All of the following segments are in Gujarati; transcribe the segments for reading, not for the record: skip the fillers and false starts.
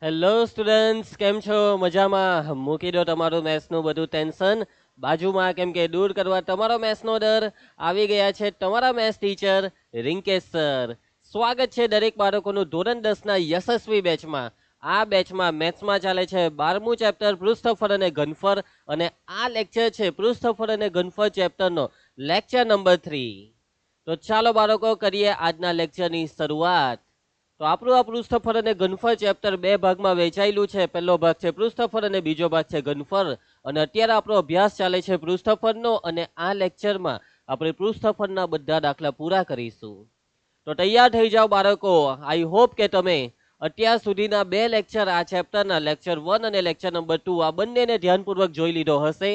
હેલો સ્ટુડન્ટ્સ, કેમ છો? મજામાં? મૂકી દો તમારું મેથ્સનું બધું ટેન્શન બાજુમાં, કેમ કે દૂર કરવા તમારો મેથ્સનો ડર આવી ગયા છે તમારા મેથ્સ ટીચર રિંકેશ સર. સ્વાગત છે દરેક બાળકોનું ધોરણ 10ના યશસ્વી બેચમાં. આ બેચમાં મેથ્સમાં ચાલે છે 12મું ચેપ્ટર પૃષ્ઠફળ અને ઘનફળ, અને આ લેક્ચર છે પૃષ્ઠફળ અને ઘનફળ ચેપ્ટરનો લેક્ચર નંબર 3. તો ચાલો બાળકો, કરીએ આજના લેક્ચરની શરૂઆત. તો આપણું આ પૃષ્ઠફળ અને ઘનફળ ચેપ્ટર બે ભાગમાં વહેંચાયેલું છે. પહેલો ભાગ છે પૃષ્ઠફળ અને બીજો ભાગ છે ઘનફળ. અને અત્યારે આપણો અભ્યાસ ચાલે છે પૃષ્ઠફળનો, અને આ લેક્ચરમાં આપણે પૃષ્ઠફળના બધા દાખલા પૂરા કરીશું. તો તૈયાર થઈ જાઓ બાળકો. આઈ હોપ કે તમે અત્યાર સુધીના બે લેક્ચર, આ ચેપ્ટરના લેક્ચર 1 અને લેક્ચર નંબર 2, આ બંનેને ધ્યાનપૂર્વક જોઈ લીધો હશે.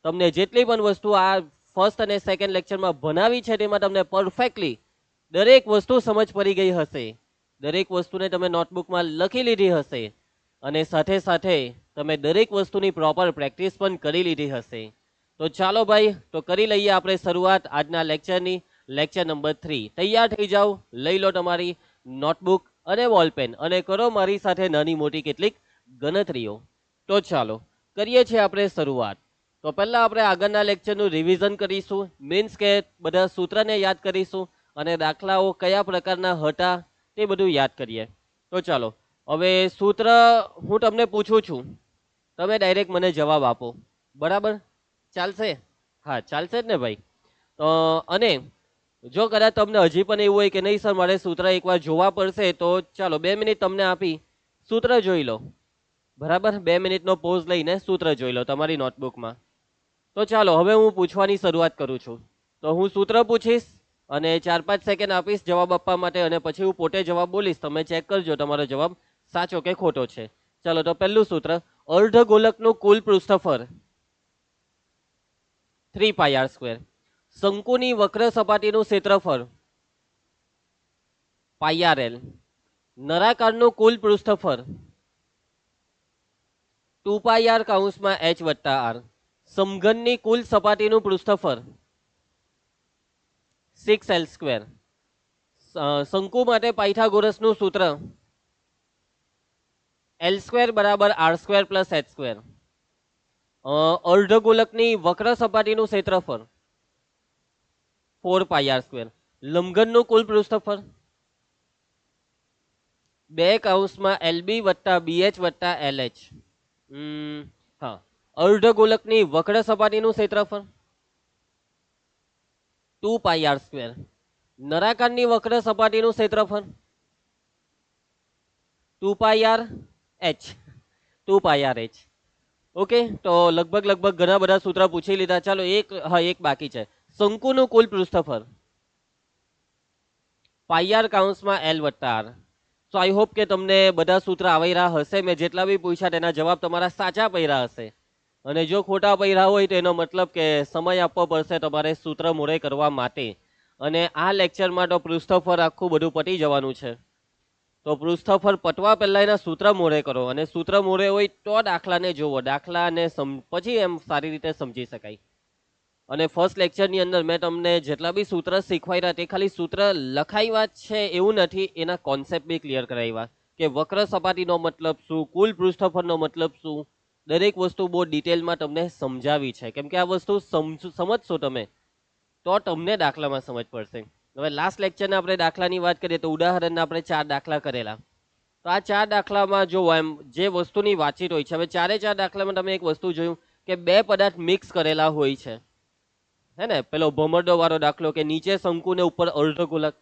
તમને જેટલી પણ વસ્તુ આ ફર્સ્ટ અને સેકન્ડ લેક્ચરમાં ભણાવી છે તેમાં તમને પરફેક્ટલી દરેક વસ્તુ સમજ પડી ગઈ હશે. દરેક વસ્તુને તમે નોટબુકમાં લખી લીધી હશે, અને સાથે સાથે તમે દરેક વસ્તુની પ્રોપર પ્રેક્ટિસ પણ કરી લીધી હશે. તો ચાલો ભાઈ, તો કરી લઈએ આપણે શરૂઆત આજના લેક્ચરની. Lecture number 3. તૈયાર થઈ જાઓ, લઈ લો તમારી નોટબુક અને બોલપેન, અને કરો મારી સાથે નાની મોટી કેટલીક ગણતરીઓ. તો ચાલો કરીએ છીએ આપણે શરૂઆત. તો પહેલા આપણે આગળના લેક્ચરનું રિવિઝન કરીશું, મીન્સ કે બધા સૂત્રને યાદ કરીશું, અને દાખલાઓ કયા પ્રકારના હતા તે બધું યાદ કરીએ. તો ચાલો, હવે સૂત્ર હું તમને પૂછું છું, તમે ડાયરેક્ટ મને જવાબ આપો. બરાબર? ચાલશે? હા, ચાલશે જ ને ભાઈ? અને જો કદાચ તમને હજી પણ એવું હોય કે નહીં સર, મારે સૂત્ર એકવાર જોવા પડશે, તો ચાલો 2 મિનિટ તમને આપી સૂત્ર જોઈ લો. બરાબર? 2 મિનિટનો પોઝ લઈને સૂત્ર જોઈ લો તમારી નોટબુકમાં. તો ચાલો, હવે હું પૂછવાની શરૂઆત કરું છું. તો હું સૂત્ર પૂછીશ અને 4-5 સેકન્ડ આપીશ જવાબ આપવા માટે, અને પછી હું પોતે જવાબ બોલીશ. તમે ચેક કરજો તમારો જવાબ સાચો કે ખોટો છે. ચાલો, તો પહેલું સૂત્ર, અર્ધગોલકનું કુલ પૃષ્ઠફળ 3πr². શંકુની વક્ર સપાટીનું ક્ષેત્રફળ πrl. નળાકારનું કુલ પૃષ્ઠફળ 2πr કૌંસમાં h વત્તા r. સમઘનની કુલ સપાટીનું પૃષ્ઠફળ 6l². શંકુ માટે પાયથાગોરસનું સૂત્ર l² બરાબર r² પ્લસ h². અર્ધગોલકની વક્ર સપાટીનું ક્ષેત્રફળ 4πr². લંબઘનનું કુલ પૃષ્ઠફળ 2 કૌંસમાં lb વત્તા bh વત્તા lh. હા, અર્ધગોલકની વક્ર સપાટીનું ક્ષેત્રફળ 2πr². નળાકારની વક્ર સપાટીનું ક્ષેત્રફળ 2πrh. 2πrh. ઓકે, તો લગભગ ઘણા બધા સૂત્ર પૂછી લીધા. ચાલો, એક બાકી છે. શંકુનું કુલ પૃષ્ઠફળ πr કૌંસમાં l વત્તા r. સો આઈ હોપ કે તમને બધા સૂત્ર આવી રહ્યા હશે. મેં જેટલા બી પૂછ્યા તેના જવાબ તમારા સાચા પડ્યા હશે, અને જો ખોટા પડ્યા હોય તો એનો મતલબ કે સમય આપવો પડશે તમારે સૂત્ર મોડે કરવા માટે. અને આ લેક્ચરમાં તો પૃષ્ઠફળ આખું બધું પતી જવાનું છે. તો પૃષ્ઠફળ પતવા પહેલા એના સૂત્ર મોડે કરો, અને સૂત્ર મોડે હોય તો દાખલાને જોવો. દાખલાને પછી એમ સારી રીતે સમજી શકાય. અને ફર્સ્ટ લેક્ચરની અંદર મેં તમને જેટલા બી સૂત્ર શીખવાડ્યા તે ખાલી સૂત્ર લખાવ્યા છે એવું નથી, એના કોન્સેપ્ટ બી ક્લિયર કરાવ્યા કે વક્ર સપાટીનો મતલબ શું, કુલ પૃષ્ઠફળનો મતલબ શું, દરેક વસ્તુ બહુ ડિટેલમાં તમને સમજાવી છે. કેમ કે આ વસ્તુ સમજશો તમે તો તમને દાખલામાં સમજ પડશે. હવે લાસ્ટ લેક્ચરના આપણે દાખલાની વાત કરીએ તો ઉદાહરણના આપણે 4 દાખલા કરેલા. તો આ 4 દાખલામાં જો એમ જે વસ્તુની વાતચીત હોય છે, હવે 4 દાખલામાં તમે એક વસ્તુ જોયું કે 2 પદાર્થ મિક્સ કરેલા હોય છે. હે ને? પેલો ભમરડો વાળો દાખલો કે નીચે શંકુ ને ઉપર અર્ધગોલક.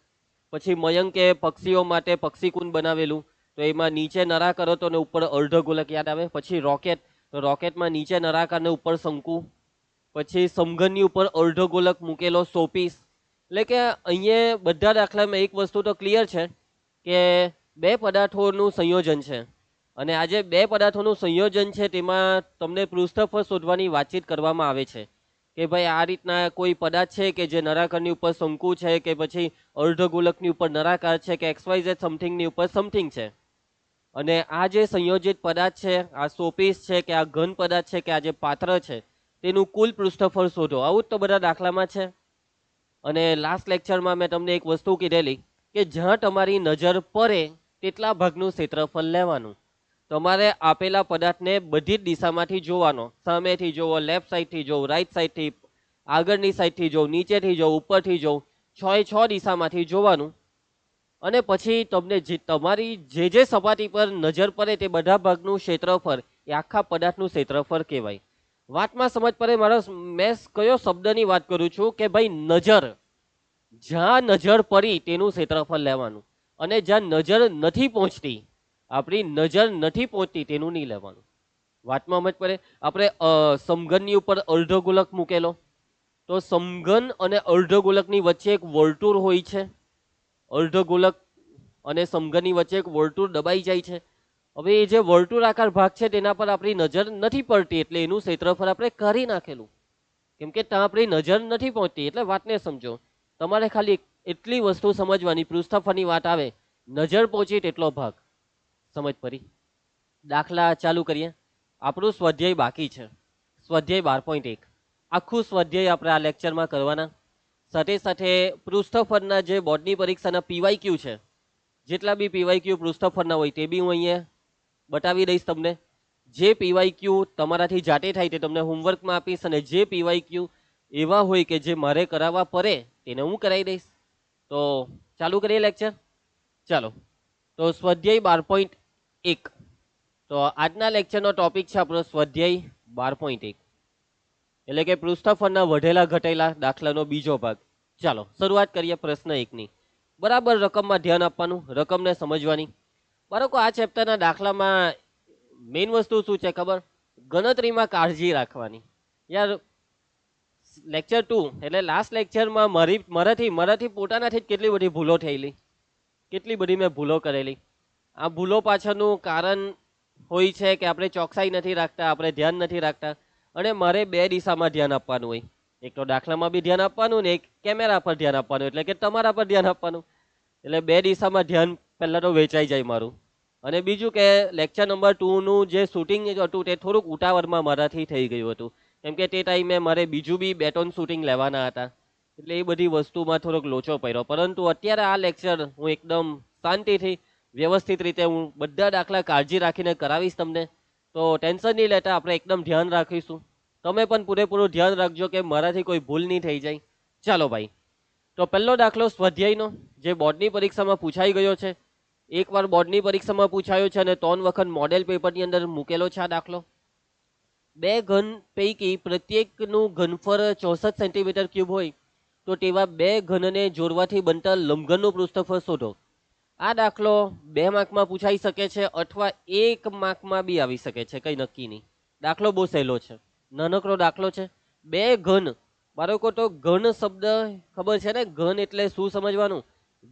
પછી મયંકે પક્ષીઓ માટે પક્ષીકુંડ બનાવેલું, તો એમાં નીચે નળાકાર હતો ને ઉપર અર્ધગોલક, યાદ આવે? પછી રોકેટ, તો રોકેટમાં નીચે નળાકાર ને ઉપર શંકુ. પછી સમઘનની ઉપર અર્ધગોલક મૂકેલો શોપીસ. એટલે કે અહીંયા બધા દાખલામાં એક વસ્તુ તો ક્લિયર છે કે 2 પદાર્થોનું સંયોજન છે, અને આ જે 2 પદાર્થોનું સંયોજન છે તેમાં તમને પૃષ્ઠફળ શોધવાની વાતચીત કરવામાં આવે છે કે ભાઈ આ રીતના કોઈ પદાર્થ છે કે જે નળાકારની ઉપર શંકુ છે, કે પછી અર્ધગોલકની ઉપર નળાકાર છે, કે XYZ સમથિંગની ઉપર સમથિંગ છે. અને આ જે સંયોજિત પદાર્થ છે, આ શોપીસ છે, કે આ ઘન પદાર્થ છે, કે આ જે પાત્ર છે, તેનું કુલ પૃષ્ઠફળ શોધો. આવું જ તો બધા દાખલામાં છે. અને લાસ્ટ લેક્ચરમાં મેં તમને એક વસ્તુ કીધેલી કે જ્યાં તમારી નજર પડે તેટલા ભાગનું ક્ષેત્રફળ લેવાનું. તમારે આપેલા પદાર્થને બધી જ દિશામાંથી જોવાનો, સામેથી જોવો, લેફ્ટ સાઈડથી જોવો, રાઈટ સાઈડથી, આગળની સાઈડથી જોવો, નીચેથી જોવો, ઉપરથી જોવો, 6 દિશામાંથી જોવાનું. અને પછી તમને તમારી જે સપાટી પર નજર પડે તે બધા ભાગનું ક્ષેત્રફળ એ આખા પદાર્થનું ક્ષેત્રફળ કહેવાય. વાતમાં સમજ પડે મારો મેં કયો શબ્દની વાત કરું છું કે ભાઈ નજર, જ્યાં નજર પડી તેનું ક્ષેત્રફળ લેવાનું, અને જ્યાં નજર નથી પહોંચતી, આપણી નજર નથી પહોંચતી તેનું નહીં લેવાનું. વાતમાં સમજ પડે. આપણે સમઘનની ઉપર અર્ધગોલક મૂકેલો, તો સમઘન અને અર્ધગોલકની વચ્ચે એક વર્તુળ હોય છે. અર્ધગોલક અને સમઘનની વચ્ચે એક વર્તુળ દબાઈ જાય છે. હવે એ જે વર્તુળાકાર ભાગ છે તેના પર આપણી નજર નથી પડતી, એટલે એનું ક્ષેત્રફળ આપણે કરી નાખેલું, કેમ કે ત્યાં આપણી નજર નથી પહોંચતી. એટલે વાતને સમજો. તમારે ખાલી એટલી વસ્તુ સમજવાની, પૃષ્ઠફળની વાત આવે, નજર પહોંચી તેટલો ભાગ. સમજ પડી? દાખલા ચાલુ કરીએ. આપણું સ્વાધ્યાય બાકી છે, સ્વાધ્યાય 12.1. આખું સ્વાધ્યાય આપણે આ લેક્ચરમાં કરવાના. સાથે સાથે પૃષ્ઠફળના જે બોર્ડની પરીક્ષાના પીવાયક્યુ છે, જેટલા બી પીવાયક્યુ પૃષ્ઠફળના હોય તે બી હું અહીંયા બતાવી દઈશ તમને. જે પીવાયક્યુ તમારાથી જાતે થાય તે તમને હોમવર્કમાં આપીશ, અને જે પીવાયક્યુ એવા હોય કે જે મારે કરાવવા પડે તેને હું કરાવી દઈશ. તો ચાલુ કરીએ લેક્ચર. ચાલો, તો સ્વાધ્યાય 12.1. તો આજના લેક્ચરનો ટોપિક છે આપણો સ્વાધ્યાય 12.1, એટલે કે પૃષ્ઠફળના વઢેલા ઘટેલા દાખલાનો બીજો ભાગ. ચાલો શરૂઆત કરીએ પ્રશ્ન 1ની. બરાબર રકમમાં ધ્યાન આપવાનું, રકમને સમજવાની. બાળકો, આ ચેપ્ટરના દાખલામાં મેઇન વસ્તુ શું છે ખબર? ગણતરીમાં કાળજી રાખવાની. યાર લેક્ચર 2 એટલે લાસ્ટ લેક્ચરમાં મારાથી પોતાનાથી જ કેટલી બધી ભૂલો થયેલી, કેટલી બધી મેં ભૂલો કરેલી. આ ભૂલો પાછળનું કારણ હોય છે કે આપણે ચોકસાઈ નથી રાખતા, આપણે ધ્યાન નથી રાખતા. અને મારે 2 દિશામાં ધ્યાન આપવાનું હોય. એક તો દાખલામાં બી ધ્યાન આપવાનું ને એક કેમેરા પર ધ્યાન આપવાનું, એટલે કે તમારા પર ધ્યાન આપવાનું. એટલે 2 દિશામાં ધ્યાન પહેલાં તો વેચાઈ જાય મારું. અને બીજું કે લેક્ચર નંબર 2નું જે શૂટિંગ હતું તે થોડુંક ઉતાવળમાં મારાથી થઈ ગયું હતું, કેમ કે તે ટાઈમે મારે બીજું બી 2-3 શૂટિંગ લેવાના હતા. એટલે એ બધી વસ્તુમાં થોડોક લોચો પડ્યો. પરંતુ અત્યારે આ લેક્ચર હું એકદમ શાંતિથી વ્યવસ્થિત રીતે હું બધા દાખલા કાળજી રાખીને કરાવીશ તમને. તો ટેન્શન નહીં લેતા, આપણે એકદમ ધ્યાન રાખીશું. તમે પણ પૂરેપૂરું ધ્યાન રાખજો કે મારાથી કોઈ ભૂલ નહીં થઈ જાય. ચાલો ભાઈ, તો પહેલો દાખલો સ્વાધ્યાયનો જે બોર્ડની પરીક્ષામાં પૂછાઈ ગયો છે. એકવાર બોર્ડની પરીક્ષામાં પૂછાયો છે અને 3 વખત મોડેલ પેપરની અંદર મૂકેલો છે આ દાખલો. 2 ઘન પૈકી પ્રત્યેકનું ઘનફળ 64 સેન્ટીમીટર ક્યુબ હોય તો તેવા 2 ઘનને જોડવાથી બનતા લંબઘનનું પૃષ્ઠફળ શોધો. આ દાખલો 2 માર્કમાં પૂછાઈ શકે છે અથવા 1 માર્કમાં બી આવી શકે છે, કંઈ નક્કી નહીં. દાખલો બહુ સહેલો છે, નાનકડો દાખલો છે. 2 ઘન, બાળકો તો ઘન શબ્દ ખબર છે ને? ઘન એટલે શું સમજવાનું?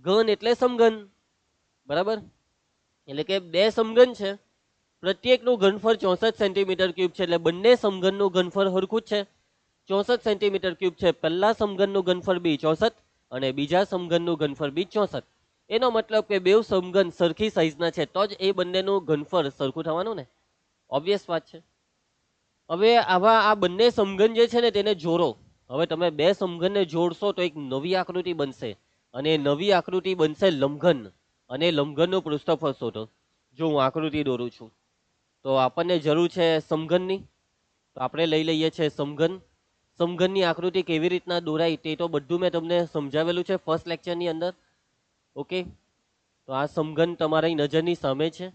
ઘન એટલે સમઘન, બરાબર? એટલે કે 2 સમઘન છે, પ્રત્યેકનું ઘનફળ 64 સેન્ટીમીટર ક્યુબ છે, એટલે બંને સમઘનનું ઘનફળ સરખું જ છે, 64 સેન્ટીમીટર ક્યુબ છે. પહેલા સમઘનનું ઘનફળ બી 64 અને બીજા સમઘનનું ઘનફળ બી 64. એનો મતલબ કે બે સમઘન સરખી સાઈઝના છે તો જ એ બંનેનું ઘનફળ સરખું થવાનું ને. ઓબ્વિયસ વાત છે. હવે આવા આ બંને સમઘન જે છે ને તેને જોડો. હવે તમે 2 સમઘનને જોડશો તો એક નવી આકૃતિ બનશે, અને નવી આકૃતિ બનશે લંબઘન, અને લંબઘનનું પૃષ્ઠફળ શોધો. જો હું આકૃતિ દોરું છું તો આપણને જરૂર છે સમઘનની, તો આપણે લઈ લઈએ છીએ સમઘન. સમઘનની આકૃતિ કેવી રીતના દોરાય તે તો બધું મેં તમને સમજાવેલું છે ફર્સ્ટ લેક્ચરની અંદર. ઓકે, તો આ સમઘન તમારી નજરની સામે છે.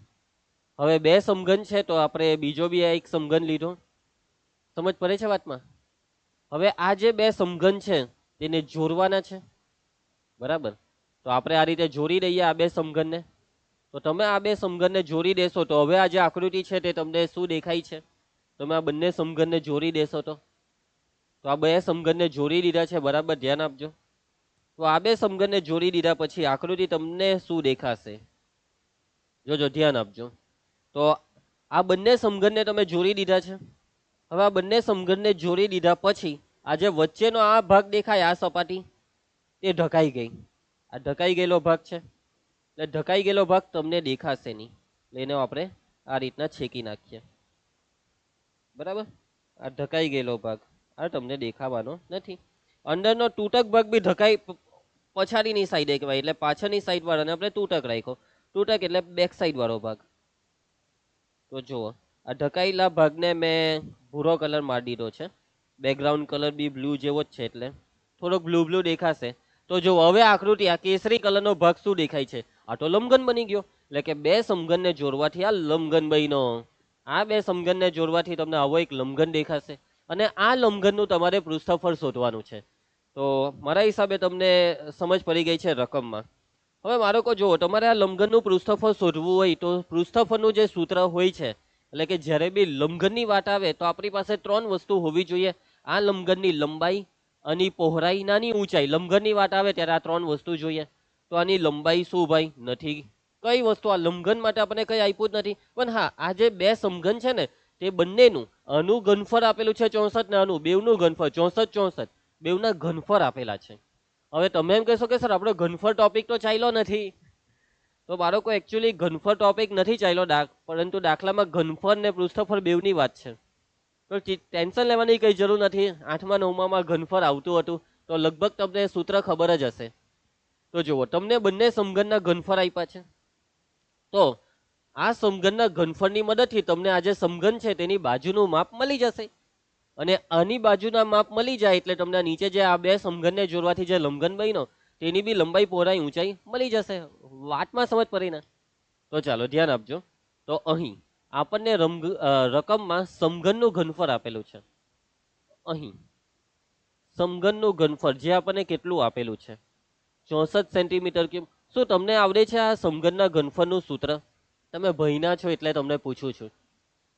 હવે 2 સમઘન છે તો આપણે બીજો બી એક સમઘન લીધો. સમજ પડે છે વાતમાં? હવે આ જે 2 સમઘન છે તેને જોડવાના છે, બરાબર? તો આપણે આ રીતે જોડી દઈએ આ 2 સમઘનને. તો તમે આ 2 સમઘનને જોડી દેશો તો હવે આ જે આકૃતિ છે તે તમને શું દેખાય છે? તમે આ બંને સમઘનને જોડી દેશો તો આ 2 સમઘનને જોડી દીધા છે, બરાબર? ધ્યાન આપજો. તો આ 2 સમઘનને જોડી દીધા પછી આકૃતિ તમને શું દેખાશે? જોજો, ધ્યાન આપજો. તો આ બંને સમઘનને તમે જોડી દીધા છે. હવે આ બંને સમઘનને જોડી દીધા પછી આ જે વચ્ચેનો આ ભાગ દેખાય, આ સપાટી તે ઢકાઈ ગઈ. આ ઢકાઈ ગયેલો ભાગ છે, એટલે ઢકાઈ ગયેલો ભાગ તમને દેખાશે નહીં, એટલે આપણે આ રીતના છેકી નાખીએ, બરાબર? આ ઢકાઈ ગયેલો ભાગ આ તમને દેખાવાનો નથી. અંદરનો તૂટક ભાગ બી ઢકાઈ પછાડીની સાઈડે કહેવાય, એટલે પાછળની સાઈડ વાળાને આપણે તૂટક રાખ્યો. તૂટક એટલે બેક સાઈડ વાળો ભાગ. તો જુઓ, આ ઢકાયેલા ભાગને મેં ભૂરો કલર મારી દીધો છે. બેકગ્રાઉન્ડ કલર બી બ્લુ જેવો જ છે, એટલે થોડોક બ્લુ બ્લુ દેખાશે. તો જો હવે આકૃતિ આ કેસરી કલરનો ભાગ શું દેખાય છે? આ તો લંબઘન બની ગયો. એટલે કે બે સમઘનને જોડવાથી આ લંબઘન બન્યો. આ બે સમઘનને જોડવાથી તમને આવો એક લંબઘન દેખાશે. અને આ લંબઘનનું તમારે પૃષ્ઠફળ શોધવાનું છે. તો મારા હિસાબે તમને સમજ પડી ગઈ છે રકમમાં. હવે બાળકો જુઓ, તમારે આ લંબઘનનું પૃષ્ઠફળ શોધવું હોય તો પૃષ્ઠફળનું જે સૂત્ર હોય છે, એટલે કે જ્યારે બી લંબઘનની વાત આવે તો આપણી પાસે 3 વસ્તુ હોવી જોઈએ. આ લંબઘનની લંબાઈ, આની પહોળાઈ, નાની ઊંચાઈ. લંબઘનની વાત આવે ત્યારે આ 3 વસ્તુ જોઈએ. તો આની લંબાઈ શું ભાઈ? નથી. કઈ વસ્તુ? આ લંબઘન માટે આપણે કઈ આપ્યું જ નથી. પણ હા, આ જે બે સમઘન છે ને, તે બંનેનું આનું ઘનફળ આપેલું છે 64 ને આનું બેવનું ઘનફળ 64 બેવના ઘનફળ આપેલા છે. હવે તમે એમ કહેશો કે સર આપણો ઘનફળ ટોપિક તો ચાલ્યો નથી. તો બાળકો એકચ્યુઅલી ઘનફળ ટોપિક નથી ચાલ્યો, પરંતુ દાખલામાં ઘનફળ ને પૃષ્ઠફળ બેવની વાત છે. તો ટેન્શન લેવાની કઈ જરૂર નથી. 8મા 9મામાં ઘનફળ આવતું હતું તો લગભગ તમને સૂત્ર ખબર જ હશે. તો જુઓ, તમને બંને સમઘનના ઘનફળ આપ્યા છે. તો આ સમઘનના ઘનફળની મદદથી તમને આ જે સમઘન છે તેની બાજુનું માપ મળી જશે. અને આની બાજુના માપ મળી જાય એટલે તમને નીચે જે આ બે સમઘનને જોડવાથી જે લંબઘન બન્યો તેની બી લંબાઈ, પહોળાઈ, ઊંચાઈ મળી જશે. વાતમાં સમજ પડી ને? તો ચાલો ધ્યાન આપજો. તો અહીં આપણને રકમમાં સમઘનનું ઘનફળ આપેલું છે. અહીં સમઘનનું ઘનફળ જે આપણને કેટલું આપેલું છે? 64 સેન્ટીમીટર ક્યુબ. શું તમને આવડે છે આ સમઘનના ઘનફળનું સૂત્ર? તમે ભણ્યા છો એટલે તમને પૂછું છું.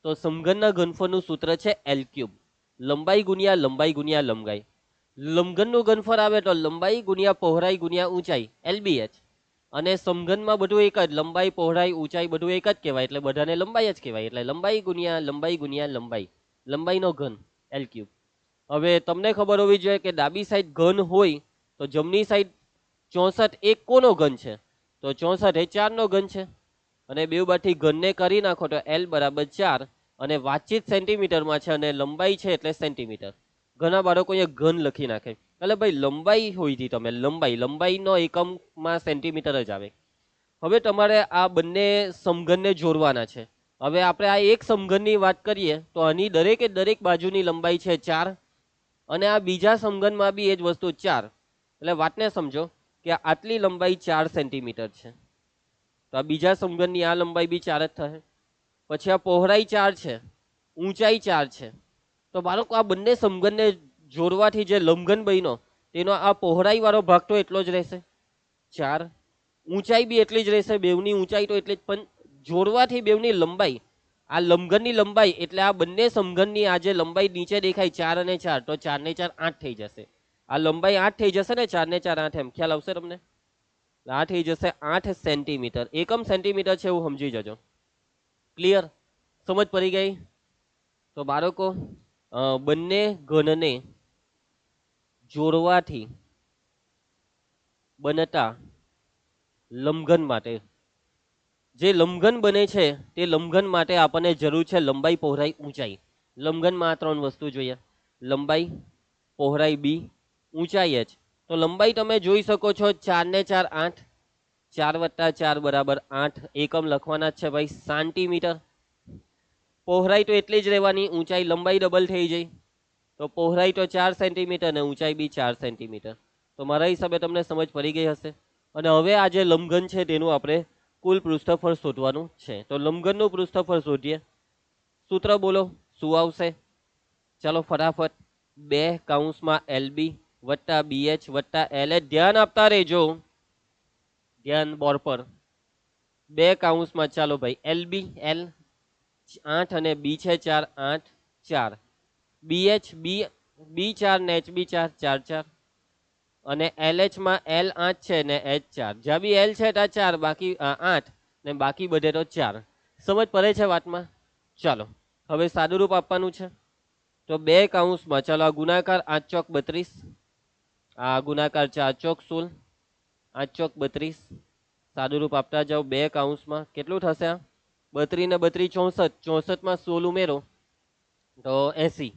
તો સમઘનના ઘનફળનું સૂત્ર છે L ક્યુબ. લંબાઈ ગુણ્યા લંબાઈ ગુણ્યા લંબાઈ. લંબઘનનું ઘનફળ આવે તો લંબાઈ ગુણ્યા પહોળાઈ ગુણ્યા ઊંચાઈ, LBH. અને સમઘનમાં બધું એક જ, લંબાઈ, પહોળાઈ, ઊંચાઈ બધું એક જ કહેવાય, એટલે બધાને લંબાઈ જ કહેવાય. એટલે લંબાઈ ગુણ્યા લંબાઈ ગુણ્યા લંબાઈ, લંબાઈનો ઘન, L ક્યુબ. હવે તમને ખબર હોવી જોઈએ કે ડાબી સાઈડ ઘન હોય તો જમણી સાઈડ 64 એક કોનો ઘન છે? તો 64 એ 4 નો ઘન છે. અને બે બાજુથી ઘનને કરી નાખો તો L બરાબર 4. અને વાતચીત સેન્ટીમીટરમાં છે અને લંબાઈ છે એટલે સેન્ટીમીટર. ઘણા બાળકો અહીંયા ઘન લખી નાખે. એટલે ભાઈ લંબાઈ હોય હતી, તમે લંબાઈનો એકમમાં સેન્ટીમીટર જ આવે. હવે તમારે આ બંને સમઘનને જોડવાના છે. હવે આપણે આ એક સમઘનની વાત કરીએ તો આની દરેકે દરેક બાજુની લંબાઈ છે 4. અને આ બીજા સમઘનમાં બી એ જ વસ્તુ 4. એટલે વાતને સમજો કે આટલી લંબાઈ 4 સેન્ટીમીટર છે. તો આ બીજા સમઘનની આ લંબાઈ બી 4 જ થશે. પછી આ પહોળાઈ 4 છે, ઊંચાઈ 4 છે. તો બાળકો આ બંને સમઘનને જોડવાથી જે લંબઘન બન્યો તેનો આ પહોળાઈ વાળો ભાગ તો એટલો જ રહેશે 4. ઊંચાઈ બી એટલી જ રહેશે, બેવની ઊંચાઈ તો એટલી જ. પણ જોડવાથી બેવની લંબાઈ, આ લંબઘનની લંબાઈ એટલે આ બંને સમઘનની આ જે લંબાઈ નીચે દેખાય 4 અને 4, તો 4 ને 4 8 થઈ જશે. આ લંબાઈ 8 થઈ જશે ને, 4 ને 4 8, એમ ખ્યાલ આવશે તમને? આ થઈ જશે 8 સેન્ટીમીટર. એકમ સેન્ટીમીટર છે એવું સમજી જજો. ક્લિયર? સમજ પડી ગઈ? તો બાળકો બંને ઘનને જોડવાથી બનતા લંબઘન માટે, જે લંબઘન બને છે તે લંબઘન માટે આપણને જરૂર છે લંબાઈ, પહોળાઈ, ઊંચાઈ. લંબઘનમાં આ 3 વસ્તુ જોઈએ: લંબાઈ, પહોળાઈ બી, ઊંચાઈ જ. તો લંબાઈ તમે જોઈ શકો છો 4 ને 4 8, 4 વત્તા 4 બરાબર 8. એકમ લખવાના જ છે ભાઈ, સેન્ટીમીટર. પહોળાઈ તો એટલી જ રહેવાની, ઊંચાઈ લંબાઈ ડબલ થઈ જાય. તો પહોળાઈ તો 4 સેન્ટીમીટર ને ઊંચાઈ બી 4 સેન્ટીમીટર. તો મારા હિસાબે તમને સમજ પડી ગઈ હશે. અને હવે આ જે લંબઘન છે તેનું આપણે કુલ પૃષ્ઠફળ શોધવાનું છે. તો લંબઘનનું પૃષ્ઠફળ શોધીએ. સૂત્ર બોલો, શું આવશે? ચાલો ફટાફટ. 2 કૌંસમાં LB વત્તા BH વત્તા LH. ધ્યાન આપતા રહેજો, ધ્યાન બોર્ડ પર. 2 કૌંસમાં, ચાલો ભાઈ, LB L 8 અને B છે 4 8 4. BH B4 ને HB 4 4 4. અને LH માં L 8 છે ને H 4. જ્યાં બી L છે ત્યાં 4, બાકી 8 ને બાકી બધે તો 4. સમજ પડે છે વાતમાં? ચાલો હવે સાદુરૂપ આપવાનું છે. તો 2 કૌંસમાં, ચાલો આ ગુણાકાર 8 ચોક 32, આ ગુણાકાર 4 ચોક 16, 8 ચોક 32. સાદુરૂપ આપતા જાઓ. 2 કૌંસમાં કેટલું થશે? આ 32 ને 32 64. 64 માં 16 ઉમેરો તો 80.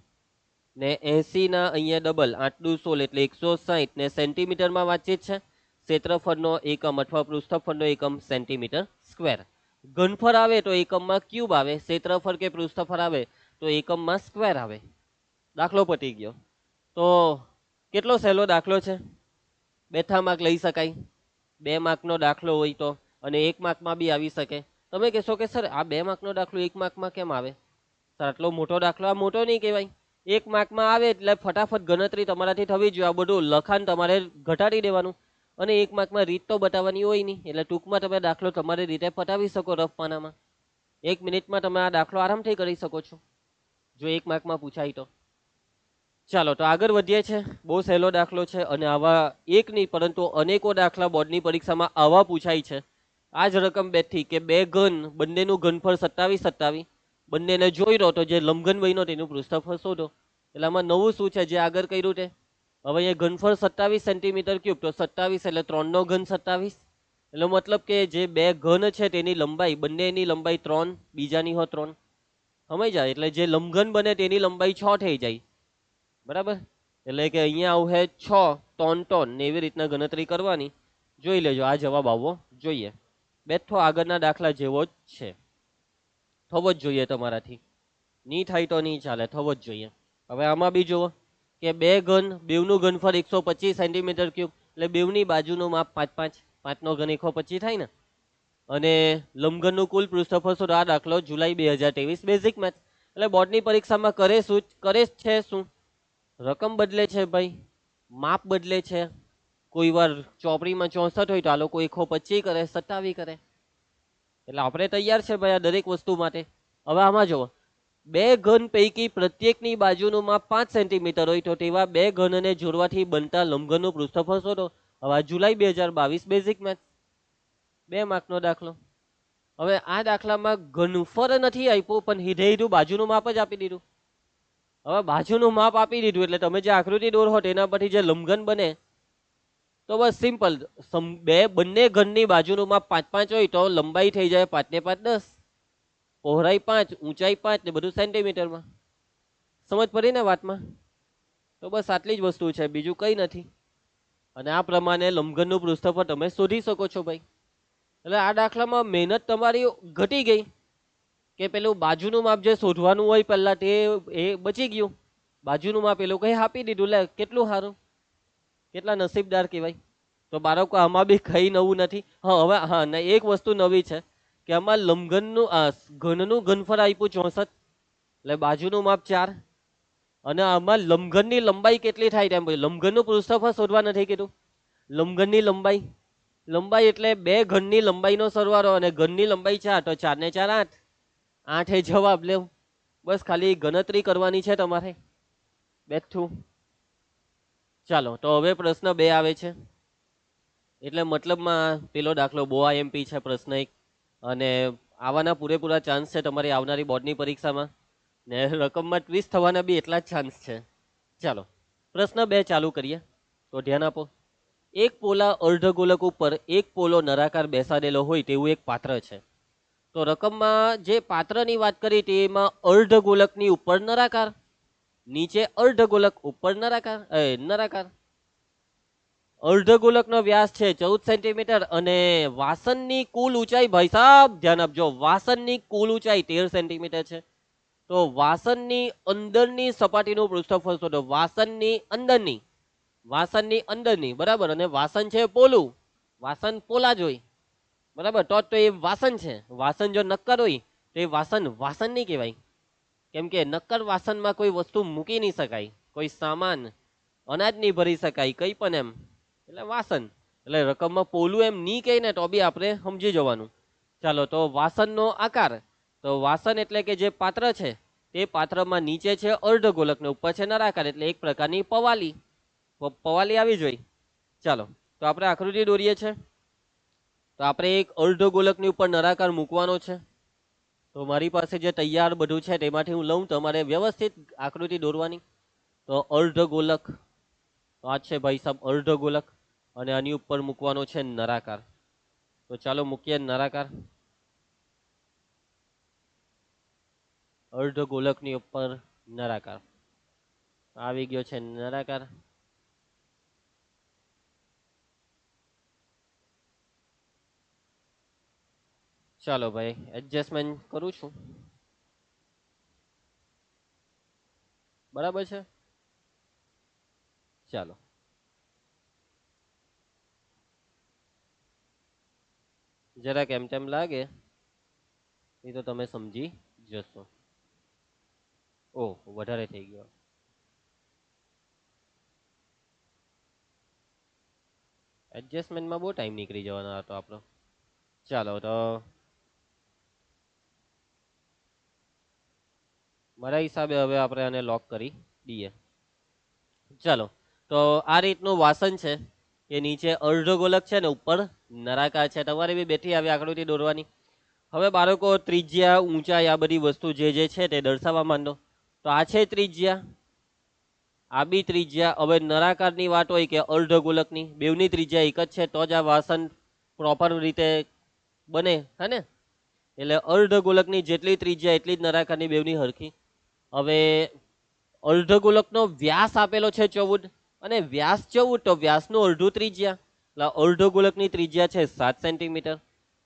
ને 80 ના અહીંયા ડબલ, 8 દુ 16 એટલે 160. ને સેન્ટીમીટરમાં વાતચીત છે. ક્ષેત્રફળનો એકમ અથવા પૃષ્ઠફળનો એકમ સેન્ટીમીટર સ્ક્વેર. ઘનફળ આવે તો એકમમાં ક્યુબ આવે, ક્ષેત્રફળ કે પૃષ્ઠફળ આવે તો એકમમાં સ્ક્વેર આવે. દાખલો પતી ગયો. તો કેટલો સહેલો દાખલો છે, બેઠા માર્ક લઈ શકાય. 2 માર્કનો દાખલો હોય તો, અને 1 માર્કમાં બી આવી શકે. તમે કહેશો કે સર આ 2 માર્કનો દાખલો 1 માર્કમાં કેમ આવે? સર આટલો મોટો દાખલો, આ મોટો નહીં કહેવાય. 1 માર્કમાં આવે એટલે ફટાફટ ગણતરી તમારાથી થવી જોઈએ. આ બધું લખાણ તમારે ઘટાડી દેવાનું, અને 1 માર્કમાં રીત તો બતાવવાની હોય નહીં, એટલે ટૂંકમાં તમે દાખલો તમારી રીતે પતાવી શકો રફ પાનામાં. 1 મિનિટમાં તમે આ દાખલો આરામથી કરી શકો છો, જો 1 માર્કમાં પૂછાય તો. ચાલો તો આગળ વધીએ છે. બહુ સહેલો દાખલો છે, અને આવા એક નહીં પરંતુ અનેકો દાખલા બોર્ડની પરીક્ષામાં આવા પૂછાય છે. આ જ રકમ બેથી કે 2 ઘન, બંનેનું ઘનફળ 27 બંનેને જોઈ લો તો જે લંબઘન બન્યો તેનું પૃષ્ઠફળ શોધો. એટલે આમાં નવું શું છે, જે આગળ કર્યું તે. હવે અહીંયા ઘનફળ 27 સેન્ટીમીટર ક્યુબ, તો 27 એટલે 3 નો ઘન 27. એટલે મતલબ કે જે 2 ઘન છે તેની લંબાઈ, બંનેની લંબાઈ 3, બીજાની હો 3. સમજ જાય, એટલે જે લંબઘન બને તેની લંબાઈ 6 થઈ જાય. બરાબર, એટલે કે અહીંયા આવું હે 6 3 ને એવી રીતના ગણતરી કરવાની. જોઈ લેજો આ જવાબ આવવો જોઈએ. બેઠો આગળના દાખલા જેવો જ છે, થવો જ જોઈએ તમારાથી. નહીં થાય તો નહીં ચાલે, થવો જ જોઈએ. હવે આમાં બી જુઓ કે 2 ઘન, બેવનું ઘનફળ 125 સેન્ટીમીટર ક્યુબ, એટલે બેવની બાજુનું માપ 5 5 નો ઘન 125 થાય ને. અને લંબઘનનું કુલ પૃષ્ઠફળ શોધો. આ દાખલો જુલાઈ 2023 બેઝિક મેથ્સ. એટલે બોર્ડની પરીક્ષામાં કરે છે શું? રકમ બદલે છે ભાઈ, માપ બદલે છે. કોઈ વાર ચોપડીમાં 64 હોય તો આ લોકો 125 કરે, 27 કરે. એટલે આપણે તૈયાર છે ભાઈ આ દરેક વસ્તુ માટે. હવે આમાં જુઓ, 2 ઘન પૈકી પ્રત્યેકની બાજુનું માપ 5 સેન્ટીમીટર હોય તો તેવા 2 ઘનને જોડવાથી બનતા લંબઘનનું પૃષ્ઠફળ શોધો. હવે જુલાઈ 2022 બેઝિક મેથ્સ, 2 માર્કનો દાખલો. હવે આ દાખલામાં ઘનફળ નથી આપ્યું, પણ હીધે બાજુનું માપ જ આપી દીધું. હવે બાજુનું માપ આપી દીધું એટલે તમે જે આકૃતિ દોરો તેના પરથી જે લંબઘન બને, તો બસ સિમ્પલ. બંને ઘનની બાજુનું માપ 5 5 હોય તો લંબાઈ થઈ જાય 5 ને 5 10, પહોળાઈ 5, ઊંચાઈ 5 ને બધું સેન્ટીમીટરમાં. સમજ પડી ને વાતમાં? તો બસ આટલી જ વસ્તુ છે, બીજું કંઈ નથી. અને આ પ્રમાણે લંબઘનનું પૃષ્ઠફળ તમે શોધી શકો છો ભાઈ. એટલે આ દાખલામાં મહેનત તમારી ઘટી ગઈ, કે પેલું બાજુનું માપ જે શોધવાનું હોય પહેલા તે એ બચી ગયું. બાજુનું માપ એ લોકોએ આપી દીધું. લે કેટલું સારું, કેટલા નસીબદાર કહેવાય. તો બાળકો આમાં બી કઈ નવું નથી. હા હવે હા ને એક વસ્તુ નવી છે કે આમાં લંબઘનનું ઘનનું ઘનફળ આપ્યું 64, એટલે બાજુનું માપ 4. અને આમાં લંબઘનની લંબાઈ કેટલી થાય તેમ પૂછ્યું. લંબઘનનું પૃષ્ઠફળ શોધવા નથી કીધું, લંબઘનની લંબાઈ એટલે 2 ઘનની લંબાઈનો સરવાળો, અને ઘનની લંબાઈ 4 તો 4 ને 4 8. 8 એ જવાબ લેવ. બસ ખાલી ગણતરી કરવાની છે તમારે, બેઠું. ચાલો તો હવે પ્રશ્ન 2 આવે છે. એટલે મતલબમાં પેલો દાખલો બહુ આઈએમપી છે, પ્રશ્ન 1, અને આવાના પૂરેપૂરા ચાન્સ છે તમારી આવનારી બોર્ડની પરીક્ષામાં, ને રકમમાં ટ્વિસ્ટ થવાના બી એટલા જ ચાન્સ છે. ચાલો પ્રશ્ન 2 ચાલુ કરીએ. તો ધ્યાન આપો. એક પોલા અર્ધગોલક ઉપર એક પોલો નળાકાર બેસાડેલો હોય તેવું એક પાત્ર છે. તો રકમમાં જે પાત્રની વાત કરી તેમાં અર્ધગોલકની ઉપર નળાકાર, નીચે અર્ધગોલક, ઉપર નળાકાર. અર્ધગોલકનો વ્યાસ છે 14 સેન્ટીમીટર, અને વાસણની કુલ ઊંચાઈ, ભાઈ સાહેબ ધ્યાન આપજો, વાસણની કુલ ઊંચાઈ 13 સેન્ટીમીટર છે. તો વાસણની અંદરની સપાટીનું પૃષ્ઠફળ શોધો. વાસણની અંદરની, બરાબર. અને વાસણ છે પોલું, વાસણ પોલા જ હોય, બરાબર. તો એ વાસણ છે. વાસણ જો નક્કર હોય તો એ વાસણ નહીં કહેવાય, કેમ કે નક્કર વાસણમાં કોઈ વસ્તુ મૂકી નહીં શકાય, કોઈ સામાન અનાજ નહીં ભરી શકાય, કઈ પણ એમ. એટલે વાસણ, એટલે રકમમાં પોલું એમ નહીં કહે ને તો બી આપણે સમજી જવાનું. ચાલો તો વાસણનો આકાર, તો વાસણ એટલે કે જે પાત્ર છે તે પાત્રમાં નીચે છે અર્ધગોલક ને ઉપર છે નળાકાર, એટલે એક પ્રકારની પવાલી આવી જોઈએ. ચાલો તો આપણે આકૃતિ દોરીએ છીએ. તો આપણે એક અર્ધગોલકની ઉપર નળાકાર મૂકવાનો છે. તો મારી પાસે જે તૈયાર બધું છે તેમાંથી હું લઉં, તમારે વ્યવસ્થિત આકૃતિ દોરવાની. તો અર્ધગોલક, આ છે ભાઈ સાહેબ અર્ધગોલક, અને આની ઉપર મૂકવાનો છે નળાકાર. તો ચાલો મૂકીએ નળાકાર. અર્ધગોલકની ઉપર નળાકાર આવી ગયો છે નળાકાર. ચાલો ભાઈ એડજસ્ટમેન્ટ કરું છું, બરાબર છે. ચાલો જરા કેમ તેમ લાગે એ તો તમે સમજી જશો. ઓ વધારે થઈ ગયો. એડજસ્ટમેન્ટમાં બહુ ટાઈમ નીકળી જવાનો હતો આપણો. ચાલો તો મારા હિસાબે હવે આપણે આને લોક કરી દઈએ. ચાલો તો આ રીતનું વાસણ છે કે નીચે અર્ધ ગોલક છે ને ઉપર નળાકાર છે. તમારે બી બેઠી આવી આકૃતિ દોરવાની. હવે બાળકો ત્રિજ્યા ઊંચાઈ આ બધી વસ્તુ જે છે તે દર્શાવવા માંડો. તો આ છે ત્રિજ્યા, આ બી ત્રિજ્યા. હવે નળાકારની વાત હોય કે અર્ધ ગોલકની, બેવની ત્રિજ્યા એક જ છે તો જ આ વાસણ પ્રોપર રીતે બને, હે ને. એટલે અર્ધ ગોલકની જેટલી ત્રિજ્યા એટલી જ નળાકારની બેવની હરખી. હવે અર્ધગોલકનો વ્યાસ આપેલો છે 14 અને વ્યાસ 14 તો વ્યાસનું અડધું ત્રિજ્યા. એટલે અર્ધગોલકની ત્રિજ્યા છે 7 સેન્ટીમીટર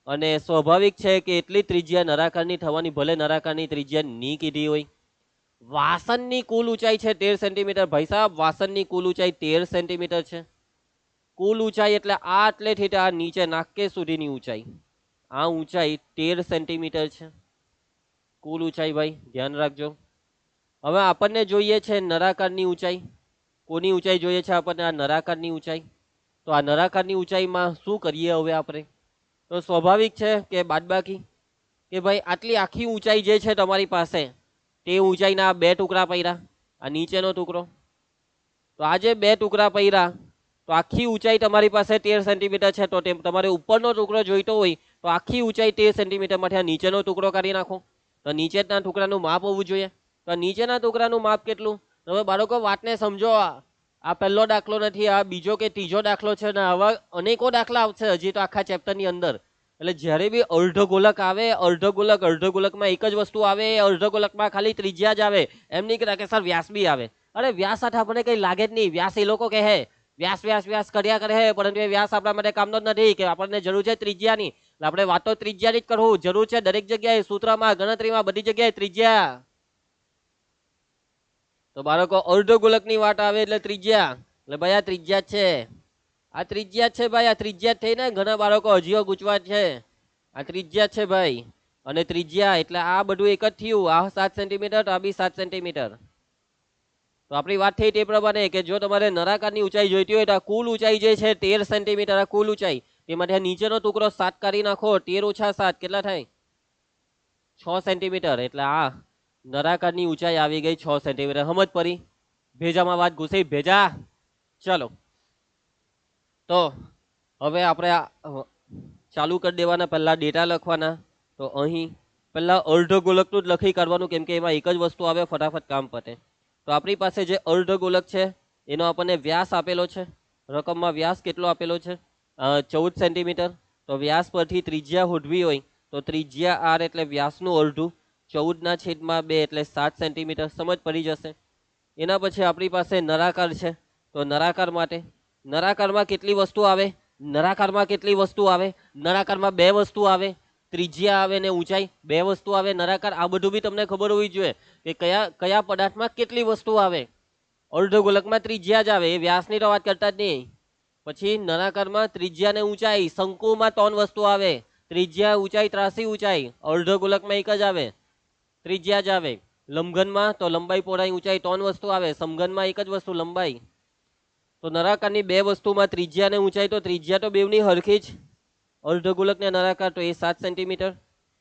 અને સ્વાભાવિક છે કે એટલી ત્રિજ્યા નળાકારની થવાની, ભલે નળાકારની ત્રિજ્યા ની કીધી હોય. વાસણની કુલ ઊંચાઈ છે 13 સેન્ટીમીટર. ભાઈ સાહેબ વાસણની કુલ ઊંચાઈ 13 સેન્ટીમીટર છે. કુલ ઊંચાઈ એટલે આ આટલેથી આ નીચે નાકે સુધીની ઊંચાઈ, આ ઊંચાઈ 13 સેન્ટીમીટર છે કુલ ઊંચાઈ. ભાઈ ધ્યાન રાખજો. હવે આપણને જોઈએ છે નળાકારની ઊંચાઈ. કોની ઊંચાઈ જોઈએ છે આપણને? આ નળાકારની ઊંચાઈ. તો આ નળાકારની ઊંચાઈમાં શું કરીએ હવે આપણે? તો સ્વાભાવિક છે કે બાદબાકી, કે ભાઈ આટલી આખી ઊંચાઈ જે છે તમારી પાસે તે ઊંચાઈના બે ટુકડા પડ્યા. આ નીચેનો ટુકડો, તો આ જે બે ટુકડા પડ્યા તો આખી ઊંચાઈ તમારી પાસે 13 સેન્ટીમીટર છે. તો તમારે ઉપરનો ટુકડો જોઈતો હોય તો આખી ઊંચાઈ 13 સેન્ટીમીટરમાંથી આ નીચેનો ટુકડો કરી નાખો. તો નીચેના ટુકડાનું માપ હોવું જોઈએ. તો નીચેના ટુકડાનું માપ કેટલું? હવે બાળકો વાતને સમજો. આ પહેલો દાખલો નથી, આ બીજો કે ત્રીજો દાખલો છે ને આવા અનેકો દાખલા આવશે હજી તો આખા ચેપ્ટરની અંદર. એટલે જ્યારે બી અર્ધગોલક આવે, અર્ધગોલકમાં એક જ વસ્તુ આવે, અર્ધગોલકમાં ખાલી ત્રિજ્યા જ આવે. એમ નહીં કે સર વ્યાસ બી આવે. અરે વ્યાસ સાથે આપણને કઈ લાગે જ નહીં. વ્યાસ એ લોકો કહે વ્યાસ વ્યાસ વ્યાસ કર્યા કરે, પરંતુ એ વ્યાસ આપણા માટે કામનો જ નથી. કે આપણને જરૂર છે ત્રિજ્યાની. આપણે વાત તો ત્રિજ્યાની જ કરવું જરૂર છે. દરેક જગ્યાએ સૂત્રમાં, ગણતરીમાં, બધી જગ્યાએ ત્રિજ્યા. તો બાળકો અર્ધગોલકની વાત આવે એટલે ત્રિજ્યા. એટલે ભાઈ આ ત્રિજ્યા છે, આ ત્રિજ્યા છે ભાઈ, આ ત્રિજ્યા થઈ ને. ઘણા બાળકો હજીઓ ગુચવા છે. આ ત્રિજ્યા છે ભાઈ. અને ત્રિજ્યા એટલે આ બધું એક જ થયું. આ 7 સેન્ટીમીટર, આ બી 7 સેન્ટીમીટર. તો આપણી વાત થઈ તે પ્રમાણે કે જો તમારે નળાકારની ઊંચાઈ જોઈતી હોય તો આ કુલ ઊંચાઈ જે છે 13 સેન્ટીમીટર, આ કુલ ઊંચાઈ. તેમાંથી આ નીચેનો ટુકડો 7 કરી નાખો. 13 - 7 કેટલા થાય? 6 સેન્ટીમીટર. એટલે આ નળાકારની ઊંચાઈ આવી ગઈ 6 સેન્ટીમીટર. સમજ પડી? ભેજામાં વાત ઘૂસી, ભેજા. ચલો તો હવે આપણે ચાલુ કરી દેવાના. પહેલા ડેટા લખવાના. તો અહીં પહેલા અર્ધગોલકનું જ લખી કાઢવાનું, કેમ કે એમાં એક જ વસ્તુ આવે, ફટાફટ કામ પતે. તો આપણી પાસે જે અર્ધગોલક છે એનો આપણને વ્યાસ આપેલો છે. રકમમાં વ્યાસ કેટલો આપેલો છે? 14 સેન્ટીમીટર. તો વ્યાસ પરથી ત્રિજ્યા શોધવી હોય તો ત્રિજ્યા આર એટલે વ્યાસનું અડધું, 14/2 એટલે 7 સેન્ટીમીટર. સમજ પડી જશે. એના પછી આપણી પાસે નળાકાર છે. તો નળાકાર માટે નળાકારમાં કેટલી વસ્તુ આવે? નળાકારમાં કેટલી વસ્તુ આવે? નળાકારમાં બે વસ્તુ આવે, ત્રિજ્યા આવે ને ઊંચાઈ. બે વસ્તુ આવે નળાકાર. આ બધું બી તમને ખબર હોવી જોઈએ કે કયા કયા પદાર્થમાં કેટલી વસ્તુ આવે. અર્ધગોલકમાં ત્રિજ્યા જ આવે, એ વ્યાસની તો વાત કરતા જ નહીં. પછી નળાકારમાં ત્રિજ્યા ને ઊંચાઈ. શંકુમાં 3 વસ્તુ આવે, ત્રિજ્યા, ઊંચાઈ, ત્રાસી ઊંચાઈ. અર્ધગોલકમાં એક જ આવે, ત્રિજ્યા જ આવે. લંબઘનમાં તો લંબાઈ, પહોળાઈ, ઊંચાઈ 3 વસ્તુ આવે. સમઘનમાં એક જ વસ્તુ, લંબાઈ. તો નળાકારની બે વસ્તુમાં ત્રિજ્યા ને ઊંચાઈ, તો ત્રિજ્યા તો બેવની હરખી જ. અર્ધગોલક ને નળાકાર તો એ 7 સેન્ટીમીટર.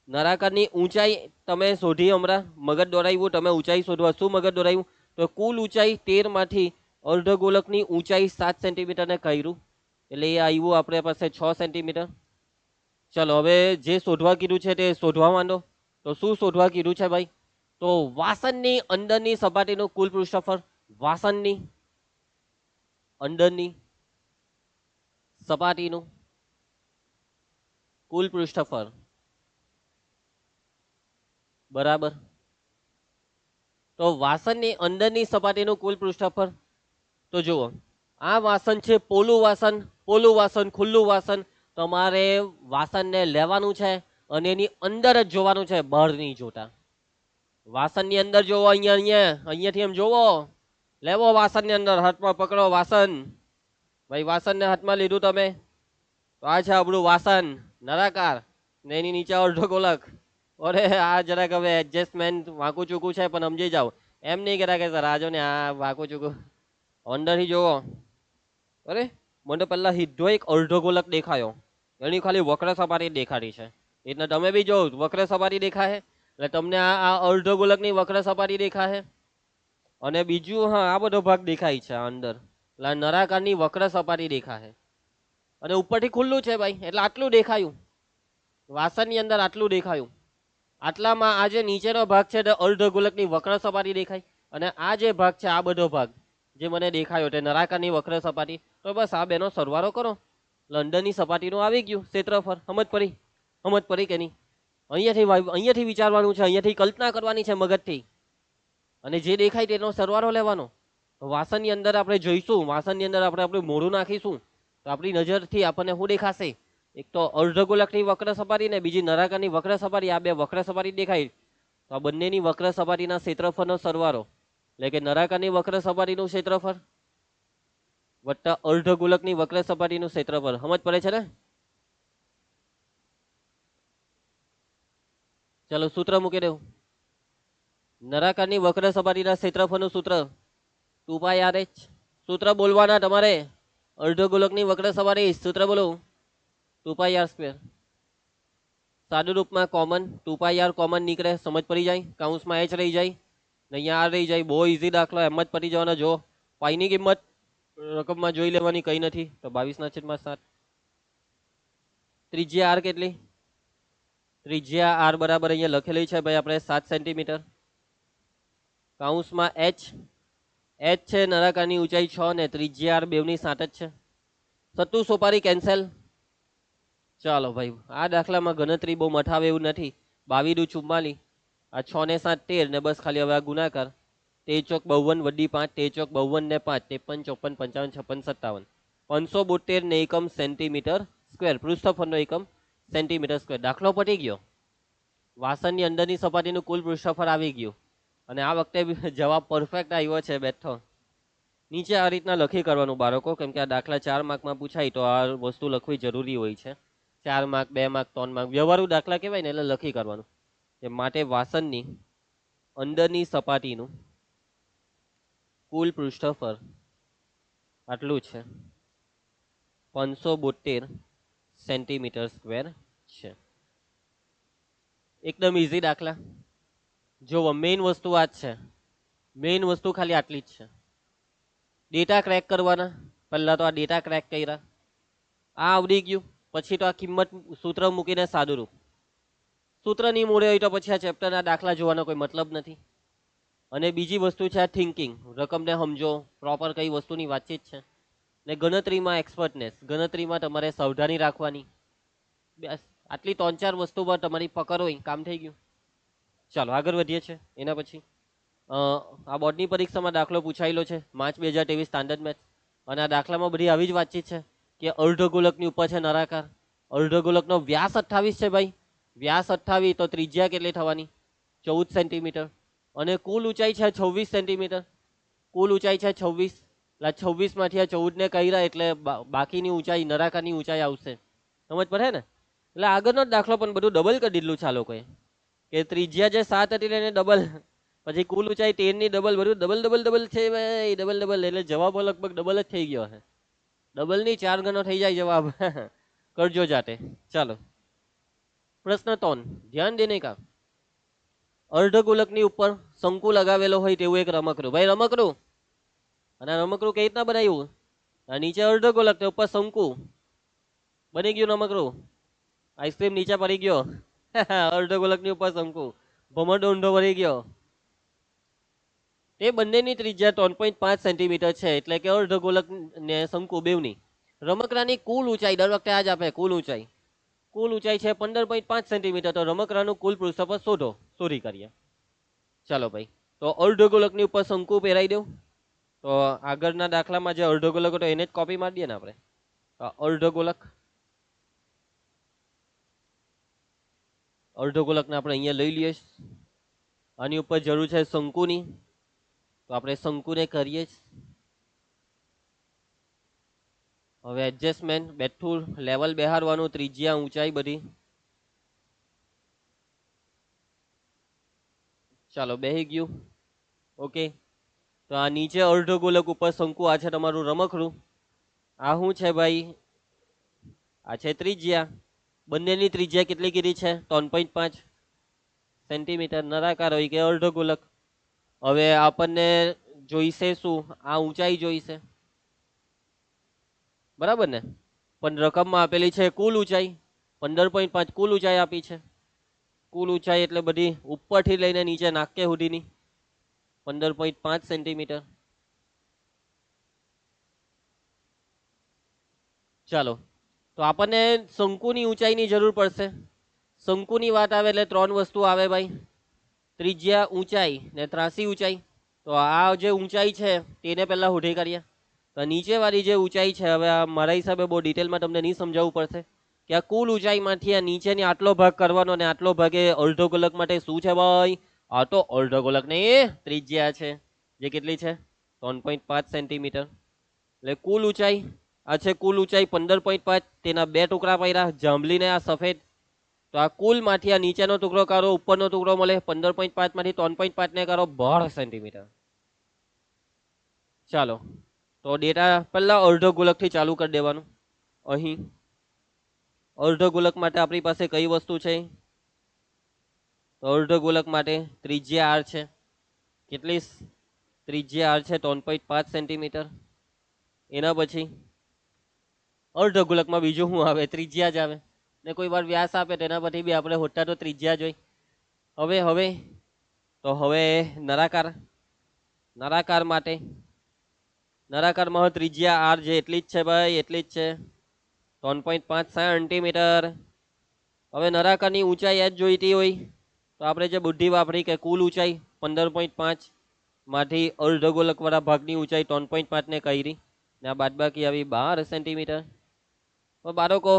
નળાકારની ઊંચાઈ તમે શોધી, હમણાં મગજ દોરાવ્યું તમે ઊંચાઈ શોધવા. શું મગજ દોરાવ્યું? તો કુલ ઊંચાઈ 13 માંથી અર્ધગોલકની ઊંચાઈ 7 સેન્ટીમીટર ને કર્યું એટલે એ આવ્યું આપણે પાસે 6 સેન્ટીમીટર. ચલો હવે જે શોધવા કીધું છે તે શોધવા માંડો. તો શું શોધવા કીધું છે ભાઈ? તો વાસણની અંદરની સપાટીનું કુલ પૃષ્ઠફળ. વાસણની અંદરની સપાટીનું કુલ પૃષ્ઠફળ બરાબર. તો વાસણની અંદરની સપાટીનું કુલ પૃષ્ઠફળ. તો જુઓ આ વાસણ છે પોલું વાસણ, પોલું વાસણ, ખુલ્લું વાસણ. તમારે વાસણને લેવાનું છે અને એની અંદર જ જોવાનું છે, બહાર નહીં જોતા. વાસણની અંદર જોવો, અહીંયાથી એમ જોવો, લેવો વાસણની અંદર, હાથમાં પકડો વાસણ. ભાઈ વાસણને હાથમાં લીધું તમે, તો આ છે આપણું વાસણ નળાકાર, ને એની નીચે અર્ધો ગોલક. અરે આ જરાક હવે એડજસ્ટમેન્ટ વાંકું ચૂકું છે, પણ સમજી જાઓ. એમ નહીં કહેતા કે સર આજો ને આ વાંકું ચૂકું. અંદરથી જોવો. અરે મને પહેલા સીધો એક અર્ધો ગોલક દેખાયો, એની ખાલી વક્ર સપાટી દેખાડી છે. એટલે તમે બી જો વક્ર સપાટી દેખાય, એટલે તમને આ અર્ધો ગોલકની વક્ર સપાટી દેખાય. અને બીજું હા આ બધો ભાગ દેખાય છે અંદર, એટલે નળાકારની વક્ર સપાટી દેખાય. અને ઉપરથી ખુલ્લું છે ભાઈ, એટલે આટલું દેખાયું. વાસણની અંદર આટલું દેખાયું. આટલામાં આ જે નીચેનો ભાગ છે તે અર્ધ ગોલકની વક્ર સપાટી દેખાય. અને આ જે ભાગ છે, આ બધો ભાગ જે મને દેખાયો તે નળાકારની વક્ર સપાટી. તો બસ આ બેનો સરવાળો કરો, લંડનની સપાટીનું આવી ગયું ક્ષેત્રફળ. સમજ પડી કે નહીં? અહીંયાથી વિચારવાનું છે, અહીંયાથી કલ્પના કરવાની છે મગજથી, અને જે દેખાય તેનો સરવાળો લેવાનો. વાસણની અંદર આપણે જોઈશું, વાસણની અંદર આપણે આપણું મોઢું નાખીશું, તો આપણી નજરથી આપણને શું દેખાશે? એક તો અર્ધગોલકની વક્ર સપાટી ને બીજી નળાકારની વક્ર સપાટી, આ બે વક્ર સપાટી દેખાય. તો આ બંનેની વક્ર સપાટીના ક્ષેત્રફળનો સરવાળો, એટલે કે નળાકારની વક્ર સપાટીનું ક્ષેત્રફળ વત્તા અર્ધગોલકની વક્ર સપાટીનું ક્ષેત્રફળ. સમજ પડે છે ને? ચલો સૂત્ર મૂકી દેવું. નળાકારની વક્ર સપાટીના ક્ષેત્રફળનું સૂત્ર 2πRh. સૂત્ર બોલવાના તમારે. અર્ધગોલકની વક્ર સપાટી સૂત્ર બોલો 2πr². સાદું રૂપમાં કોમન 2πr કોમન નીકળે, સમજ પડી જાય. કાઉન્સમાં h રહી જાય, અહીંયા r રહી જાય. બહુ ઈઝી દાખલો, એમ જ પડી જવાનો. જો પાઈની કિંમત રકમમાં જોઈ લેવાની, કઈ નથી. તો 22/7. ત્રિજ્યા r કેટલી? ત્રિજ્યા r બરાબર અહીંયા લખેલી છે ભાઈ આપણે 7 સેન્ટીમીટર. કાઉન્સમાં h છે નળાકારની ઊંચાઈ 6 ને ત્રિજ્યા r બેવની 7 જ છે. સત્તુ સોપારી કેન્સલ. ચાલો ભાઈ આ દાખલામાં ગણતરી બહુ મઠાવે એવું નથી. 22×44, આ 6 ને 7 13 ને બસ ખાલી હવે આ ગુણાકાર. 13 ચોક 52 વડી 5, 13 ચોક 52 ને 5, 53 54 55 56 57. 572 ને એકમ સેન્ટીમીટર સ્ક્વેર. પૃષ્ઠફળનો એકમ સેન્ટીમીટર સ્ક્વેર. દાખલો પટી ગયો. વાસણની અંદરની સપાટીનું કુલ પૃષ્ઠફળ આવી ગયું. અને આ વખતે જવાબ પરફેક્ટ આવ્યો છે બેઠો. નીચે આ રીતના લખી કરવાનું બાળકો, કેમ કે આ દાખલા 4 માર્કમાં પૂછાય તો આ વસ્તુ લખવી જરૂરી હોય છે. 4 માર્ક, 2 માર્ક, 3 માર્ક વ્યવહારુ દાખલા કહેવાય ને, એટલે લખી કરવાનું. એ માટે વાસણની અંદરની સપાટીનું કુલ પૃષ્ઠફળ આટલું છે, 572 સેન્ટીમીટર સ્ક્વેર છે. એકદમ ઈઝી દાખલા. જો મેઇન વસ્તુ આ જ છે, મેઇન વસ્તુ ખાલી આટલી જ છે. ડેટા ક્રેક કરવાના. પહેલા તો આ ડેટા ક્રેક કર્યા, આ આવડી ગયું. પછી તો આ કિંમત સૂત્ર મૂકીને સાદું રૂપ. સૂત્ર નહીં મૂળે હોય તો પછી આ ચેપ્ટરના દાખલા જોવાનો કોઈ મતલબ નથી. અને બીજી વસ્તુ છે આ થિંકિંગ. રકમને સમજો, પ્રોપર કઈ વસ્તુની વાતચીત છે. ને ગણતરીમાં એક્સપર્ટનેસ, ગણતરીમાં તમારે સાવધાની રાખવાની. આટલી 3-4 વસ્તુ પર તમારી પકડ હોય, કામ થઈ ગયું. ચાલો આગળ વધીએ છીએ. એના પછી આ બોર્ડની પરીક્ષામાં દાખલો પૂછાયેલો છે, માર્ચ 2023 સ્ટાન્ડર્ડ મેથ્સ. અને આ દાખલામાં બધી આવી જ વાતચીત છે કે અર્ધગોલકની ઉપર છે નળાકાર. અર્ધગોલકનો વ્યાસ 28 છે ભાઈ. વ્યાસ 28 તો ત્રિજ્યા કેટલી થવાની? 14 સેન્ટીમીટર. અને કુલ ઊંચાઈ છે 26 સેન્ટીમીટર. કુલ ઊંચાઈ છે 26. એટલે 26 માંથી આ 14 ને કર્યા એટલે બાકીની ઊંચાઈ નળાકારની ઊંચાઈ આવશે. સમજ પડે ને? એટલે આગળનો જ દાખલો પણ બધું ડબલ કરી દીધું છે આ લોકોએ, કે ત્રિજ્યા જે 7 હતી એને ડબલ, પછી કુલ ઊંચાઈ 13 ની ડબલ, બધું ડબલ છે ભાઈ, ડબલ. એટલે જવાબો લગભગ ડબલ જ થઈ ગયો છે. ડબલ ની 4 ગણો થઈ જાય જવાબ. કરજો જાતે. ચાલો પ્રશ્ન 3, ધ્યાન દેને કા. અર્ધગોલકની ઉપર શંકુ લગાવેલો હોય તેવું એક રમકડું. ભાઈ રમકડું, અને રમકડું કઈ રીતના બનાવ્યું? આ નીચે અર્ધગોલક, ઉપર શંકુ. બની ગયું રમકડું. આઈસ્ક્રીમ નીચે પડી ગયો. અર્ધગોલકની ઉપર શંકુ. ભમરડો ઊંધો ભરી ગયો. તે બંનેની ત્રિજ્યા 3.5 સેન્ટીમીટર છે, એટલે કે અર્ધગોલક ને શંકુ બેવની રમકડાની કુલ ઊંચાઈ દર વખતે આ જ આપે. કુલ ઊંચાઈ છે 15.5 સેન્ટીમીટર. તો રમકડાનું કુલ પૃષ્ઠફળ શોધી કરીએ. ચાલો ભાઈ, તો અર્ધગોલકની ઉપર શંકુ પહેરાઈ દઉં. તો આગળના દાખલામાં જે અર્ધગોલક હતો એને જ કોપી મારી દઈએ ને આપણે. અર્ધગોલક અર્ધ ગોલકને આપણે અહીંયા લઈ લઈએ. આની ઉપર જરૂર છે શંકુની, તો આપણે શંકુને કરીએ જ. હવે એડજસ્ટમેન્ટ, બેઠું લેવલ બેહારવાનું, ત્રિજ્યા ઊંચાઈ બધી. ચાલો બેહી ગયું. ઓકે, તો આ નીચે અર્ધ ગોલક ઉપર શંકુ, આ છે તમારું રમકડું. આ શું છે ભાઈ? આ છે ત્રિજ્યા. બંનેની ત્રિજ્યા કેટલી કીધી છે? 3.5 સેન્ટીમીટર. નળાકાર હોય કે અર્ધ ગોલક. હવે આપણને જોઈશે શું? આ ઊંચાઈ જોઈશે, બરાબર ને? પણ રકમમાં આપેલી છે કુલ ઊંચાઈ 15.5. કુલ ઊંચાઈ આપી છે. કુલ ઊંચાઈ એટલે બધી ઉપરથી લઈને નીચે નાકે સુધીની 15.5 સેન્ટીમીટર. ચાલો, તો આપણને શંકુની ઊંચાઈની જરૂર પડશે. શંકુની વાત આવે એટલે 3 વસ્તુ આવે ભાઈ: ત્રિજ્યા, ઊંચાઈ ને ત્રાસી ઊંચાઈ. તો આ જે ઊંચાઈ છે તેને પહેલા શોધી કાઢીએ. તો નીચેવાળી જે ઊંચાઈ છે, હવે આ મારા હિસાબે બહુ ડિટેલમાં તમને નહીં સમજાવવું પડશે કે આ કુલ ઊંચાઈમાંથી આ નીચેની આટલો ભાગ કરવાનો, અને આટલો ભાગ એ અર્ધ ગોલક માટે શું છે ભાઈ? આ તો અર્ધ ગોલકની ત્રિજ્યા છે, જે કેટલી છે? 3.5 સેન્ટીમીટર. એટલે કુલ ઊંચાઈ આ છે. કુલ ઊંચાઈ 15.5. તેના 2 ટુકડા પાડ્યા, જાંબલીને આ સફેદ. તો આ કુલ માંથી આ નીચેનો ટુકડો કરો, ઉપરનો ટુકડો મળે. 15.5 માંથી 3.5 ને કરો 12 સેન્ટીમીટર. ચાલો, તો ડેટા પહેલા અર્ધ ગોલક થી ચાલુ કરી દેવાનું. અહીં અર્ધ ગોલક માટે આપણી પાસે કઈ વસ્તુ છે? તો અર્ધ ગોલક માટે ત્રિજ્યા આર છે. કેટલી ત્રિજ્યા આર છે? 3.5 સેન્ટીમીટર. એના પછી અર્ધ ગોલકમાં બીજું શું આવે? ત્રિજ્યા જ આવે ને. કોઈ વાર વ્યાસ આપે તેના પછી બી આપણે હોતા તો ત્રિજ્યા જોઈ. હવે નળાકાર. નળાકાર માટે નળાકારમાં ત્રિજ્યા આર જે એટલી જ છે ભાઈ, એટલી જ છે, 3.5 સેન્ટીમીટર. હવે નળાકારની ઊંચાઈ જ જોઈતી હોય તો આપણે જે બુદ્ધિ વાપરી કે કુલ ઊંચાઈ 15.5 માંથી અર્ધ ગોલક વાળા ભાગની ઊંચાઈ 3.5 ને કરી, ને આ બાદબાકી આવી 12 સેન્ટીમીટર. તો બાળકો,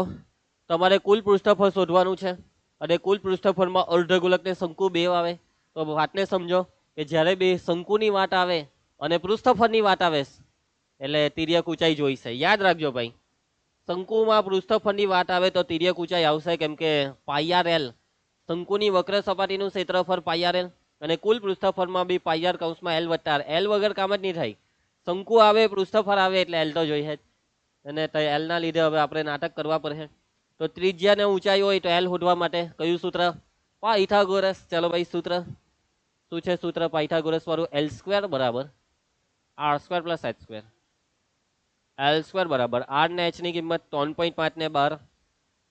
તમારે કુલ પૃષ્ઠફળ શોધવાનું છે, અને કુલ પૃષ્ઠફળમાં અર્ધ ગોલકને શંકુ 2 આવે. તો વાતને સમજો કે જ્યારે બે શંકુની વાત આવે અને પૃષ્ઠફળની વાત આવે એટલે તિર્યક ઊંચાઈ જોઈશે. યાદ રાખજો ભાઈ, શંકુમાં પૃષ્ઠફળની વાત આવે તો તિર્યક ઊંચાઈ આવશે, કેમ કે પાઈ એલ શંકુની વક્ર સપાટીનું ક્ષેત્રફળ પાઈ એલ, અને કુલ પૃષ્ઠફળમાં બી પાઈ કૌંસમાં એલ વત્તા આર. એલ વગર કામ જ નહીં થાય. શંકુ આવે, પૃષ્ઠફળ આવે એટલે એલ તો જોઈએ જ, અને એલ ના લીધે હવે આપણે નાટક કરવા પડશે. તો ત્રિજ્યા ને ઊંચાઈ હોય તો એલ શોધવા માટે કયું સૂત્ર? પાયથાગોરસ. ચલો ભાઈ, સૂત્ર શું છે? સૂત્ર પાયથાગોરસ વાળું, એલ સ્ક્વેર બરાબર R square plus H square. L square બરાબર આર ને એચ ની કિંમત 3.5 ને 12,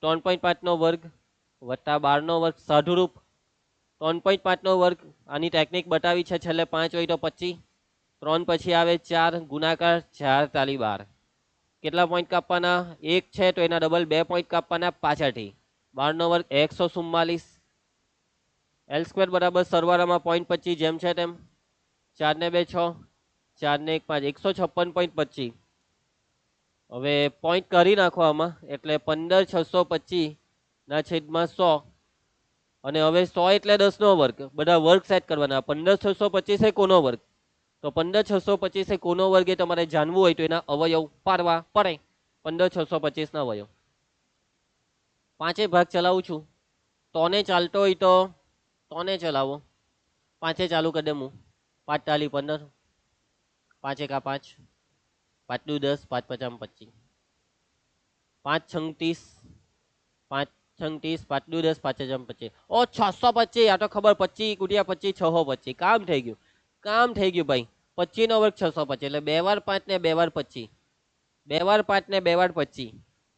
3.5 નો વર્ગ વત્તા 12 નો વર્ગ, સાધુરૂપ 3.5 નો વર્ગ. આની ટેકનિક બતાવી છે, છેલ્લે 5 હોય તો 25, 3 પછી આવે 4, ગુણાકાર 4 તાલી 12. કેટલા પોઈન્ટ કાપવાના? 1 છે તો એના ડબલ 2 પોઈન્ટ કાપવાના પાછળથી. 12 નો વર્ગ 144. એલ સ્ક્વેર બરાબર સરવાળામાં 0.25 જેમ છે તેમ, 4 ને 2 6, 4 ને 1 5, 156.25. હવે પોઈન્ટ કરી નાખવામાં એટલે 15625 ના છેદમાં 100. અને હવે 100 એટલે 10 નો વર્ગ. બધા વર્ગ સેટ કરવાના. 15625 એ કોનો વર્ગ? તો 15625 એ કોનો વર્ગ એ તમારે જાણવું હોય તો એના અવયવ પાડવા પડે. 15625 ના અવયવ 5 ભાગ ચલાવું છું. તોને ચાલતો હોય તો તોને ચલાવો. 5 ચાલુ કરી દે હું. 5 તાલી 15, 5 એકા 5, 5 દુ 10, 5 પચામ 25, 5 છંગ 30, 5 છંગ 30, 5 દુ 10, 5 હજામ 25. ઓ 625. આ તો ખબર, 25 ગુણ્યા 25 625. કામ થઈ ગયું, કામ થઈ ગયું ભાઈ. 25 નો વર્ગ 625 એટલે 2 વાર 5 ને 2 વાર 25, 2 વાર 5 ને 2 વાર 25,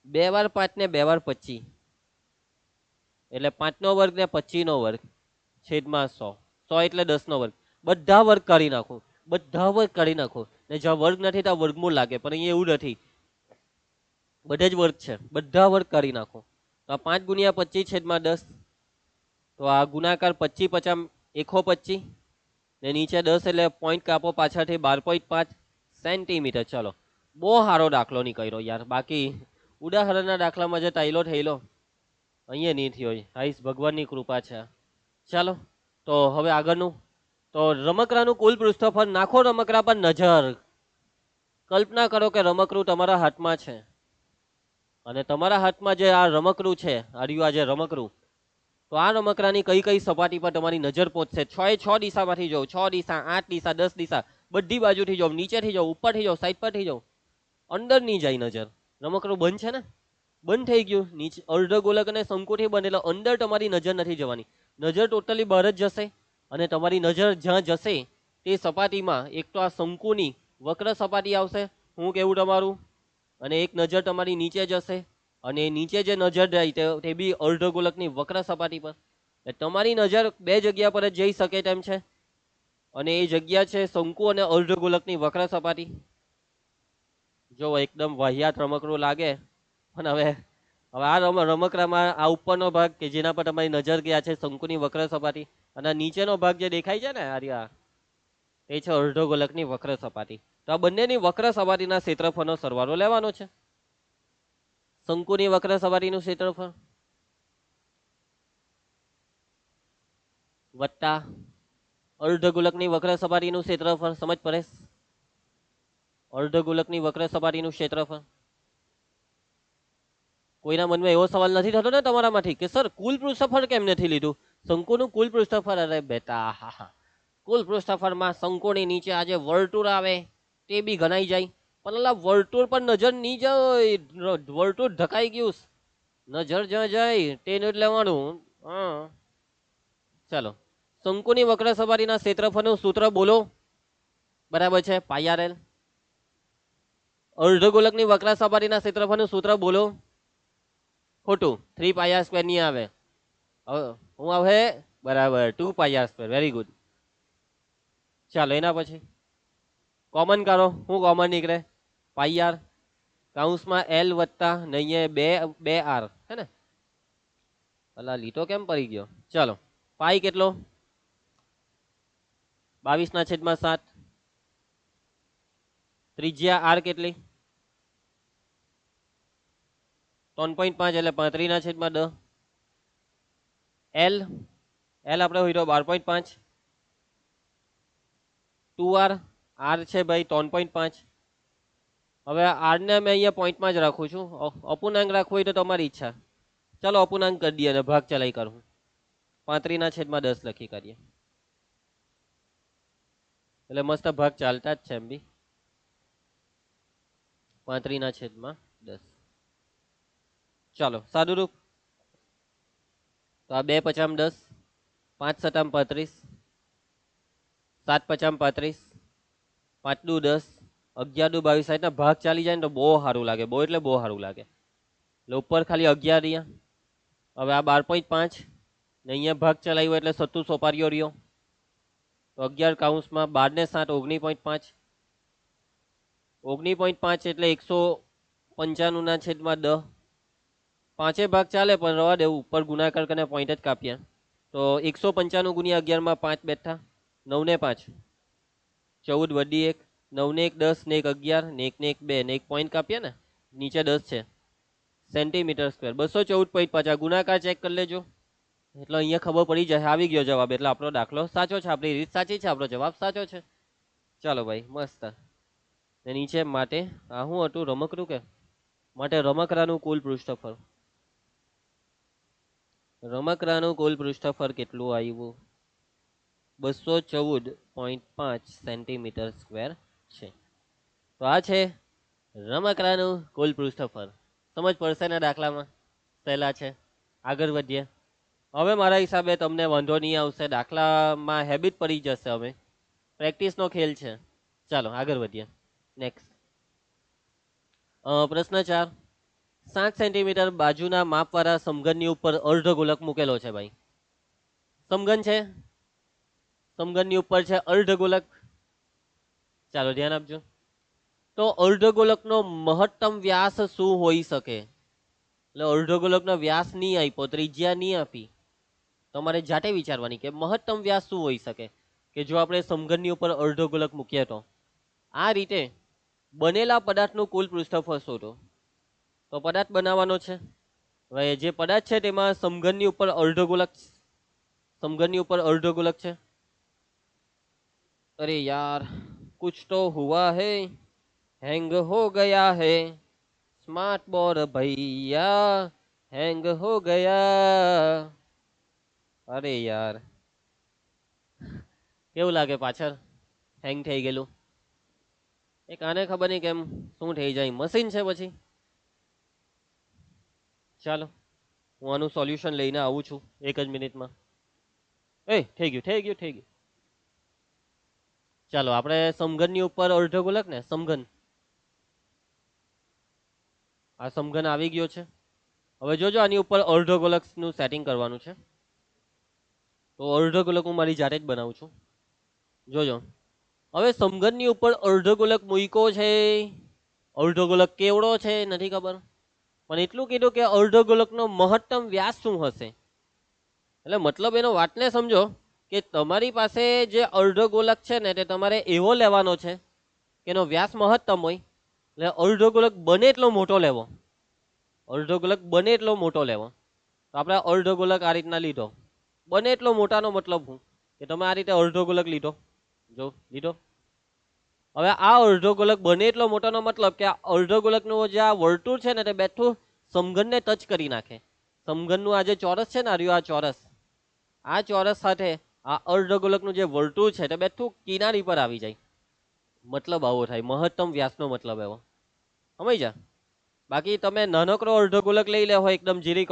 2 વાર 5 ને 2 વાર 25, એટલે 5 નો વર્ગ ને 25 નો વર્ગ છેદમાં 100. 100 એટલે 10 નો વર્ગ. બધા વર્ગ કરી નાખો, બધા વર્ગ કરી નાખો. ને જ્યાં વર્ગ નથી ત્યાં વર્ગમૂળ લાગે, પણ અહીંયા એવું નથી, બધે જ વર્ગ છે. બધા વર્ગ કરી નાખો. તો 5 ગુણ્યા 25 છેદમાં 10, તો આ ગુણાકાર 25 પચામ 125 ને નીચે 10 એટલે પોઈન્ટ કાપો પાછળથી 12.5 સેન્ટીમીટર. ચલો, બહુ સારો દાખલો નહીં કર્યો યાર. બાકી ઉદાહરણના દાખલામાં જે ટાઈલો થયેલો અહીંયા નહીં થયો હોય. હાઈસ ભગવાનની કૃપા છે. ચાલો તો હવે આગળનું. તો રમકડાનું કુલ પૃષ્ઠફળ નાખો રમકડા પર નજર. કલ્પના કરો કે રમકડું તમારા હાથમાં છે અને તમારા હાથમાં જે આ રમકડું છે, આ જે રમકડું, તો આ રમકડાની કઈ કઈ સપાટી પર તમારી નજર પહોંચશે? 6 એ 6 દિશામાંથી જાઓ, 6 દિશા, 8 દિશા, 10 દિશા, બધી બાજુથી જાઓ, નીચેથી જાઓ, ઉપરથી જાઓ, સાઈડ પરથી જાઓ, અંદર નહીં જાય નજર. રમકડું બંધ છે ને, બંધ થઈ ગયું. નીચે અર્ધગોલક અને શંકુથી બનેલો, અંદર તમારી નજર નથી જવાની. નજર ટોટલી બહાર જ જશે અને તમારી નજર જ્યાં જશે તે સપાટીમાં એક તો આ શંકુની વક્ર સપાટી આવશે, હું કેવું તમારું, અને એક નજર તમારી નીચે જશે અને નીચે જે નજર જાય તે બી અર્ધગોલકની વક્ર સપાટી પર. તમારી નજર બે જગ્યા પર જ જઈ શકે તેમ છે અને એ જગ્યા છે શંકુ અને અર્ધગોલકની વક્ર સપાટી. જો એકદમ વાહિયાત રમકડું લાગે, પણ હવે આ રમકડામાં આ ઉપરનો ભાગ કે જેના પર તમારી નજર ગયા છે શંકુની વક્ર સપાટી, અને નીચેનો ભાગ જે દેખાય છે ને આર્યા, એ છે અર્ધગોલકની વક્ર સપાટી. તો આ બંનેની વક્ર સપાટીના ક્ષેત્રફળનો સરવાળો લેવાનો છે. શંકુની વક્ર સપાટીનું ક્ષેત્રફળ વત્તા અર્ધગોલકની વક્ર સપાટીનું ક્ષેત્રફળ. સમજ પડે? અર્ધગોલકની વક્ર સપાટીનું ક્ષેત્રફળ. કોઈના મનમાં એવો સવાલ નથી થતો ને તમારામાંથી કે સર કુલ પૃષ્ઠફળ કેમ નથી લીધું? શંકુનું કુલ પૃષ્ઠફળ, અરે બેટા હા, કુલ પૃષ્ઠફળમાં શંકુની નીચે આજે વર્તુળ આવે તે બી ગણાઈ જાય, પણ અલા વર્તુળ પર નજર નહીં જાય, વર્તુળ ઢકાઈ ગયું, નજર જ્યાં જાય તેનું જ લેવાનું. હા ચાલો, શંકુની વક્ર સપાટીના ક્ષેત્રફળનું સૂત્ર બોલો. બરાબર છે, પાઈ આર એલ. અર્ધગોલકની વક્ર સપાટીના ક્ષેત્રફળનું સૂત્ર બોલો. ખોટું, 3 પાઈ આર સ્ક્વેર નહીં આવે. હું આવે બરાબર 2 પાઈ આર સ્ક્વેર. Very good. ચાલો એના પછી કોમન કરો. શું કોમન નીકળે? પાઈ આર કૌંસમાં એલ વત્તા નહીં 2 આર, હે ને? અલા લીટો કેમ પડી ગયો? ચાલો, પાઈ કેટલો? 22/7. ત્રિજ્યા આર કેટલી? 3.5 એટલે 35/10. એલ આપણે હોય તો 12.5. 2r, આર છે ભાઈ 3.5. હવે આર ને મેં અહીંયા પોઈન્ટમાં જ રાખું છું. અપૂર્ણાંક રાખવું હોય તો તમારી ઈચ્છા. ચાલો અપૂર્ણાંક કરી દઈએ અને ભાગ ચલાઈ કરું. 35/10 લખી કરીએ એટલે મસ્ત ભાગ ચાલતા જ છે એમ બી. 35/10. ચાલો સાદું રૂપ. તો આ 2 × 10, 5 × 35, 7 × 35, 5 × 10, 11 × 22 ના ભાગ ચાલી જાય ને તો બહુ સારું લાગે. બહુ એટલે બહુ સારું લાગે. એટલે ઉપર ખાલી 11 રહ્યા. હવે આ 12.5 ને અહીંયા ભાગ ચલાવ્યો એટલે 37 સોપારીઓ રહ્યો. તો 11 કૌંસમાં 12 ને 7 19.5. 19.5 એટલે 195/10. પાંચે ભાગ ચાલે પણ રવા દેવું, ઉપર ગુણાકાર કરીને પોઈન્ટ જ કાપ્યા. તો 195 × 11 માં 5 બેઠા, 9 ને 5 14 વડી 1, 9 ને 1 10 ને 1 11 ને 1 ને 1 2 ને 1 પોઈન્ટ કાપ્યા ને, નીચે 10 છે સેન્ટીમીટર સ્ક્વેર. 214.5. ગુણાકાર ચેક કરી લેજો એટલે અહીંયા ખબર પડી જાય. આવી ગયો જવાબ એટલે આપણો દાખલો સાચો છે, આપણી રીત સાચી છે, આપણો જવાબ સાચો છે. ચાલો ભાઈ મસ્ત. ને નીચે માટે આ શું હતું? રમકડું કે માટે રમકડાનું કુલ પૃષ્ઠફળ. રમકડાનું કુલ પૃષ્ઠફળ કેટલું આવ્યું? 214.5 સેન્ટીમીટર સ્ક્વેર છે. તો આ છે રમકડાનું કુલ પૃષ્ઠફળ. સમજ પડશે ને દાખલામાં? સહેલા છે. આગળ વધીએ. હવે મારા હિસાબે તમને વાંધો નહીં આવશે, દાખલામાં હેબિટ પડી જશે. હવે પ્રેક્ટિસનો ખેલ છે. ચાલો આગળ વધીએ. નેક્સ્ટ પ્રશ્ન 4. 7 સેન્ટીમીટર બાજુના માપવાળા સમઘનની ઉપર અર્ધગોલક મૂકેલો છે ભાઈ. સમઘન છે, સમઘનની ઉપર છે અર્ધગોલક. ચાલો ધ્યાન આપજો. તો અર્ધગોલકનો મહત્તમ વ્યાસ શું હોઈ શકે? એટલે અર્ધગોલકનો વ્યાસ નહીં આપ્યો, ત્રિજ્યા નહીં આપી, તમારે જાતે વિચારવાની કે મહત્તમ વ્યાસ શું હોઈ શકે કે જો આપણે સમઘનની ઉપર અર્ધગોલક મૂકીએ તો. આ રીતે બનેલા પદાર્થનું કુલ પૃષ્ઠફળ શોધો. તો પદાર્થ બનાવવાનો છે હવે જે પદાર્થ છે તેમાં સમઘનની ઉપર અર્ધગોલક, समघन ऊपर अर्धगोलक है। अरे यार कुछ तो हुआ है, हैंग हो गया है स्मार्ट बोर्ड भैया, हैंग हो गया। अरे यार केवुं लागे पाछळ हैंग थई गेलुं? एक आने खबर नहीं केम शुं थई जाय, मशीन छे पछी। चालो हूँ आनुं सोल्यूशन लईने आવું છું एक ज मिनिटमां। ए થઈ ગયું થઈ ગયું થઈ ગયું। ચાલો આપણે સમઘનની ઉપર અર્ધગોલક ને સમઘન, આ સમઘન આવી ગયો છે। હવે જોજો આની ઉપર અર્ધગોલકનું સેટિંગ કરવાનું છે, તો અર્ધગોલક હું મારી જાતે જ બનાવું છું। જોજો હવે સમઘનની ઉપર અર્ધગોલક મૂક્યો છે। અર્ધગોલક કેવડો છે નથી ખબર, પણ એટલું કીધું કે અર્ધગોલકનો મહત્તમ વ્યાસ શું હશે। એટલે મતલબ એનો વાતને સમજો કે તમારી પાસે જે અર્ધગોલક છે ને તે તમારે એવો લેવાનો છે કે એનો વ્યાસ મહત્તમ હોય, એટલે અર્ધગોલક બને એટલો મોટો લેવો, અર્ધગોલક બને એટલો મોટો લેવો। તો આપણે અર્ધગોલક આ રીતના લીધો, બને એટલો મોટાનો મતલબ શું કે તમે આ રીતે અર્ધગોલક લીધો, જો લીધો। હવે આ અર્ધગોલક બને એટલો મોટાનો મતલબ કે આ અર્ધગોલકનું જે આ વર્તુળ છે ને તે બેઠું સમઘનને ટચ કરી નાખે। સમઘનનું આ જે ચોરસ છે ને આ ચોરસ, આ ચોરસ સાથે આ અર્ધગોલકનું જે વર્તુળ છે તે બેઠું કિનારી પર આવી જાય, મતલબ આવો થાય, મહત્તમ વ્યાસનો મતલબ એવો સમજ જા। બાકી તમે નાનકડો અર્ધગોલક લઈ લે હોય એકદમ જીરી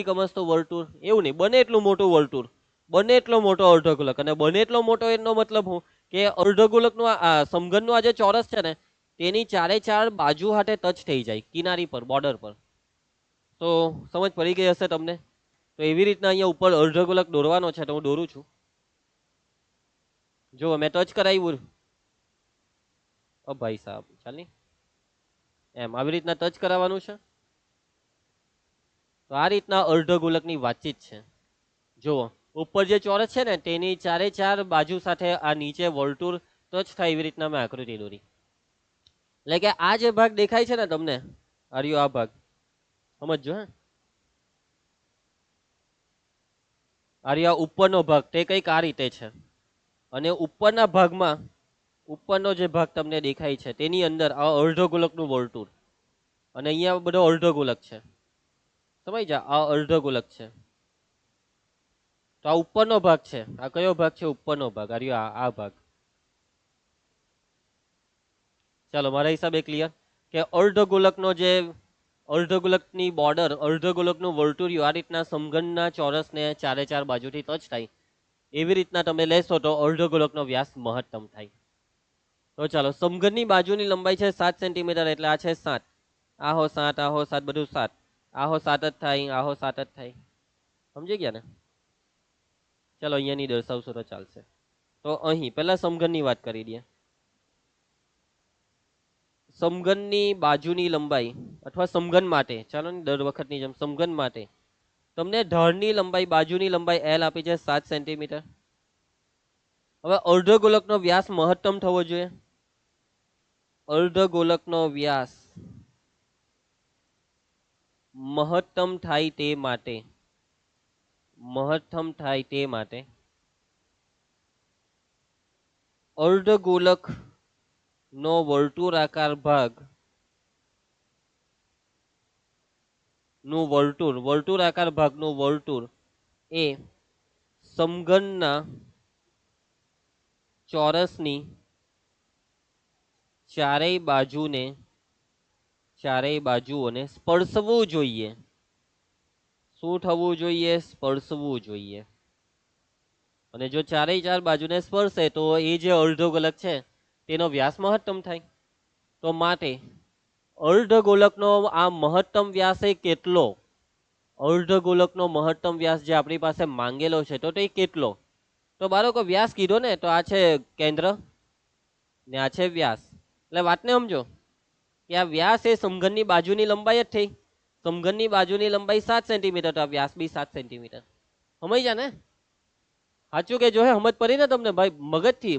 કમસતો વર્તુળ, એવું નહીં, બને એટલું મોટું વર્તુળ, બને એટલો મોટો અર્ધગોલક। અને બને એટલો મોટો એનો મતલબ હું કે અર્ધગોલકનું આ સમઘનનું આ જે ચોરસ છે ને તેની ચારે ચાર બાજુ હાથે ટચ થઈ જાય કિનારી પર, બોર્ડર પર। તો સમજ પડી ગઈ હશે તમને। તો એવી રીતના અહીંયા ઉપર અર્ધગોલક દોરવાનો છે, તો હું દોરું છું। જો મેં ટચ કરાવ્યું, ઓ ભાઈ સાહેબ ચાલી એમ આવી રીતના ટચ કરાવવાનું છે। તો આ રીતના અર્ધગોલકની વાતચીત છે। જુઓ ઉપર જે ચોરસ છે ને તેની ચારે ચાર બાજુ સાથે આ નીચે વર્તુળ ટચ થાય એવી રીતના મેં આકૃતિ દોરી। એટલે કે આ જે ભાગ દેખાય છે ને તમને, આ ભાગ સમજો હે, આ ઉપરનો ભાગ તે કંઈક આ રીતે છે, અને ઉપરના ભાગમાં ઉપરનો જે ભાગ તમને દેખાય છે તેની અંદર આ અર્ધગોલકનું વર્તુળ, અને અહીંયા બધો અર્ધગોલક છે, સમજ જા, આ અર્ધગોલક છે। તો આ ઉપરનો ભાગ છે, આ કયો ભાગ છે? ઉપરનો ભાગ, આ ભાગ। ચાલો મારા હિસાબે ક્લિયર કે અર્ધગોલકનો જે અર્ધગોલકની બોર્ડર, અર્ધગોલકનું વર્તુળિયું આ રીતના સમઘનના ચોરસને ચારે ચાર બાજુથી ટચ થાય એવી રીતના તમે લેશો તો અર્ધગોલકનો વ્યાસ મહત્તમ થાય। તો ચાલો સમઘનની બાજુની લંબાઈ છે 7 સેન્ટીમીટર, એટલે આ છે 7, આહો 7, આહો 7, બધું 7, આહો 7 જ થાય, આહો 7 જ થાય, સમજી ગયા ને। ચાલો અહીંયાની દર્શાવશો તો ચાલશે। તો અહીં પહેલા સમઘનની વાત કરી દઈએ। સમઘનની બાજુની લંબાઈ અથવા સમઘન માટે, ચાલો ને દર વખતની જેમ સમઘન માટે તમને ઢાળની લંબાઈ, બાજુની લંબાઈ L આપી છે 7 સેન્ટીમીટર। હવે અર્ધગોલકનો વ્યાસ મહત્તમ થવો જોઈએ, અર્ધગોલકનો વ્યાસ મહત્તમ થાય તે માટે અર્ધગોલક નો વર્તુળાકાર ભાગ નું વર્તુળાકાર ભાગનું વર્તુળ એ સમઘનના ચોરસની ચારેય બાજુઓને સ્પર્શવું જોઈએ। શું થવું જોઈએ? સ્પર્શવું જોઈએ। અને જો ચારેય ચાર બાજુને સ્પર્શે તો એ જે અર્ધગોલક છે તેનો વ્યાસ મહત્તમ થાય। તો માટે અર્ધગોલકનો આ મહત્તમ વ્યાસ એ કેટલો? અર્ધગોલકનો મહત્તમ વ્યાસ જે આપણી પાસે માંગેલો છે તો તે કેટલો? તો બાળકો વ્યાસ કીધો ને, તો આ છે કેન્દ્ર ને આ છે વ્યાસ। એટલે વાતને સમજો કે આ વ્યાસ એ સમઘનની બાજુની લંબાઈ જ થઈ। સમઘનની બાજુની લંબાઈ 7 સેન્ટીમીટર, તો આ વ્યાસ બી 7 સેન્ટીમીટર। સમજ્યા ને? સાચું કે જો હે સમજ પડી ને તમને ભાઈ?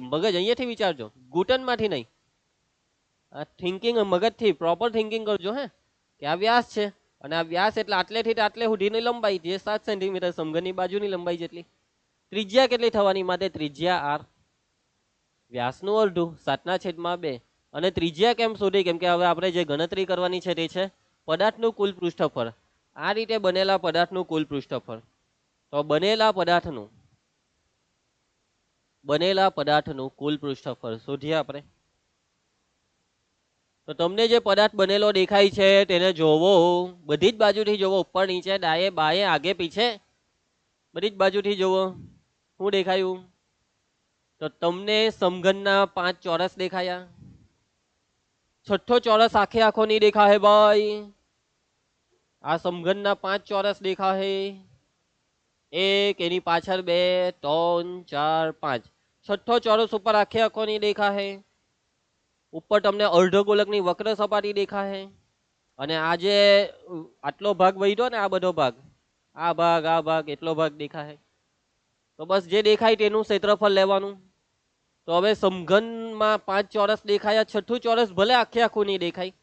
મગજ અહીંયાથી વિચારજો, ઘૂંટણમાંથી નહીં, આ થિંકિંગ મગજથી પ્રોપર થિંકિંગ કરજો હે, કે આ વ્યાસ છે અને આ વ્યાસ એટલે આટલેથી આટલે સુધીની લંબાઈ જે 7 સેન્ટીમીટર સમઘનની બાજુની લંબાઈ જેટલી. ત્રિજ્યા કેટલી થવાની માટે ત્રિજ્યા આર, વ્યાસનું અડધું 7/2. અને ત્રિજ્યા કેમ શોધી? કેમ કે હવે આપણે જે ગણતરી કરવાની છે તે છે પદાર્થનું કુલ પૃષ્ઠફળ. આ રીતે બનેલા પદાર્થનું કુલ પૃષ્ઠફળ. તો બનેલા પદાર્થનું કુલ પૃષ્ઠફળ શોધીએ આપણે. તો તમને જે પદાર્થ બનેલો દેખાય છે તેને જોવો, બધી જ બાજુથી જોવો, ઉપર નીચે ડાયે બાયે આગે પીછે બધી જ બાજુથી જોવો. શું દેખાયું? તો તમને સમઘનના 5 ચોરસ દેખાયા. છઠ્ઠો ચોરસ આખે આખો નહીં દેખાય ભાઈ. આ સમઘનના 5 ચોરસ દેખાય. 1, એની પાછળ 2, 3, 4, 5. છઠ્ઠો ચોરસ ઉપર આખે આખો નહીં દેખાય. ઉપર તમને અર્ધગોલકની વક્ર સપાટી દેખાય. અને આ જે આટલો ભાગ વહીતો ને, આ બધો ભાગ, આ ભાગ એટલો ભાગ દેખાય. તો બસ જે દેખાય તેનું ક્ષેત્રફળ લેવાનું. તો હવે સમઘનમાં 5 ચોરસ દેખાયા. છઠ્ઠું ચોરસ ભલે આખે આખું નહીં દેખાય,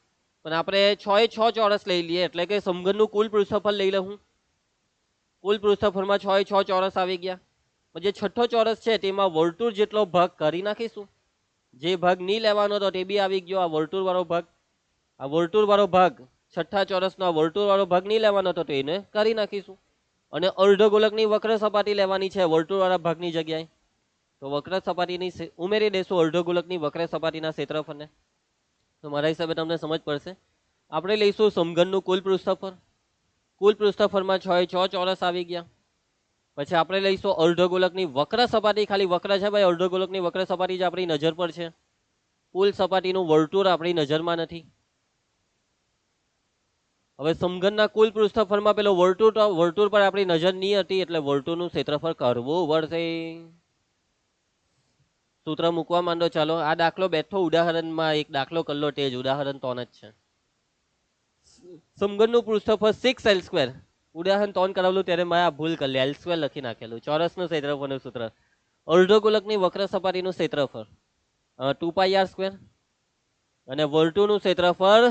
પણ આપણે 6 ચોરસ લઈ લઈએ, એટલે કે સમઘનનું કુલ પૃષ્ઠફળ લઈ લઉં. કુલ પૃષ્ઠફળમાં 6 ચોરસ આવી ગયા. જે છઠ્ઠો ચોરસ છે તેમાં વર્તુળ જેટલો ભાગ કરી નાખીશું. જે ભાગ નહીં લેવાનો હતો તે બી આવી ગયો. આ વર્તુળ વાળો ભાગ, આ વર્તુળ વાળો ભાગ, છઠ્ઠા ચોરસનો આ વર્તુળ વાળો ભાગ નહીં લેવાનો હતો તો એને કરી નાખીશું. અને અર્ધગોલકની વક્ર સપાટી લેવાની છે વર્તુળ વાળા ભાગની જગ્યાએ. તો વક્ર સપાટીની ઉમેરી દેશું અર્ધગોલકની વક્ર સપાટીના ક્ષેત્રફળને. તો મારા હિસાબે તમને સમજ પડશે. આપણે લઈશું સમઘનનું કુલ પૃષ્ઠફળ. કુલ પૃષ્ઠફળમાં 6 ચોરસ આવી ગયા. પછી આપણે લઈશું અર્ધગોલકની વક્ર સપાટી. ખાલી વક્ર છે ભાઈ, અર્ધગોલકની વક્ર સપાટી જ આપણી નજર પર છે. કુલ સપાટીનું વર્તુળ આપણી નજરમાં નથી. હવે સમઘનના કુલ પૃષ્ઠફળમાં પેલો વર્તુળ પર આપણી નજર નહીં હતી, એટલે વર્તુળનું ક્ષેત્રફળ કરવું પડશે. સૂત્ર મૂકવા માંડો. ચાલો આ દાખલો બેઠો ઉદાહરણમાં એક દાખલો કરલો, તે જ ઉદાહરણ 3 જ છે. સમઘનનું પૃષ્ઠફળ 6l². ઉદાહરણ 3 કરાવેલું ત્યારે મેં આ ભૂલ કરી, l² લખી નાખેલું. ચોરસનું ક્ષેત્રફળનું સૂત્ર. અર્ધગોલકની વક્ર સપાટીનું ક્ષેત્રફળ 2πr². અને વર્તુળનું ક્ષેત્રફળ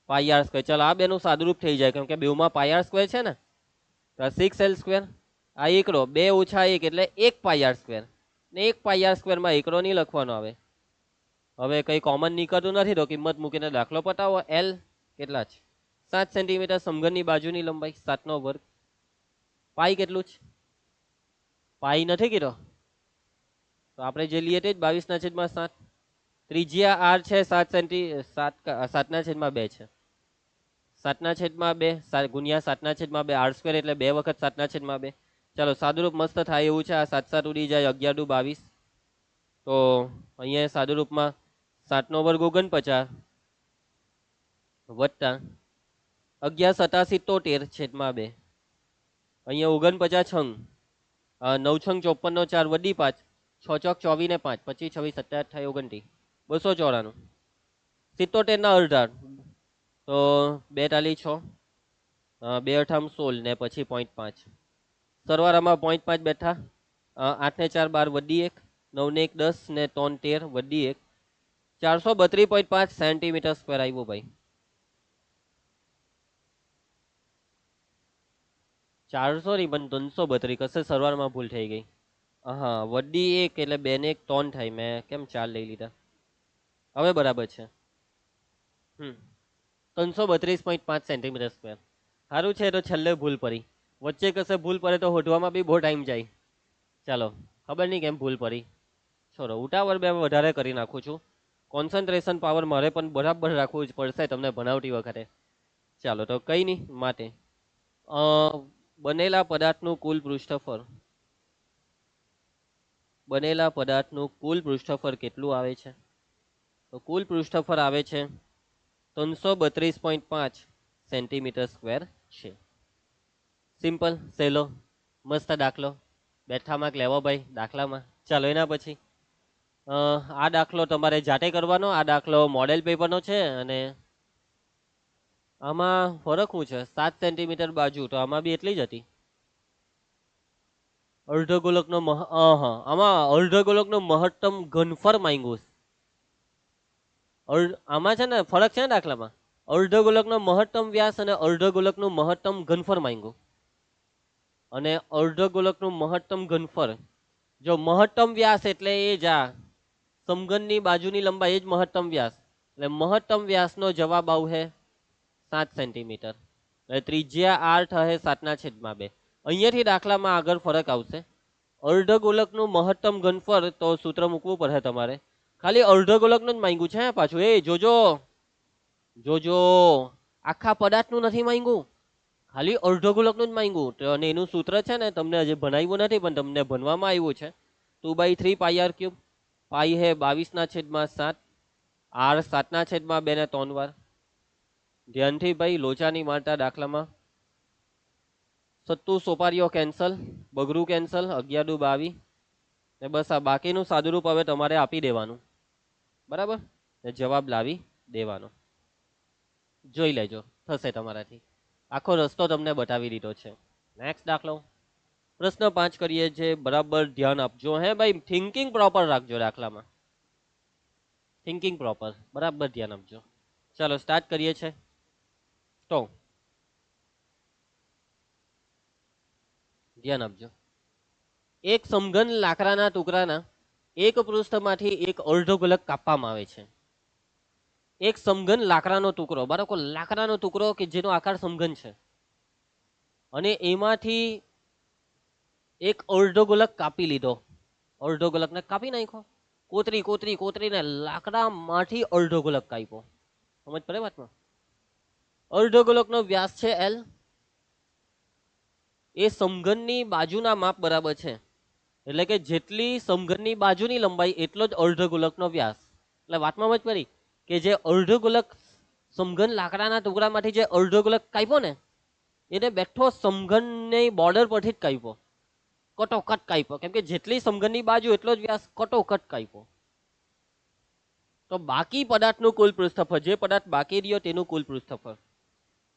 πr². ચાલો આ બેનું સાદુરૂપ થઈ જાય, કેમ કે બેઉમાં πr² છે ને. તો 6l². આ એકડો 2 - 1 એટલે 1πr². ને 1πr² માં એકડો નહીં લખવાનો આવે. હવે કઈ કોમન નીકળતું નથી તો કિંમત મૂકીને દાખલો પતાવો. l કેટલા છે? 7 સેન્ટીમીટર સમઘનની બાજુની લંબાઈ 7/2. પાઈ કેટલું છે? પાઈ નથી કીધો તો આપણે જે લઈએ તે જ 22/7. ત્રિજ્યા આર છે 7/2 છે. 7/2 ગુણ્યા 7/2 r² એટલે 2 વખત 7/2. ચાલો સાદુરૂપ મસ્ત થાય એવું છે. આ 7 7 ઉડી જાય, 11 દુ 22. તો અહીંયા સાદુરૂપમાં 7/2 49 વત્તા 11 × 87 73/2. અહીંયા 49 છંગ, 9 છંગ 54 4 વડી 5, 6 ચોક 24 ને 5, 25 26 27 28 29 294. 77 ના અડધા તો 2 ટાલી 6, 2 અઠામ 16 ને પછી 0.5. સરવાળામાં 0.5 બેઠા. 8 ને 4 12 વડી 1, 9 ને 1 10 ને 3 13 વડી 1. 432.5 સેન્ટીમીટર સ્ક્વેર આવ્યું ભાઈ. 400 નહીં પણ 332. કશે સરવાળમાં ભૂલ થઈ ગઈ. હા વડી 1 એટલે 2 ને 1 3 થાય. મેં કેમ 4 લઈ લીધા? હવે બરાબર છે. 332.5 સેન્ટીમીટર સ્ક્વેર. સારું છે. તો છેલ્લે ભૂલ પડી. વચ્ચે કશે ભૂલ પડે તો હોધવામાં બી બહુ ટાઈમ જાય. ચાલો ખબર નહીં કેમ ભૂલ પડી. છોડો, ઉતાવળ બે વધારે કરી નાખું છું. કોન્સન્ટ્રેશન પાવર મારે પણ બરાબર રાખવું જ પડશે તમને ભણાવતી વખતે. ચાલો તો કંઈ નહીં, માટે બનેલા પદાર્થનું કુલ પૃષ્ઠફળ, બનેલા પદાર્થનું કુલ પૃષ્ઠફળ કેટલું આવે છે? તો કુલ પૃષ્ઠફળ આવે છે 332.5 સેન્ટીમીટર સ્ક્વેર છે. સિમ્પલ, સહેલો, મસ્ત દાખલો. બેઠા માર્ક લેવો ભાઈ દાખલામાં. ચાલો એના પછી આ દાખલો તમારે જાતે કરવાનો. આ દાખલો મોડેલ પેપરનો છે અને આમાં ફરક શું છે? 7 સેન્ટીમીટર બાજુ, તો આમાં બી એટલી જ હતી. અર્ધગોલકનો આમાં અર્ધગોલકનો મહત્તમ ઘનફળ માંગ્યું. આમાં છે ને ફરક છે ને દાખલામાં. અર્ધગોલકનો મહત્તમ વ્યાસ અને અર્ધગોલકનું મહત્તમ ઘનફળ માંગ્યું. અને અર્ધગોલકનું મહત્તમ ઘનફળ, જો મહત્તમ વ્યાસ એટલે એ જ આ સમઘનની બાજુની લંબાઈ, એ જ મહત્તમ વ્યાસ. એટલે મહત્તમ વ્યાસનો જવાબ આવશે 7 સેન્ટીમીટર. એટલે ત્રિજ્યા r થશે 7/2. અહીંયાથી દાખલામાં આગળ ફરક આવશે. અર્ધગોલકનું મહત્તમ ઘનફળ તો સૂત્ર મૂકવું પડે તમારે. ખાલી અર્ધગોલકનું જ માંગ્યું છે પાછું. એ જોજો જોજો, આખા પદાર્થનું નથી માંગ્યું, ખાલી અર્ધગોલકનું જ માંગ્યું. અને એનું સૂત્ર છે ને, તમને હજી ભણાવ્યું નથી પણ તમને ભણવામાં આવ્યું છે. 2/3 πr3. પાઈ હે 22/7. r 7/2 ને 3 વાર. ધ્યાનથી ભાઈ લોચાની મારતા દાખલામાં. સત્તુ સોપારીઓ કેન્સલ, બગરું કેન્સલ, 11 દુ 22. ને બસ આ બાકીનું સાદુરૂપ હવે તમારે આપી દેવાનું, બરાબર, ને જવાબ લાવી દેવાનો. જોઈ લેજો, થશે તમારાથી. આખો રસ્તો તમને બતાવી દીધો છે. નેક્સ્ટ દાખલો પ્રશ્ન 5 કરીએ છે. બરાબર ધ્યાન આપજો હે ભાઈ, થિંકિંગ પ્રોપર રાખજો દાખલામાં, થિંકિંગ પ્રોપર, બરાબર ધ્યાન આપજો. ચાલો સ્ટાર્ટ કરીએ છે. તો ધ્યાન આપજો. એક સમઘન લાકડાના ટુકડાના એક પૃષ્ઠમાંથી એક અર્ધગોલક કાપવામાં આવે છે. એક સમઘન લાકડાનો ટુકડો, બરાબર, લાકડાનો ટુકડો કે જેનો આકાર સમઘન છે, અને એમાંથી એક અર્ધગોલક કાપી લીધો. અર્ધગોલકને કાપી નાખ્યો, કોતરીને લાકડામાંથી અર્ધગોલક કાપ્યો. સમજ પડે વાતમાં? અર્ધગોલકનો વ્યાસ છે L. એ સમઘનની બાજુના માપ બરાબર છે. એટલે કે જેટલી સમઘનની બાજુની લંબાઈ એટલો જ અર્ધગોલકનો વ્યાસ. એટલે વાતમાં સમજ પડી કે જે અર્ધગોલક સમઘન લાકડાના ટુકડામાંથી જે અર્ધગોલક કાપ્યો ને, એને બેઠો સમઘનની બોર્ડર પરથી જ કાપ્યો, કટોકટ કાપ્યો. કેમ કે જેટલી સમઘનની બાજુ એટલો જ વ્યાસ, કટોકટ કાપ્યો. તો બાકી પદાર્થનું કુલ પૃષ્ઠફળ, જે પદાર્થ બાકી રહ્યો તેનું કુલ પૃષ્ઠફળ.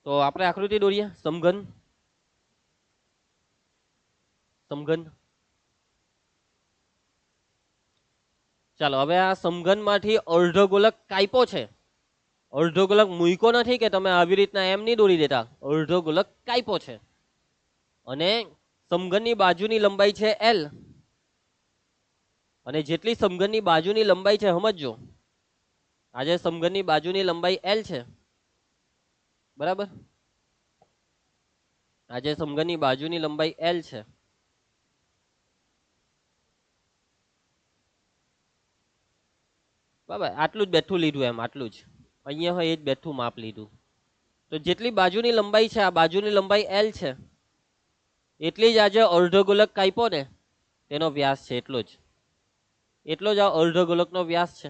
તો આપણે આકૃતિ દોરીએ. સમઘન, સમઘન. ચાલો હવે આ સમઘનમાંથી અર્ધગોલક કાપ્યો છે. અર્ધગોલક મૂક્યો નથી કે તમે આવી રીતના એમ નહીં દોરી દેતા, અર્ધગોલક કાપ્યો છે. અને સમઘનની બાજુની લંબાઈ છે L. અને જેટલી સમઘનની બાજુની લંબાઈ છે, સમજજો, આજે સમઘનની બાજુની લંબાઈ L છે, બરાબર. આજે સમઘનની બાજુની લંબાઈ L છે. બરાબર, આટલું જ બેઠું લીધું, એમ આટલું જ અહીંયા હોય એ જ બેઠું માપ લીધું. તો જેટલી બાજુની લંબાઈ છે, આ બાજુની લંબાઈ L છે, એટલી જ આજે અર્ધગોલક કાપ્યો ને તેનો વ્યાસ છે, એટલો જ આ અર્ધગોલકનો વ્યાસ છે.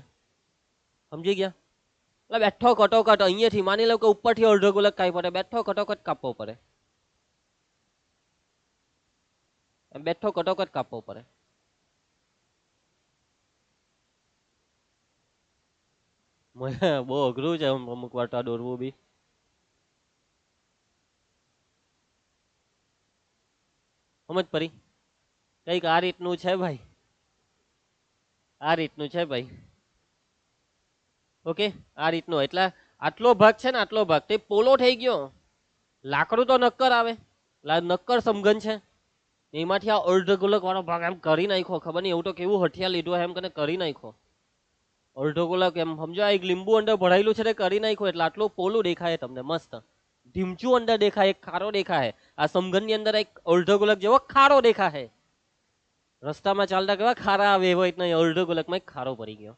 સમજી ગયા? એટલે બેઠો કટોકટ અહીંયાથી માની લો કે ઉપરથી અર્ધગોલક કાપ્યો, બેઠો કટોકટ કાપવો પડે, બેઠો કટોકટ કાપવો પડે. બહુ અઘરું છે અમુક વાર તો દોરવું બી. સમજ પડી? કઈક આ રીતનું છે ભાઈ, આ રીતનું છે ભાઈ. ઓકે, આ રીતનું. એટલે આટલો ભાગ છે ને, આટલો ભાગ તે પોલો થઈ ગયો. લાકડું તો નક્કર આવે, નક્કર સમઘન છે, એમાંથી આ અર્ધગોલક વાળો ભાગ એમ કરી નાખ્યો. ખબર નહીં એવું તો કેવું હઠિયા લીધું એમ કરીને કરી નાખ્યો અર્ધગોલક. એમ સમજો આ એક લીંબુ અંદર ભરાયેલું છે તે કરી નાખ્યું. એટલે આટલું પોલું દેખાય તમને, મસ્ત ઢીમચું અંદર દેખાય, એક ખારો દેખાય. આ સમઘનની અંદર એક અર્ધગોલક જેવો ખારો દેખાય. રસ્તામાં ચાલતા કેવા ખારા આવે એવો એક અર્ધગોલકમાં એક ખારો પડી ગયો.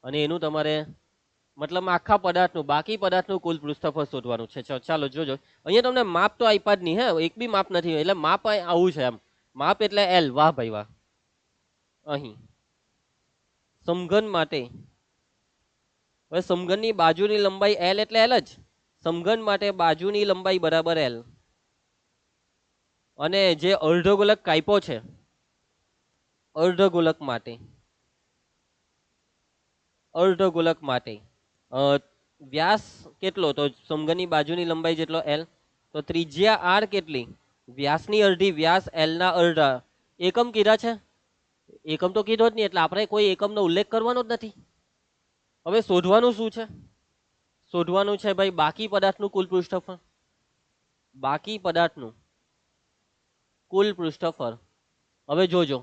અને એનું તમારે મતલબ આખા પદાર્થનું, બાકી પદાર્થનું કુલ પૃષ્ઠફળ શોધવાનું છે. ચાલો જોજો, અહીંયા તમને માપ તો આપ્યા જ નહીં, હે એક બી માપ નથી. એટલે માપ આવું છે, એમ માપ એટલે L. વાહ ભાઈ વાહ. અહીં સમઘન માટે, હવે સમઘનની બાજુની લંબાઈ L એટલે L જ. સમઘન માટે બાજુની લંબાઈ બરાબર L. અને જે અર્ધગોલક કાપ્યો છે, અર્ધગોલક માટે, અર્ધગોલક માટે વ્યાસ કેટલો? તો સમઘનની બાજુની લંબાઈ જેટલો L. તો ત્રિજ્યા R કેટલી? વ્યાસની અડધી, વ્યાસ L ના અડધા. એકમ કીધા છે, એકમ તો કીધો જ નહીં, એટલે આપણે કોઈ એકમનો ઉલ્લેખ કરવાનો જ નથી. હવે શોધવાનું શું છે? શોધવાનું છે ભાઈ બાકી પદાર્થનું કુલ પૃષ્ઠફળ. બાકી પદાર્થનું કુલ પૃષ્ઠફળ. હવે જોજો,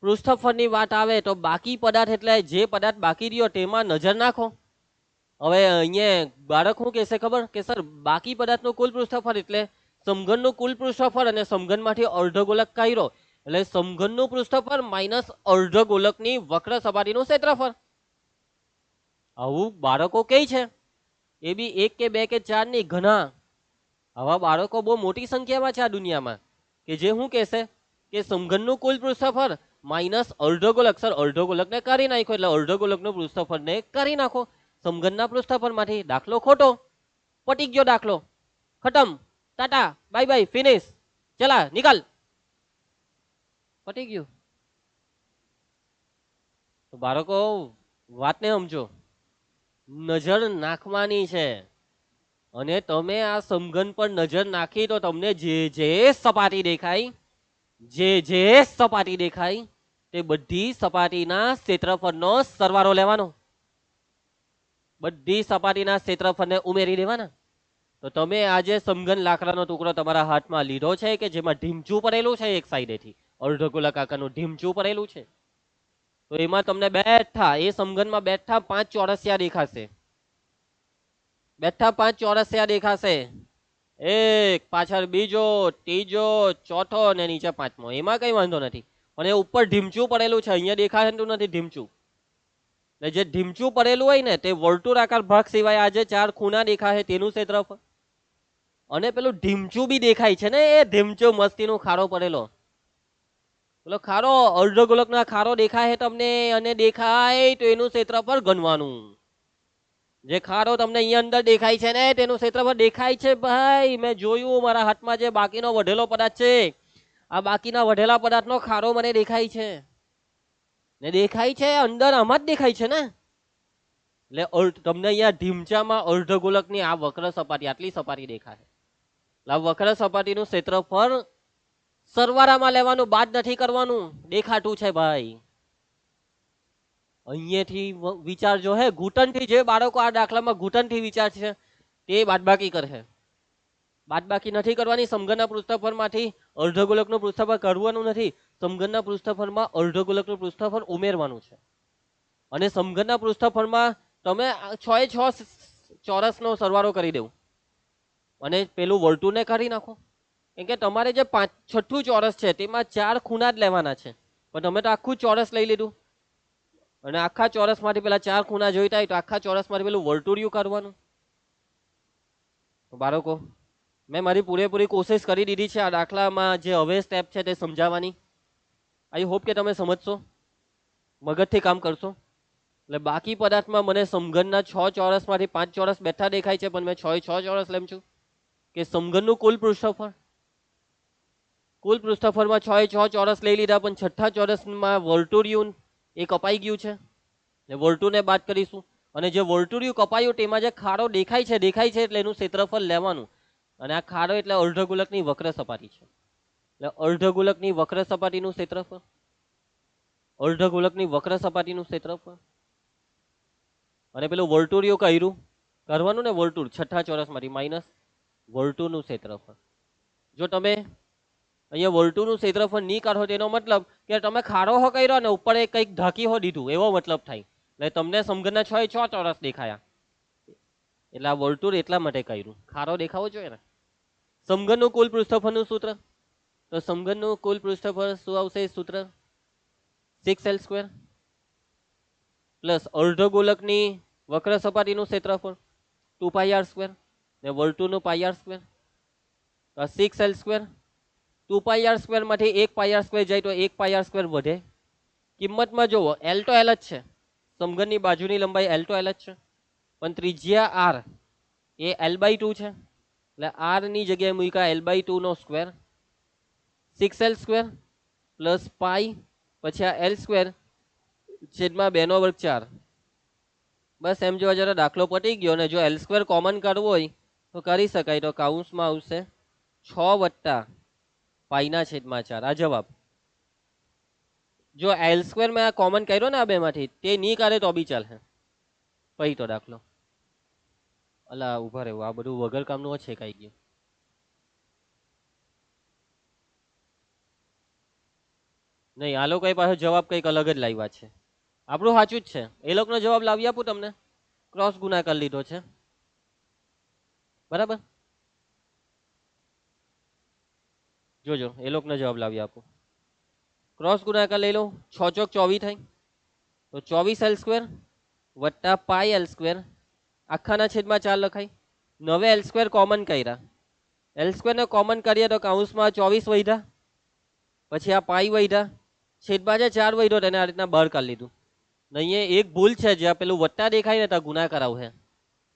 પૃષ્ઠફળની વાત આવે તો બાકી પદાર્થ એટલે જે પદાર્થ બાકી રહ્યો તેમાં નજર નાખો. હવે અહીંયા બાળક શું કહેશે ખબર કે સર બાકી પદાર્થનું કુલ પૃષ્ઠફળ એટલે સમઘનનું કુલ પૃષ્ઠફળ અને સમઘનમાંથી અર્ધગોલક કાઢ્યો એટલે સમઘનનું પૃષ્ઠફળ માઇનસ અર્ધગોલકની વક્ર સપાટીનું ક્ષેત્રફળ. આવું બાળકો કહે છે, એ બી 1 કે 2 કે 4 નહીં, ઘણા આવા બાળકો બહુ મોટી સંખ્યામાં છે આ દુનિયામાં કે જે શું કહેશે કે સમઘનનું કુલ પૃષ્ઠફળ માઇનસ અર્ધગોલક. સર અર્ધગોલકને કરી નાખો એટલે અર્ધગોલકનું પૃષ્ઠફળને કરી નાખો સમઘનના પૃષ્ઠફળમાંથી. દાખલો ખોટો, પટી ગયો દાખલો, ખતમ, ટાટા બાય બાય ફિનિશ, ચલા નિકાલ, પટી ગયું. તો બાળકો વાતને સમજો, નજર નાખવાની છે અને તમે આ સમઘન પર નજર નાખી તો તમને જે સપાટી દેખાય, જે સપાટી દેખાય તે બધી સપાટીના ક્ષેત્રફળનો સરવાળો લેવાનો, બધી સપાટીના ક્ષેત્રફળને ઉમેરી દેવાના. તો તમે આજે સમઘન લાકડાનો ટુકડો તમારા હાથમાં લીધો છે કે જેમાં ઢીમચું પડેલું છે, એક સાઈડેથી અર્ધગોલક આકારનું ઢીમચું પડેલું છે, તો એમાં તમને બેઠા એ સમઘનમાં બેઠા 5 ચોરસિયા દેખાશે. બેઠા 5 ચોરસિયા દેખાશે, એક પાછળ બીજો, ત્રીજો, ચોથો અને નીચે પાંચમો. એમાં કઈ વાંધો નથી, પણ એ ઉપર ઢીમચું પડેલું છે, અહીંયા દેખાતું નથી ઢીમચું. એટલે જે ઢીમચું પડેલું હોય ને તે વર્તુળાકાર ભાગ સિવાય આજે 4 ખૂણા દેખાય તેનું ક્ષેત્રફળ. અને પેલું ઢીમચું બી દેખાય છે ને, એ ઢીમચું મસ્તીનું ખારો પડેલો, પેલો ખારો અર્ધગોલકના ખારો દેખાય તમને અને દેખાય તો એનું ક્ષેત્રફળ ગણવાનું. જે ખારો તમને અહીંયા અંદર દેખાય છે ને તેનું ક્ષેત્રફળ દેખાય છે ભાઈ, મેં જોયું મારા હાથમાં જે બાકીનો વધેલો પદાર્થ છે, આ બાકીના વધેલા પદાર્થનો ખારો મને દેખાય છે ને, દેખાય છે અંદર આમાં જ દેખાય છે ને. એટલે તમને અહીંયા ઢીમચામાં અર્ધગોલકની આ વક્ર સપાટી, આટલી સપાટી દેખાય. આ વક્ર સપાટીનું ક્ષેત્રફળ સરવાળામાં લેવાનું, બાદ નથી કરવાનું, દેખાતું છે ભાઈ. અહીંયાથી વિચારજો, હે ઘૂંટણથી જે બાળકો આ દાખલામાં ઘૂંટણથી વિચારશે તે બાદબાકી કરશે. બાદબાકી નથી કરવાની, સમઘનના પૃષ્ઠફળમાંથી અર્ધગોલકનું પૃષ્ઠફળ કરવાનું નથી, સમઘનના પૃષ્ઠફળમાં અર્ધગોલકનું પૃષ્ઠફળ ઉમેરવાનું છે. અને સમઘનના પૃષ્ઠફળમાં તમે 6 ચોરસનો સરવાળો કરી દેવું અને પેલું વર્તુળને કાઢી નાખો. કેમ કે તમારે જે 6થું ચોરસ છે તેમાં 4 ખૂણા જ લેવાના છે, પણ તમે તો આખું ચોરસ લઈ લીધું અને આખા ચોરસમાંથી પેલા 4 ખૂણા જોઈતા હોય તો આખા ચોરસમાંથી પેલું વર્તુળિયું કાઢવાનું. બાળકો મેં મારી પૂરેપૂરી કોશિશ કરી દીધી છે આ દાખલામાં જે હવે સ્ટેપ છે તે સમજાવવાની. આઈ હોપ કે તમે સમજશો, મગજથી કામ કરશો. એટલે બાકી પદાર્થમાં મને સમઘનના 6 ચોરસમાંથી 5 ચોરસ બેઠા દેખાય છે, પણ મેં 6 ચોરસ લેમ છું કે સમઘનનું કુલ પૃષ્ઠફળ, કુલ પૃષ્ઠફળમાં 6 ચોરસ લઈ લીધા, પણ 6થા ચોરસમાં વર્તુળિયું એ કપાઈ ગયું છે ને વર્તુળને બાદ કરીશું. અને જે વર્તુળિયું કપાયું તેમાં જે ખાડો દેખાય છે એટલે એનું ક્ષેત્રફળ લેવાનું. અને આ ખાડો એટલે અર્ધગોલકની વક્ર સપાટી છે, એટલે અર્ધગોલકની વક્ર સપાટીનું ક્ષેત્રફળ, અર્ધગોલકની વક્ર સપાટીનું ક્ષેત્રફળ. અને પેલું વર્તુળિયું કર્યું કરવાનું ને, વર્તુળ 6થા ચોરસમાંથી માઇનસ વર્તુળનું ક્ષેત્રફળ. જો તમે અહીંયા વર્તુળનું ક્ષેત્રફળ નહીં કાઢો તેનો મતલબ કે તમે ખાડો હો કર્યો ને ઉપર કંઈક ઢાંકી હો દીધું એવો મતલબ થાય. એટલે તમને સમઘનના 6 ચોરસ દેખાયા, એટલે આ વર્તુળ એટલા માટે કર્યું, ખાડો દેખાવો જોઈએ ને. સમઘનનું કુલ પૃષ્ઠફળનું સૂત્ર, તો સમઘનનું કુલ પૃષ્ઠફળ શું આવશે સૂત્ર? 6l² પ્લસ અર્ધગોલકની વક્ર સપાટીનું ક્ષેત્રફળ 2πr² ને વર્તુળનું πr². 6l², 2πr² માંથી 1πr² જાય તો 1πr² વધે. કિંમતમાં જુઓ, l તો l જ છે, સમઘનની બાજુની લંબાઈ l તો l જ છે, પણ ત્રિજ્યા r એ l/2 છે, એટલે r ની જગ્યાએ મૂક્યા l/2 નો સ્ક્વેર. 6l² પ્લસ પાઈ પછી આ l² છેદમાં 2/4. બસ એમ જોવા જરા દાખલો પતી ગયો. ને જો l² કોમન કાઢવો હોય તો કરી શકાય, તો કાઉન્સમાં આવશે 6 + π/4. આ જવાબ. જો l² મેં આ કોમન કર્યો ને આ બેમાંથી તે નહીં કાઢે તો બી ચાલે. પછી તો દાખલો અલા ઉભા રહેવું, આ બધું વગર કામનું છે કાંઈ ગયું. નહીં, આ લોકો પાસે જવાબ કંઈક અલગ જ લાવ્યા છે. આપણું સાચું જ છે. એ લોકોનો જવાબ લાવી આપું તમને. ક્રોસ ગુણાકાર લીધો છે, બરાબર. જોજો, એ લોકોનો જવાબ લાવી આપું. ક્રોસ ગુણાકાર લઈ લો. 6 ચોક 24 થાય, તો 24 L² વત્તા પાઈ L² આખાના છેદમાં 4 લખાય. 9 L² કોમન કર્યા. L² ને કોમન કરીએ તો કૌંસમાં 24 વધ્યા, પછી આ પાઈ વધ્યા, છેદમાં જે 4 વધ્યો તેને આ રીતના બહાર કાઢી લીધું. નહીં, એક ભૂલ છે, જ્યાં પેલું વત્તા દેખાય ને ત્યાં ગુણાકાર આવશે,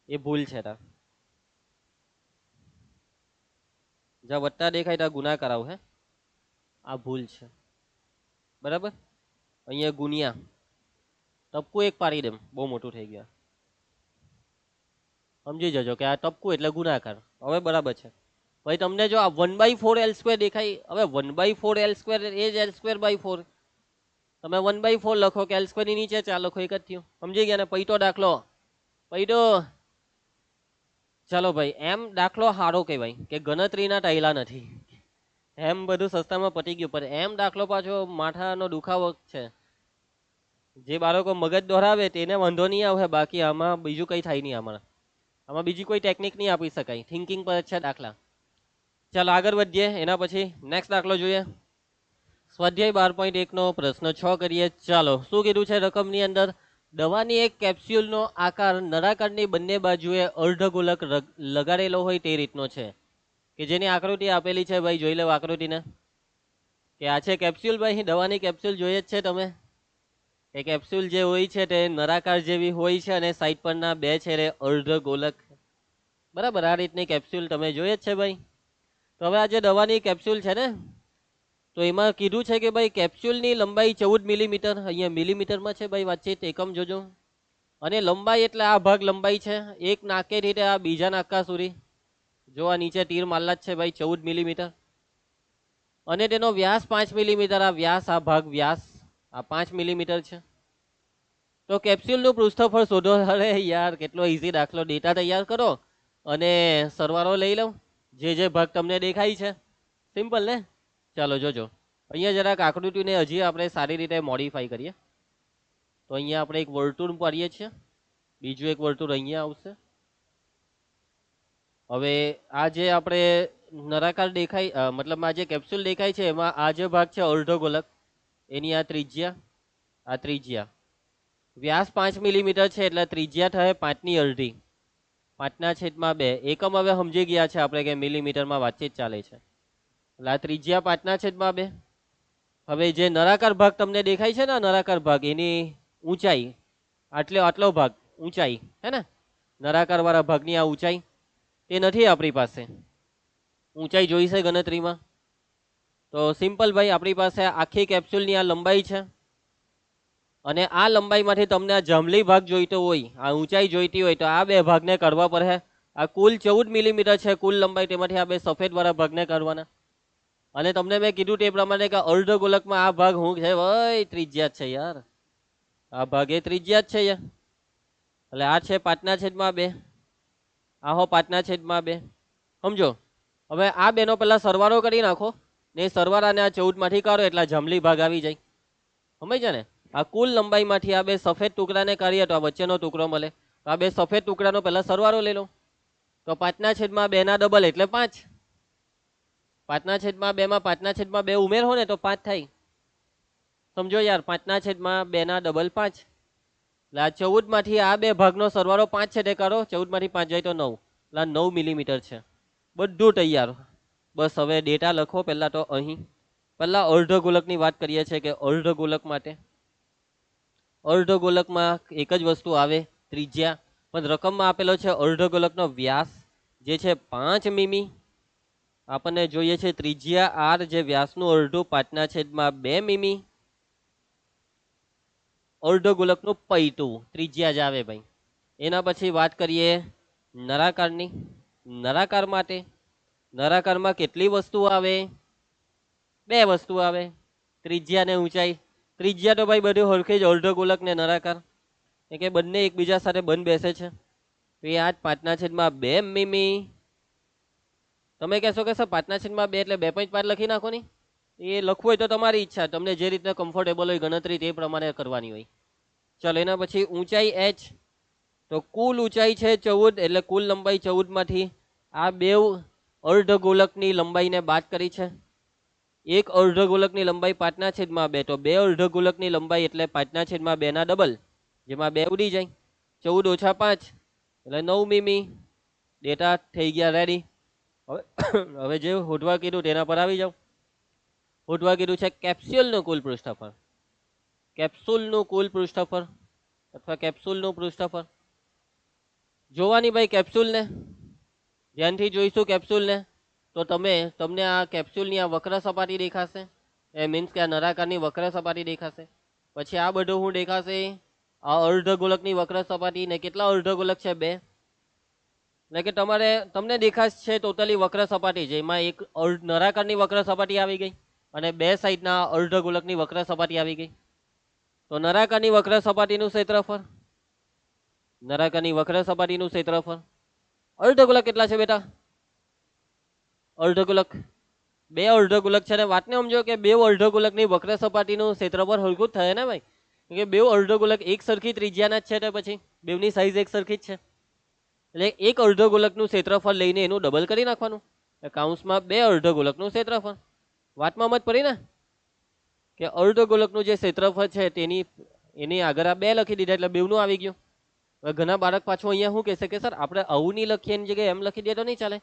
એ ભૂલ છે. જ્યાં વત્તા દેખાય ત્યાં ગુણાકાર આવશે, આ ભૂલ છે, બરાબર. અહીંયા ગુણ્યા ટપકું એક પાડી દેમ, બહુ મોટું થઈ ગયા. સમજી જજો કે આ ટપકું એટલે ગુણાકાર. હવે બરાબર છે. ભાઈ તમને જો આ 1/4 L² દેખાય, હવે 1/4 L² એ જ L²/4. તમે 1/4 લખો કે L² ની નીચે 4 લખો, એક જ થયું. સમજી ગયા ને? પૈતો દાખલો પૈતો. ચાલો ભાઈ, એમ દાખલો સારો કહેવાય કે ગણતરીના ટાઈલા નથી. એમ બધું સસ્તામાં પતી ગયું, પણ એમ દાખલો પાછો માથાનો દુખાવો છે. જે બાળકો મગજ દોરાવે તેને વાંધો નહીં આવે, બાકી આમાં બીજું કંઈ થાય નહીં. આમાં બીજી કોઈ ટેકનિક નહીં આપી શકાય, થિંકિંગ પર છે દાખલા. ચાલો આગળ વધીએ. એના પછી નેક્સ્ટ દાખલો જોઈએ. સ્વાધ્યાય 12.1 નો પ્રશ્ન 6 કરીએ. ચાલો, શું કીધું છે રકમની અંદર? દવાની એક કેપ્સ્યુલનો આકાર નળાકારની બંને બાજુએ અર્ધગોલક લગાડેલો હોય તે રીતનો છે, કે જેની આકૃતિ આપેલી છે. ભાઈ જોઈ લો આકૃતિને, કે આ છે કેપ્સ્યુલ. ભાઈ દવાની કેપ્સ્યુલ જોઈએ જ છે તમે. એ કેપ્સ્યુલ જે હોય છે તે નળાકાર જેવી હોય છે અને સાઈડ પરના બે છે રે અર્ધગોલક, બરાબર. આ રીતની કેપ્સ્યુલ તમે જોઈએ જ છે ભાઈ. તો હવે આ જે દવાની કેપ્સ્યુલ છે ને, તો એમાં કીધું છે કે ભાઈ કેપ્સ્યુલની લંબાઈ 14 મિલીમીટર. અહીંયા મિલીમીટરમાં છે ભાઈ વાતચીત, એકમ જોજો. અને લંબાઈ એટલે આ ભાગ લંબાઈ છે, એક નાકેથી આ બીજા નાકા સુધી. જો આ નીચે તીર મારલા જ છે ભાઈ, 14 મિલીમીટર. અને તેનો વ્યાસ 5 મિલીમીટર. આ વ્યાસ, આ ભાગ વ્યાસ, આ 5 મિલીમીટર છે. તો કેપ્સ્યુલનું પૃષ્ઠફળ શોધો. અરે યાર, કેટલો ઈઝી દાખલો. ડેટા તૈયાર કરો અને સરવાળો લઈ લો, જે ભાગ તમને દેખાય છે. સિમ્પલ ને? ચાલો જોજો. અહીંયા જરાક આકૃતિને હજી આપણે સારી રીતે મોડિફાઈ કરીએ. તો અહીંયા આપણે એક વર્તુળ પાડીએ છીએ, બીજું એક વર્તુળ અહીંયા આવશે. હવે આ જે આપણે નળાકાર દેખાય, મતલબ આ જે કેપ્સ્યુલ દેખાય છે એમાં આ જે ભાગ છે અર્ધગોલક, એની આ ત્રિજ્યા, આ ત્રિજ્યા. વ્યાસ 5 મિલીમીટર છે એટલે ત્રિજ્યા થાય 5 ની અડધી, 5/2. એકમ હવે સમજી ગયા છે આપણે કે મિલીમીટરમાં વાતચીત ચાલે છે. એટલે આ ત્રિજ્યા 5/2. હવે જે નળાકાર ભાગ તમને દેખાય છે ને, નળાકાર ભાગ, એની ઊંચાઈ આટલો ભાગ ઊંચાઈ હે ને, નળાકાર વાળા ભાગની આ ઊંચાઈ તે નથી આપણી પાસે. ઊંચાઈ જોઈ છે ગણતરીમાં? તો સિમ્પલ ભાઈ, આપણી પાસે આખી કેપ્સ્યુલની આ લંબાઈ છે અને આ લંબાઈમાંથી તમને આ જાંબલી ભાગ જોઈતો હોય, આ ઊંચાઈ જોઈતી હોય, તો આ બે ભાગને કરવા પડે. આ કુલ 14 મિલીમીટર છે કુલ લંબાઈ, તેમાંથી આ બે સફેદ વાળા ભાગને કરવાના. અને તમને મેં કીધું તે પ્રમાણે કે અર્ધગોલકમાં આ ભાગ શું છે ભાઈ? ત્રિજ્યા જ છે યાર. આ ભાગ એ ત્રિજ્યા જ છે યાર. એટલે આ છે 5/2, આ હો 5/2. સમજો. હવે આ બેનો પેલા સરવાળો કરી નાખો ને, સરવાળાને આ 14 માંથી કાઢો એટલે જાંબલી ભાગ આવી જાય. સમજ્યા ને? આ કુલ લંબાઈમાંથી આ બે સફેદ ટુકડાને કાઢીએ તો આ વચ્ચેનો ટુકડો મળે. તો આ બે સફેદ ટુકડાનો પેલા સરવાળો લઈ લો. તો 5/2 ના ડબલ એટલે 5. 5/2 માં 5/2 ઉમેરો ને તો 5 થાય. સમજો યાર, 5/2 ના ડબલ 5. એટલે આ 14 માંથી આ બે ભાગનો સરવાળો 5 છે તે કરો. 14 માંથી 5 જાય તો 9. એટલે 9 મિલીમીટર છે. બધું તૈયાર. બસ હવે ડેટા લખો. પહેલા તો અહીં પહેલા અર્ધગોલકની વાત કરીએ છીએ કે અર્ધગોલક માટે, અર્ધગોલકમાં એક જ વસ્તુ આવે, ત્રિજ્યા. પણ રકમમાં આપેલો છે અર્ધગોલકનો વ્યાસ જે છે 5 મીમી. આપણને જોઈએ છે ત્રિજ્યા આર, જે વ્યાસનું અડધું 5/2 મીમી. અર્ધગોલકનું પૈતું ત્રિજ્યા જ આવે ભાઈ. એના પછી વાત કરીએ નળાકારની. નળાકાર માટે નળાકારમાં કેટલી વસ્તુ આવે? 2 વસ્તુ આવે, ત્રિજ્યા ને ઊંચાઈ. ત્રિજ્યા તો ભાઈ બધું સરખી જ, અર્ધગોલક ને નળાકાર, કે બંને એકબીજા સાથે બંધ બેસે છે. તો એ 8 5/2 મીમી. તમે કહેશો કે સર 5/2 એટલે 2.5 લખી નાખો ની. એ લખવું હોય તો તમારી ઈચ્છા, તમને જે રીતના કમ્ફર્ટેબલ હોય ગણતરી તે પ્રમાણે કરવાની હોય. ચાલો એના પછી ઊંચાઈ h, તો કુલ ઊંચાઈ છે 14, એટલે કુલ લંબાઈ 14 માંથી આ બે અર્ધગોલકની લંબાઈને બાદ કરી છે. એક અર્ધગોલકની લંબાઈ 5/2, તો બે અર્ધગોલકની લંબાઈ એટલે 5/2 ના ડબલ, જેમાં 2 ઉડી જાય. 14 - 5 એટલે 9 મીમી. ડેટા થઈ ગયા રેડી. હવે જે હોદવા કીધું તેના પર આવી જાવ. હોદવા કીધું છે કેપ્સ્યુલનું કુલ પૃષ્ઠફળ. કેપ્સ્યુલનું કુલ પૃષ્ઠફળ અથવા કેપ્સ્યુલનું પૃષ્ઠફળ જોવાની ભાઈ. કેપ્સ્યુલને ધ્યાનથી જોઈશું. કેપ્સ્યુલને તો તમને આ કેપ્સ્યુલની આ વક્ર સપાટી દેખાશે. એ મીન્સ કે આ નળાકારની વક્ર સપાટી દેખાશે. પછી આ બધું શું દેખાશે? આ અર્ધગોલકની વક્ર સપાટી. ને કેટલા અર્ધગોલક છે? 2. એટલે કે તમને દેખાશે ટોટલી વક્ર સપાટી, જેમાં એક નળાકારની વક્ર સપાટી આવી ગઈ અને 2 સાઈડના અર્ધગોલકની વક્ર સપાટી આવી ગઈ. તો નળાકારની વક્ર સપાટીનું ક્ષેત્રફળ, નળાકારની વક્ર સપાટીનું ક્ષેત્રફળ. અર્ધગોલક કેટલા છે બેટા? અર્ધગોલક 2 અર્ધગોલક છે. ને વાતને સમજો કે 2 અર્ધગોલકની વક્ર સપાટીનું ક્ષેત્રફળ હલકું જ થાય ને ભાઈ, કે 2 અર્ધગોલક એક સરખી ત્રિજ્યાના જ છે, તો પછી બેવની સાઈઝ એક સરખી જ છે. એટલે એક અર્ધગોલકનું ક્ષેત્રફળ લઈને એનું ડબલ કરી નાખવાનું. કૌંસમાં 2 અર્ધગોલકનું ક્ષેત્રફળ. વાતમાં મત પડી ને કે અર્ધગોલકનું જે ક્ષેત્રફળ છે એની આગળ આ 2 લખી દીધા એટલે બેવનું આવી ગયું. હવે ઘણા બાળક પાછું અહીંયા શું કહેશે કે સર આપણે આવું નહીં લખીએ, એની જગ્યાએ એમ લખી દે તો નહીં ચાલે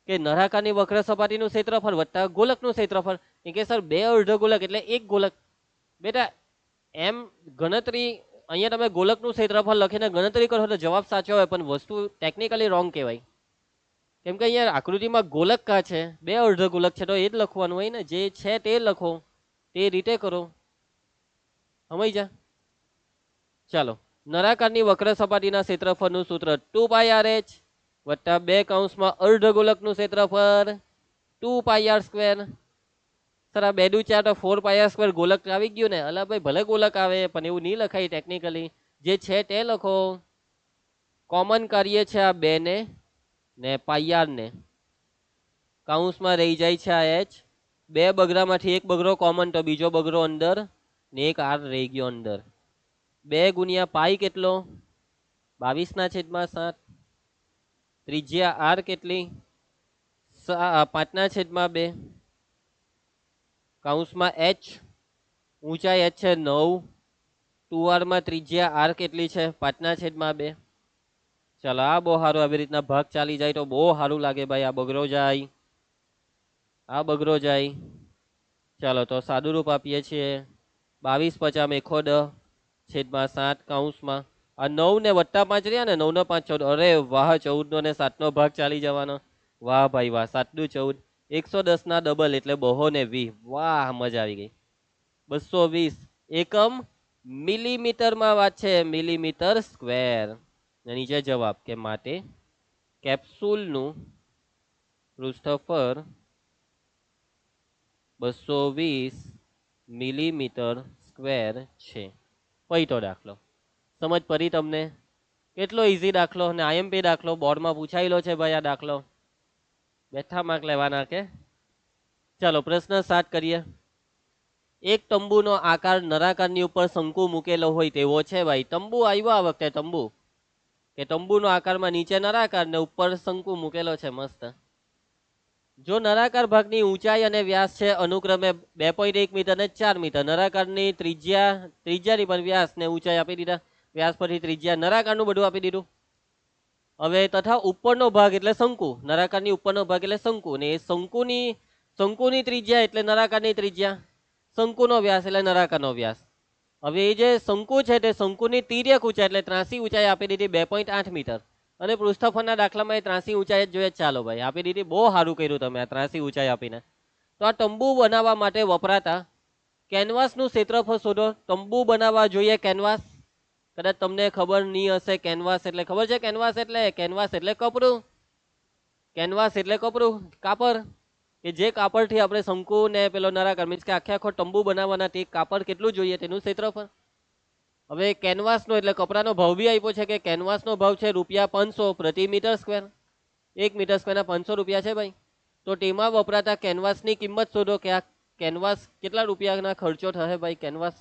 કે નળાકારની વક્ર સપાટીનું ક્ષેત્રફળ વત્તા ગોલકનું ક્ષેત્રફળ. એ કે સર 2 અર્ધગોલક એટલે 1 ગોલક. બેટા એમ ગણતરી અહીંયા તમે ગોલકનું ક્ષેત્રફળ લખીને ગણતરી કરો તો જવાબ સાચો હોય, પણ વસ્તુ ટેકનિકલી રોંગ કહેવાય. કેમ કે અહીંયા આકૃતિમાં ગોલક કા છે? 2 અર્ધગોલક છે, તો એ જ લખવાનું હોય ને. જે છે તે લખો, તે રીતે કરો. સમજ જા. ચાલો, નળાકારની વક્ર સપાટીના ક્ષેત્રફળનું સૂત્ર 2πrh વત્તા 2 કૌંસમાં અર્ધગોલકનું ક્ષેત્રફળ 2πr². સર આ 2 × 4 તો 4πr² ગોલક આવી ગયું ને. અલા ભાઈ ભલે ગોલક આવે પણ એવું નહીં લખાય ટેકનિકલી. જે છે તે લખો. કોમન કરીએ છે આ 2 ને πr ને. કૌંસમાં રહી જાય છે આ h. 2 બગડામાંથી એક બગડો કોમન, તો બીજો બગડો અંદર ને એક r રહી ગયો અંદર. 2 × π કેટલો? 22/7. ત્રિજ્યા r કેટલી? 5/2. કૌંસમાં h, ઊંચાઈ h છે 9. 2r માં ત્રિજ્યા r કેટલી છે? 5/2. ચાલો આ બહુ સારું. આવી રીતના ભાગ ચાલી જાય તો બહુ સારું લાગે ભાઈ. આ બગડો જાય, આ બગડો જાય. ચાલો તો સાદું રૂપ આપીએ છીએ. 22 × 5 = 7 કૌંસમાં આ 9 ને વત્તા 5 રહ્યા ને. 9 ને 5 14. અરે વાહ, 14 ને 7 નો ભાગ ચાલી જવાનો. વાહ ભાઈ વાહ. 7 દુ 14, 110 ના ડબલ એટલે 220. વાહ, મજા આવી ગઈ. 220 એકમ મિલીમીટરમાં વાત છે, મિલીમીટર સ્ક્વેર. નીચે જવાબ કે માટે કેપ્સ્યુલનું પૃષ્ઠફળ 220 મિલીમીટર સ્ક્વેર છે. પહેલો દાખલો સમજ પડી તમને? કેટલો ઈઝી દાખલો અને આઈએમપી દાખલો બોર્ડમાં પૂછાયેલો છે ભાઈ. આ દાખલો બેઠા માર્ક લેવાના કે. ચાલો પ્રશ્ન 7 કરીએ. એક તંબુનો આકાર નળાકારની ઉપર શંકુ મૂકેલો હોય તેવો છે ભાઈ. તંબુ આવ્યો આ વખતે. તંબુ કે તંબુનો આકારમાં નીચે નળાકાર ને ઉપર શંકુ મૂકેલો છે મસ્ત. જો નળાકાર ભાગની ઊંચાઈ અને વ્યાસ છે અનુક્રમે 2.1 મીટર અને 4 મીટર. નળાકારની ત્રિજ્યાની પણ વ્યાસ ને ઊંચાઈ આપી દીધા. વ્યાસ પરથી ત્રિજ્યા, નળાકારનું બધું આપી દીધું. હવે તથા ઉપરનો ભાગ એટલે શંકુ. નળાકારની ઉપરનો ભાગ એટલે શંકુ. ને એ શંકુની ત્રિજ્યા એટલે નળાકારની ત્રિજ્યા. શંકુનો વ્યાસ એટલે નળાકારનો વ્યાસ. હવે એ જે શંકુ છે તે શંકુની તિર્યક ઊંચાઈ એટલે ત્રાંસી ઊંચાઈ આપી દીધી 2.8 મીટર. અને પૃષ્ઠફળના દાખલામાં એ ત્રાંસી ઊંચાઈ જ જોઈએ. ચાલો ભાઈ આપી દીધી. બહુ સારું કર્યું તમે આ ત્રાંસી ઊંચાઈ આપીને. તો આ તંબુ બનાવવા માટે વપરાતા કેનવાસનું ક્ષેત્રફળ શોધો. તંબુ બનાવવા જોઈએ કેનવાસ. કદાચ તમને ખબર નહીં હશે કેનવાસ એટલે. ખબર છે કેનવાસ એટલે? કેનવાસ એટલે કપડું. કેનવાસ એટલે કપડું, કાપડ. કે જે કાપડથી આપણે શંકુ ને પેલો નળાકાર મીન્સ કે આખો તંબુ બનાવવાના તે કાપડ કેટલું જોઈએ તેનું ક્ષેત્રફળ. હવે કેનવાસનો એટલે કપડાનો ભાવ બી આપ્યો છે કે કેનવાસનો ભાવ છે ₹500 પ્રતિ મીટર સ્ક્વેર. 1 મીટર સ્ક્વેરના 500 રૂપિયા છે ભાઈ. તો તેમાં વપરાતા કેનવાસની કિંમત શોધો કે આ કેનવાસ કેટલા રૂપિયાના ખર્ચો થશે ભાઈ કેનવાસ.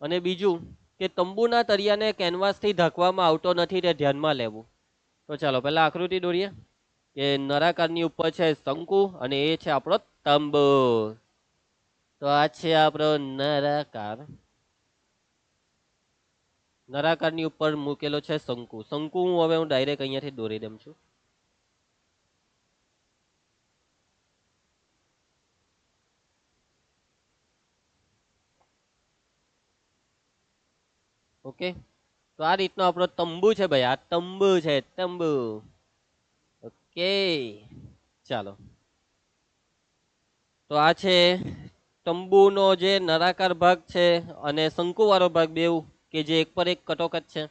અને બીજું કે તંબુના તળિયાને કેનવાસથી ઢાંકવામાં આવતો નથી તે ધ્યાનમાં લેવું. તો ચાલો પહેલા આકૃતિ દોરીએ કે નળાકારની ઉપર છે શંકુ અને એ છે આપણો તંબુ. તો આ છે આપણો નળાકાર. નળાકારની ઉપર મૂકેલો છે શંકુ. શંકુ હવે હું ડાયરેક્ટ અહીંયાથી દોરી દઉં છું. ઓકે, તો આ રીતનો આપણો તંબુ છે ભાઈ. આ તંબુ છે, તંબુ. ઓકે, ચાલો. તો આ છે તંબુનો જે નળાકાર ભાગ છે અને શંકુવાળો ભાગ બેઉ કે જે એક પર એક કટોકટ છે.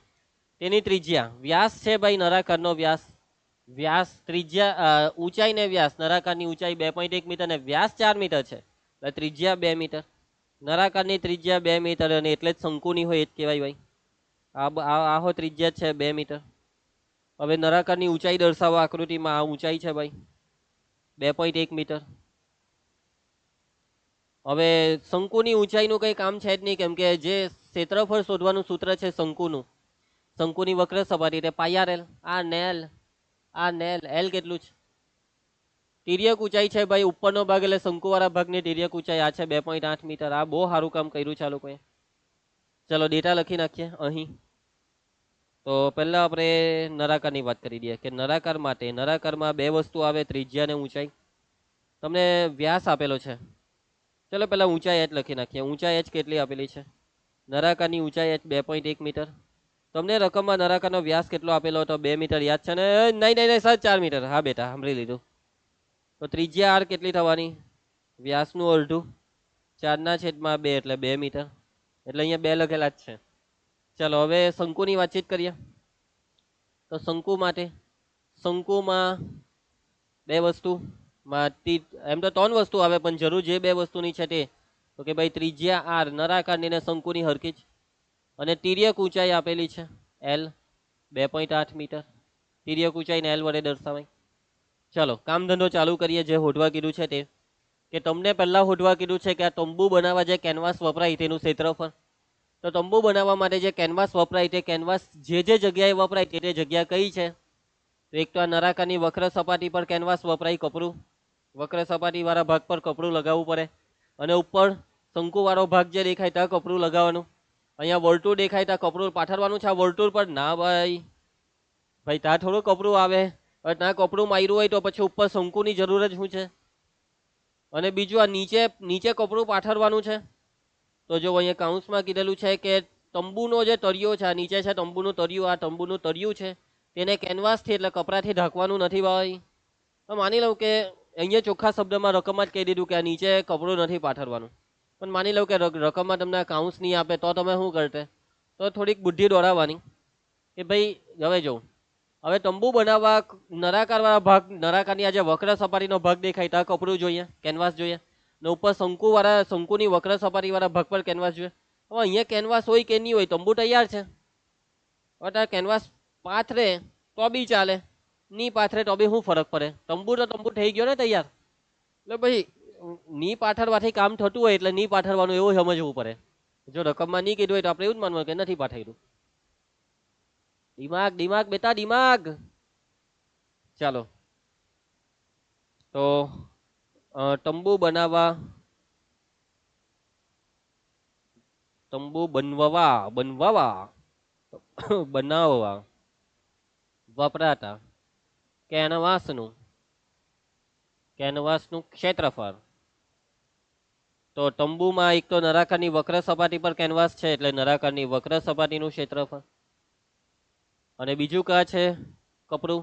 તેની ત્રિજ્યા વ્યાસ છે ભાઈ નળાકારનો વ્યાસ. વ્યાસ ત્રિજ્યા ઊંચાઈ ને વ્યાસ નળાકારની ઊંચાઈ 2.1 મીટર અને વ્યાસ 4 મીટર છે. એટલે ત્રિજ્યા 2 મીટર. નળાકારની ત્રિજ્યા 2 મીટર અને એટલે જ શંકુની હોય એ જ કહેવાય ભાઈ. આ ત્રિજ્યા છે 2 મીટર. હવે નળાકારની ઊંચાઈ દર્શાવો આકૃતિમાં. આ ઊંચાઈ છે ભાઈ 2.1 મીટર. હવે શંકુની ઊંચાઈનું કંઈ કામ છે જ નહીં, કેમ કે જે ક્ષેત્રફળ શોધવાનું સૂત્ર છે શંકુનું, શંકુની વક્ર સપાટી એટલે πr_l. આ નેલ એલ કેટલું છે? તિર્યક ઊંચાઈ છે ભાઈ ઉપરનો ભાગ એટલે શંકુવાળા ભાગની તિર્યક ઊંચાઈ આ છે 2.8 મીટર. આ બહુ સારું કામ કર્યું છે આ લોકોએ. ચલો ડેટા લખી નાખીએ અહીં. તો પહેલા આપણે નળાકારની વાત કરી દઈએ કે નળાકાર માટે નળાકારમાં બે વસ્તુ આવે, ત્રિજ્યા અને ઊંચાઈ. તમને વ્યાસ આપેલો છે. ચલો પહેલા ઊંચાઈ h લખી નાખીએ. ઊંચાઈ h કેટલી આપેલી છે? નળાકારની ઊંચાઈ h 2.1 મીટર. તમને રકમમાં નળાકારનો વ્યાસ કેટલો આપેલો હતો? 2 મીટર યાદ છે ને? નહીં સર 4 મીટર. હા બેટા સાંભળી લીધું. તો ત્રિજ્યા r કેટલી થવાની? વ્યાસનું અડધું 4/2 એટલે 2 મીટર. એટલે અહીંયા 2 લખેલા જ છે. ચલો હવે શંકુની વાતચીત કરીએ. તો શંકુ માટે શંકુમાં બે વસ્તુ, એમ તો 3 વસ્તુ આવે પણ જરૂર જે બે વસ્તુની છે તે તો કે ભાઈ ત્રિજ્યા r નળાકારની ને શંકુની હરકી જ અને તિર્યક ઊંચાઈ આપેલી છે l 2.8 મીટર. તિર્યક ઊંચાઈને l વડે દર્શાવાય. ચલો કામ ધંધો ચાલુ કરીએ. જે હોદવા કીધું છે તે કે તમને પહેલા હોદવા કીધું છે કે આ તંબુ બનાવવા જે કેનવાસ વપરાય તેનું ક્ષેત્રફળ. તો તંબુ બનાવવા માટે જે કેનવાસ વપરાય તે કેનવાસ જે જગ્યાએ વપરાય તે જગ્યા કઈ છે? તો એક તો આ નળાકારની વક્ર સપાટી પર કેનવાસ વપરાય કપડું. વક્ર સપાટી વાળા ભાગ પર કપડું લગાવવું પડે અને ઉપર શંકુ વાળો ભાગ જે દેખાય ત્યાં કપડું લગાવવાનું. અહીંયા વર્તુળ દેખાય ત્યાં કપડું પાથરવાનું છે. આ વર્તુળ પર ના ભાઈ ત્યાં થોડું કપડું આવે. ત્યાં કપડું માર્યું હોય તો પછી ઉપર શંકુની જરૂર જ શું છે? અને બીજું આ નીચે કપડું પાથરવાનું છે. તો જો અહીંયા કાઉન્સમાં કીધેલું છે કે તંબુનો જે તળિયો છે, આ નીચે છે તંબુનું તળિયું, આ તંબુનું તળિયું છે તેને કેનવાસથી એટલે કપડાથી ઢાંકવાનું નથી ભાઈ. તો માની લઉં કે અહીંયા ચોખ્ખા શબ્દમાં રકમમાં જ કહી દીધું કે આ નીચે કપડું નથી પાથરવાનું. પણ માની લઉં કે રકમમાં તમને કાઉન્સ નહીં આપે તો તમે શું કરતે? તો થોડીક બુદ્ધિ દોડાવવાની કે ભાઈ હવે જો હવે તંબુ બનાવવા નળાકારવાળા ભાગ, નળાકારની આ જે વક્ર સપાટીનો ભાગ દેખાય ત્યાં કપડું જોઈએ, કેનવાસ જોઈએ. ને ઉપર શંકુની વક્ર સપાટીવાળા ભાગ પર કેનવાસ જોઈએ. હવે અહીંયા કેનવાસ હોય કે નહીં હોય, તંબુ તૈયાર છે. હવે ત્યાં કેનવાસ પાથરે તો બી ચાલે, નહીં પાથરે તો બી શું ફરક પડે? તંબુ તો તંબુ થઈ ગયો ને તૈયાર. એટલે ભાઈ ની પાથરવાથી કામ થતું હોય એટલે ની પાથરવાનું એવું સમજવું પડે. જો રકમમાં નહીં કીધું હોય તો આપણે એવું જ માનવું કે નથી પાથર્યું. દિમાગ બેટા દિમાગ. ચાલો તો તંબુ બનાવવા વપરાતા કેનવાસનું ક્ષેત્રફળ. તો તંબુમાં એક તો નળાકારની વક્ર સપાટી પર કેનવાસ છે એટલે નળાકારની વક્ર સપાટીનું ક્ષેત્રફળ. અને બીજું કા છે કપડું?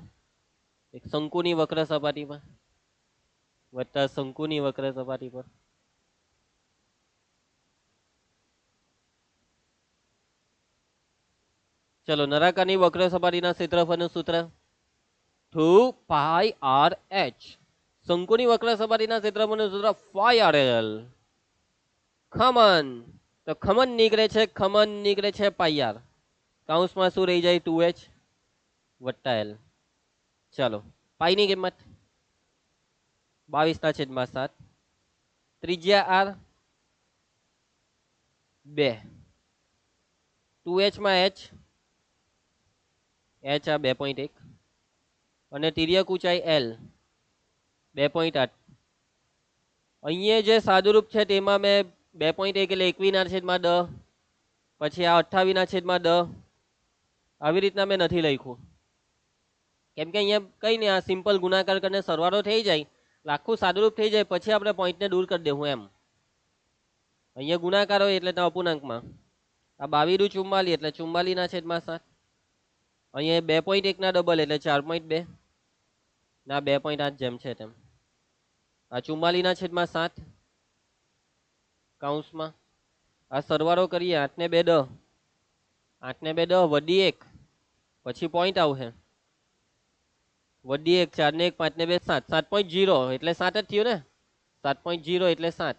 એક શંકુની વક્ર સપાટી પર વત્તા શંકુની વક્ર સપાટી પર. ચલો નળાકારની વક્ર સપાટીના ક્ષેત્રફળનું સૂત્ર 2πrh. શંકુની વક્ર સપાટીના ક્ષેત્રફળનું સૂત્ર 5rl. ખમન તો ખમન નીકળે છે પાઈ આર, કૌંસમાં શું રહી જાય 2h વત્તા l. ચાલો પાઈની કિંમત 22/7, ત્રિજ્યા r 2, 2h માં h આ 2.1 અને તિર્યક ઊંચાઈ l 2.8. અહીંયા જે સાદુરૂપ છે તેમાં મેં 2.1 એટલે 21/10, પછી આ 28/10 આવી રીતના મેં નથી લખ્યું, કેમ કે અહીંયા કઈ નહીં, આ સિમ્પલ ગુણાકાર કરીને સરવાળો થઈ જાય, આખું સાદુરૂપ થઈ જાય, પછી આપણે પોઈન્ટને દૂર કરી દેવું એમ. અહીંયા ગુણાકાર હોય એટલે અપૂર્ણાંકમાં આ 22 × 44 એટલે 44/7. અહીંયા 2.1 ના ડબલ એટલે 4.2 ના 2.8 જેમ છે તેમ. આ 44/7 કૌંસમાં આ સરવાળો કરીએ 8 ને 2 10, 8 ને 2 10 વડી 1 પછી પોઈન્ટ આવશે વડી 1 4 ને 1 5 ને 2 7, 7.0 એટલે 7 જ થયું ને, 7.0 એટલે 7.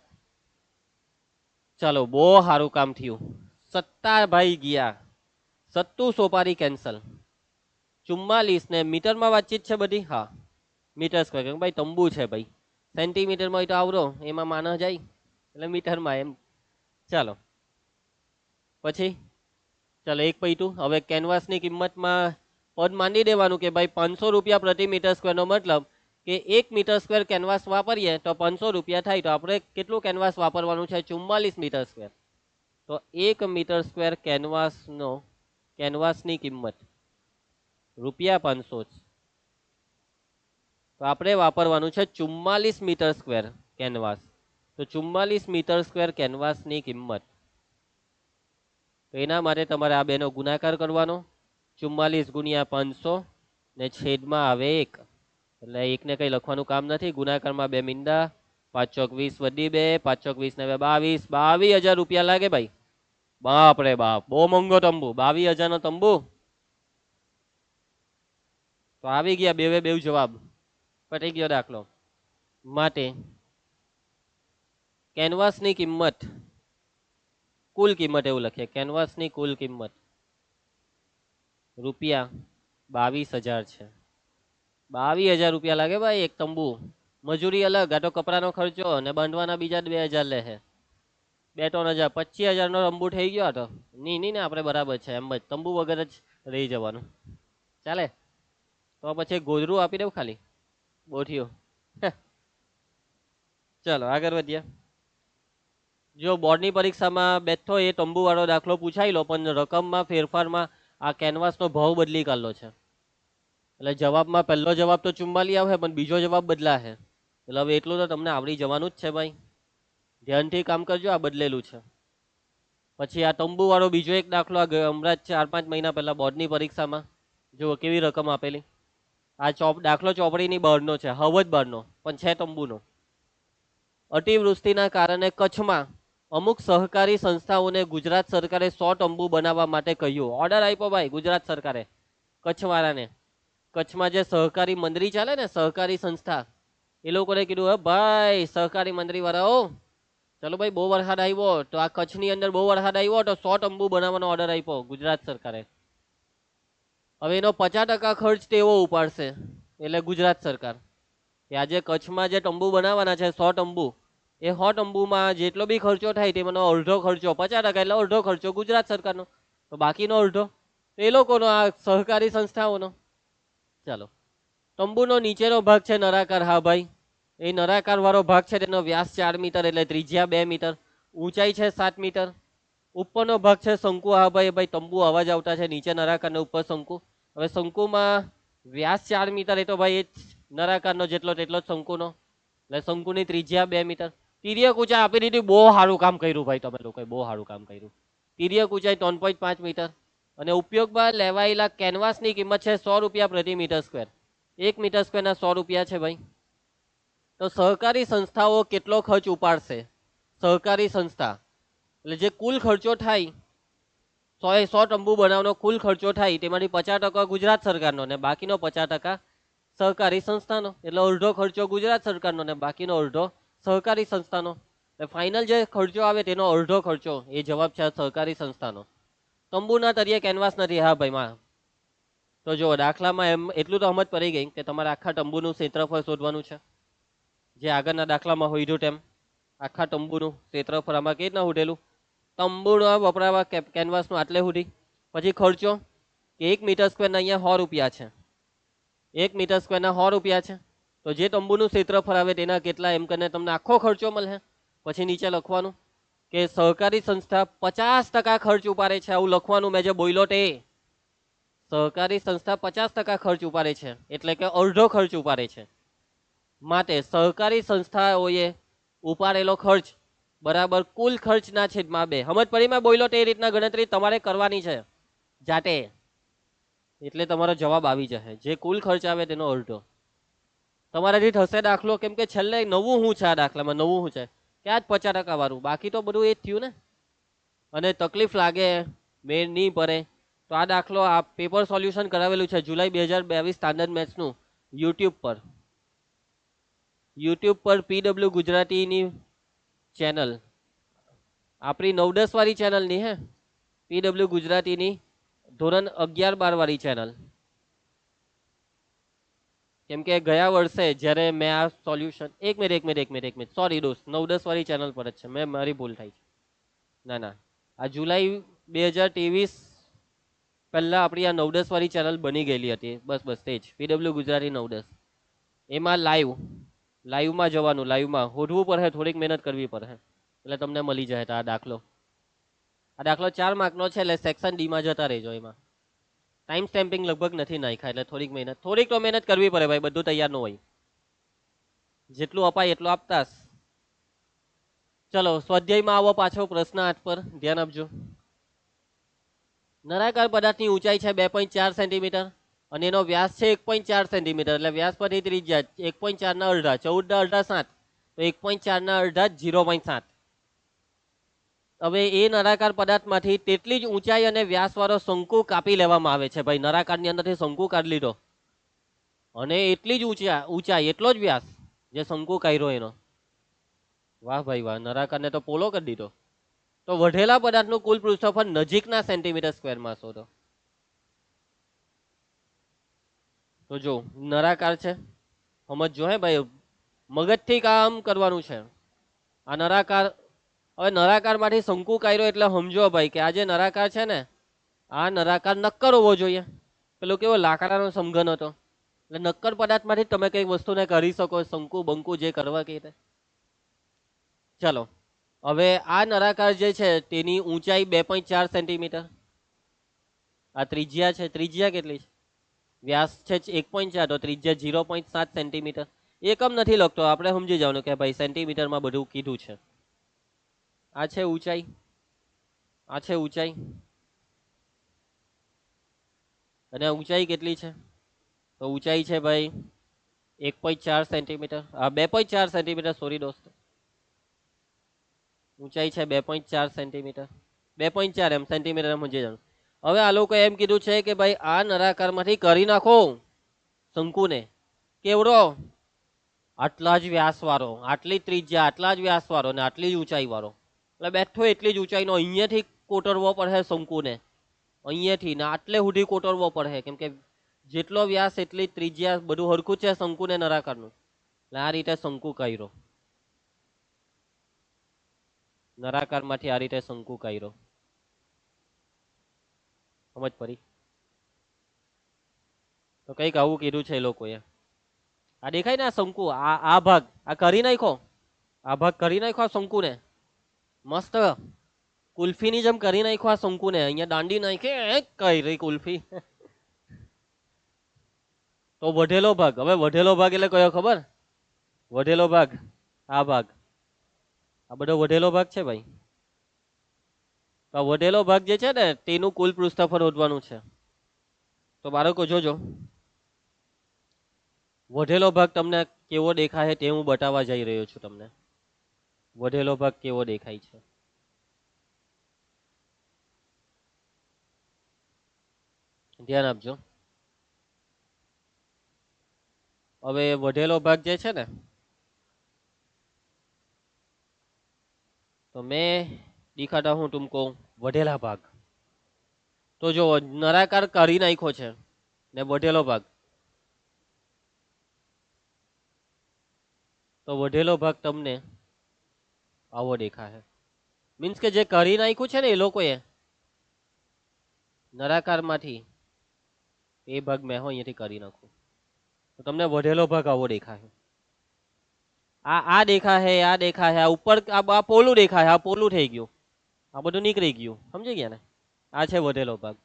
ચાલો બહુ સારું કામ થયું, સત્તા ભાઈ ગયા, સત્તુ સોપારી કેન્સલ. 44 ને મીટરમાં વાતચીત છે બધી, હા મીટર સ્ક્વેર, ભાઈ તંબુ છે ભાઈ, સેન્ટીમીટરમાં હોય તો આવરો એમાં માનસ જાય એટલે મીટરમાં એમ. ચાલો પછી ચાલો એક પૈતું. હવે કેનવાસની કિંમતમાં પદ માંડી દેવાનું કે ભાઈ 500 રૂપિયા પ્રતિ મીટર સ્ક્વેરનો મતલબ કે 1 મીટર સ્ક્વેર કેનવાસ વાપરીએ તો 500 રૂપિયા થાય. તો આપણે કેટલું કેનવાસ વાપરવાનું છે? 44 મીટર સ્ક્વેર. તો 1 મીટર સ્ક્વેર કેનવાસની કિંમત ₹500. તો આપણે વાપરવાનું છે 44 મીટર સ્ક્વેર કેનવાસ. તો 44 મીટર સ્ક્વેર કેનવાસની કિંમત, તો એના માટે તમારે આ બેનો ગુણાકાર કરવાનો, 44 × 500 ને છેદમાં આવે 1, એટલે 1 ને કઈ લખવાનું કામ નથી. ગુણાકારમાં 2 મીંડા, 5 ચોક 20 વડી 2, 5 ચોક 20 ને 22, 22,000 રૂપિયા લાગે ભાઈ. બાપ રે બાપ, બહુ મોંઘો તંબુ, 22,000 નો તંબુ. તો આવી ગયા બે જવાબ, પટી ગયો દાખલો. માટે કેનવાસની કિંમત, કુલ કિંમત એવું લખીએ, કેનવાસની કુલ કિંમત ₹22,000 છે. 22,000 રૂપિયા લાગે ભાઈ એક તંબુ. મજૂરી અલગ, આ તો કપડાનો ખર્ચો અને બાંધવાના બીજા 2,000 લે છે. 2-3 હજાર, 25,000 નો તંબુ થઈ ગયો. તો નહીં ને આપણે બરાબર છે એમ જ, તંબુ વગર જ રહી જવાનું. ચાલે તો પછી ગોદરું આપી દઉં ખાલી, બોઠિયો. ચલો આગળ વધીએ. જો બોર્ડની પરીક્ષામાં બેઠો એ તંબુ વાળો દાખલો પૂછાઈ લો, પણ રકમમાં ફેરફારમાં આ કેનવાસનો ભાવ બદલી કાઢલો છે. એટલે જવાબમાં પહેલો જવાબ તો 44 આવે, પણ બીજો જવાબ બદલાશે. એટલે હવે એટલું તો તમને આવડી જવાનું જ છે ભાઈ, ધ્યાનથી કામ કરજો. આ બદલેલું છે. પછી આ તંબુ વાળો બીજો એક દાખલો હમણાં 4-5 મહિના પહેલા બોર્ડની પરીક્ષામાં જો કેવી રકમ આપેલી. આ દાખલો ચોપડીની બહારનો છે, હવજ બહારનો, પણ છે તંબુનો. અતિવૃષ્ટિના કારણે કચ્છમાં અમુક સહકારી સંસ્થાઓને ગુજરાત સરકારે 100 તંબુ બનાવવા માટે કહ્યું. ઓર્ડર આપ્યો ભાઈ ગુજરાત સરકારે કચ્છવાળાને. કચ્છમાં જે સહકારી મંડળી ચાલે ને, સહકારી સંસ્થા, એ લોકોને કીધું હે ભાઈ સહકારી મંડળી વાળાઓ, ચલો ભાઈ બહુ વરસાદ આવ્યો, તો આ કચ્છની અંદર બહુ વરસાદ આવ્યો તો 100 તંબુ બનાવવાનો ઓર્ડર આપ્યો ગુજરાત સરકારે. હવે એનો 50% ખર્ચ તેઓ ઉપાડશે, એટલે ગુજરાત સરકાર. કે આજે કચ્છમાં જે તંબુ બનાવવાના છે 100 તંબુ, એ 100 તંબુમાં જેટલો બી ખર્ચો થાય તેનો અડધો ખર્ચો, 50% એટલે અડધો ખર્ચો ગુજરાત સરકારનો, તો બાકીનો અડધો એ લોકોનો, આ સહકારી સંસ્થાઓનો. ચાલો, તંબુનો નીચેનો ભાગ છે નળાકાર. હા ભાઈ, એ નળાકાર વાળો ભાગ છે તેનો વ્યાસ 4 મીટર એટલે ત્રિજ્યા 2 મીટર, ઊંચાઈ છે 7 મીટર. ઉપરનો ભાગ છે શંકુ. હા ભાઈ તંબુ અવાજ આવતા છે, નીચે નળાકાર ને ઉપર શંકુ. હવે શંકુમાં વ્યાસ 4 મીટર, એ તો ભાઈ એ નળાકારનો જેટલો તેટલો જ શંકુનો, એટલે શંકુની ત્રિજ્યા 2 મીટર. તિર્યક ઊંચાઈ આપી દીધી. બહુ સારું કામ કર્યું ભાઈ તમે લોકોએ, બહુ સારું કામ કર્યું. તિર્યક ઊંચાઈ 3.5 મીટર. અને ઉપયોગમાં લેવાયેલા કેનવાસની કિંમત છે 100 રૂપિયા પ્રતિ મીટર સ્ક્વેર. 1 મીટર સ્ક્વેરના 100 રૂપિયા છે ભાઈ. તો સહકારી સંસ્થાઓ કેટલો ખર્ચ ઉપાડશે? સહકારી સંસ્થા એટલે જે કુલ ખર્ચો થાય, 100 તંબુ બનાવવાનો કુલ ખર્ચો થાય, તેમાંથી 50% ગુજરાત સરકારનો ને બાકીનો 50% સહકારી સંસ્થાનો. એટલે અડધો ખર્ચો ગુજરાત સરકારનો ને બાકીનો અડધો સહકારી સંસ્થાનો. ફાઇનલ જે ખર્ચો આવે તેનો અડધો ખર્ચો એ જવાબ છે સહકારી સંસ્થાનો. તંબુના તળિયે કેનવાસ નથી. હા ભાઈ માં. તો જો દાખલામાં એમ એટલું તો સમજ પડી ગઈ કે તમારે આખા તંબુનું ક્ષેત્રફળ શોધવાનું છે, જે આગળના દાખલામાં હોય રહ્યું તેમ. આખા તંબુનું ક્ષેત્રફળ આમાં કેવી રીતના ઉઠેલું, તંબુના વપરાવા કેનવાસનું આટલે સુધી. પછી ખર્ચો કે 1 મીટર સ્ક્વેરના અહીંયા 100 રૂપિયા છે, 1 મીટર સ્ક્વેરના 100 રૂપિયા છે. તો જે તંબુનું ક્ષેત્રફળ આવે તેના કેટલા એમ કરીને તમને આખો ખર્ચો મળે. પછી નીચે લખવાનું કે સહકારી સંસ્થા 50% ખર્ચ ઉપાડે છે. આવું લખવાનું મેં જે બોલ્યો તે. સહકારી સંસ્થા 50% ખર્ચ ઉપાડે છે, એટલે કે અડધો ખર્ચ ઉપાડે છે. માટે સહકારી સંસ્થાઓએ ઉપાડેલો ખર્ચ બરાબર કુલ ખર્ચના છેદમાં 2. સમજ પડી મેં બોલ્યો તે રીતના ગણતરી તમારે કરવાની છે જાતે, એટલે તમારો જવાબ આવી જશે. જે કુલ ખર્ચ આવે તેનો અડધો. તમારાથી થશે દાખલો, કેમ કે છેલ્લે નવું શું છે આ દાખલામાં, નવું શું છે કે આ જ 50% વાળું, બાકી તો બધું એ જ થયું ને. અને તકલીફ લાગે મેળ નહીં પડે તો આ દાખલો આ પેપર સોલ્યુશન કરાવેલું છે જુલાઈ 2022 સ્ટાન્ડર્ડ મેથ્સનું યુટ્યુબ પર PW ગુજરાતીની ચેનલ, આપણી 9-10 વાળી ચેનલની હે, PW ગુજરાતીની ધોરણ 11-12 વાળી ચેનલ. કેમ કે ગયા વર્ષે જ્યારે મેં આ સોલ્યુશન, એક મિનિટ સોરી દોસ્ત, 9-10 વાળી ચેનલ પર જ છે, મેં મારી ભૂલ થઈ છે. ના આ જુલાઈ 2023 પહેલા આપણી આ 9-10 વાળી ચેનલ બની ગયેલી હતી. બસ તે જ PW ગુજરાતી 9-10. એમાં લાઈવમાં જવાનું, લાઈવમાં હોધવું પડે, થોડીક મહેનત કરવી પડે, એટલે તમને મળી જાય. આ દાખલો 4 માર્કનો છે, એટલે સેક્શન ડી માં જતા રહેજો. એમાં ટાઈમ સ્ટેમ્પિંગ લગભગ નથી નાખ્યા, એટલે થોડીક તો મહેનત કરવી પડે ભાઈ, બધું તૈયાર ન હોય. જેટલું અપાય એટલું આપતા. ચલો સ્વાધ્યાયમાં આવો પાછો પ્રશ્ન 8 પર ધ્યાન આપજો. નળાકાર પદાર્થની ઊંચાઈ છે 2.4 સેન્ટીમીટર અને એનો વ્યાસ છે 1.4 સેન્ટીમીટર. એટલે વ્યાસ પરથી ત્રિજ્યા 1.4 ના અડધા, 14 ના અડધા 7, તો 1.4 ના અડધા 0.7. હવે એ નળાકાર પદાર્થમાંથી તેટલી જ ઊંચાઈ અને વ્યાસ વાળો શંકુ કાપી લેવામાં આવે છે. ભાઈ નળાકારની અંદરથી શંકુ કાઢી લીધો અને એટલી જ ઊંચાઈ એટલો જ વ્યાસ જે શંકુ કાઢ્યો એનો. વાહ ભાઈ વાહ, નળાકારને તો પોલો કરી દીધો. તો વધેલા પદાર્થનું કુલ પૃષ્ઠફળ નજીકના સેન્ટીમીટર સ્ક્વેરમાં શોધો. તો જો નળાકાર છે, સમજો હે ભાઈ, મગજથી કામ કરવાનું છે. આ નળાકાર, હવે નળાકાર માંથી શંકુ કાઢ્યો એટલે સમજો ભાઈ કે આ જે નળાકાર છે ને, આ નળાકાર નક્કર હોવો જોઈએ. પેલો કેવો લાકડાનો સમઘન હતો, એટલે નક્કર પદાર્થમાંથી તમે કઈ વસ્તુને કરી શકો, શંકુ બંકુ જે કરવા કે. ચલો હવે આ નળાકાર જે છે તેની ઊંચાઈ 2.4 સેન્ટીમીટર. આ ત્રિજ્યા છે, ત્રિજ્યા કેટલી છે, વ્યાસ છે 1.4, તો ત્રિજ્યા 0.7 સેન્ટીમીટર. એકમ નથી લખતો, આપણે સમજી જવાનું કે ભાઈ સેન્ટીમીટરમાં બધું કીધું છે. આ છે ઊંચાઈ, આ છે ઊંચાઈ, અને ઊંચાઈ કેટલી છે, તો ઊંચાઈ છે ભાઈ 1.4 સેન્ટીમીટર, 2.4 સેન્ટીમીટર, સોરી દોસ્તો, ઊંચાઈ છે 2.4 સેન્ટીમીટર, 2.4 એમ સેન્ટીમીટર સમજી જવાનું. હવે આ લોકો એમ કીધું છે કે ભાઈ આ નળાકારમાંથી કરી નાખો શંકુને કેવડો, આટલા જ વ્યાસ વાળો, આટલી ત્રિજ્યા, આટલા જ વ્યાસ વાળો ને આટલી જ ઊંચાઈ વાળો. એટલે બેઠો એટલી જ ઊંચાઈનો અહીંયાથી કોતરવો પડે શંકુને, અહીંયાથી ને આટલે સુધી કોતરવો પડે, કેમ કે જેટલો વ્યાસ એટલી ત્રિજ્યા, બધું હરખું છે શંકુને નળાકારનું. એટલે આ રીતે શંકુ કર્યો, નળાકારમાંથી આ રીતે શંકુ કર્યો. સમજ પડી? તો કઈક આવું કીધું છે એ લોકોએ. આ દેખાય ને આ શંકુ, આ ભાગ આ કરી નાખો, આ ભાગ કરી નાખો આ શંકુને, મસ્ત કુલ્ફીની જેમ કરી નાખો આ શંકુને. અહીંયા દાંડી નાખે કઈ રહી કુલ્ફી. તો વધેલો ભાગ, હવે વધેલો ભાગ એટલે કયો ખબર? વધેલો ભાગ આ ભાગ, આ બધો વધેલો ભાગ છે ભાઈ. તો વધેલો ભાગ જે છે ને તેનું કુલ પૃષ્ઠફળ શોધવાનું છે. તો બાળકો જોજો, વધેલો ભાગ તમને કેવો દેખાય તે હું બતાવવા જઈ રહ્યો છું તમને. વધેલો ભાગ કેવો દેખાય છે, ધ્યાન આપજો. હવે વધેલો ભાગ જે છે ને, तो मैं दिखाता हूं तुमको वढेला भाग। तो जो नराकार કરી નાખ્યો છે ને વઢેલો ભાગ, તો વઢેલો ભાગ તમને આવો દેખાય. મીન્સ કે જે કરી નાખ્યું છે ને એ લોકોએ નરાકારમાંથી એ ભાગ મેં અહીંયાથી કરી નાખું તો તમને વઢેલો ભાગ આવો દેખાય. આ દેખાય, આ દેખાય, આ ઉપર આ પોલું દેખાય, આ પોલું થઈ ગયું, આ બધું નીકળી ગયું. સમજી ગયા ને? આ છે વઢેલો ભાગ.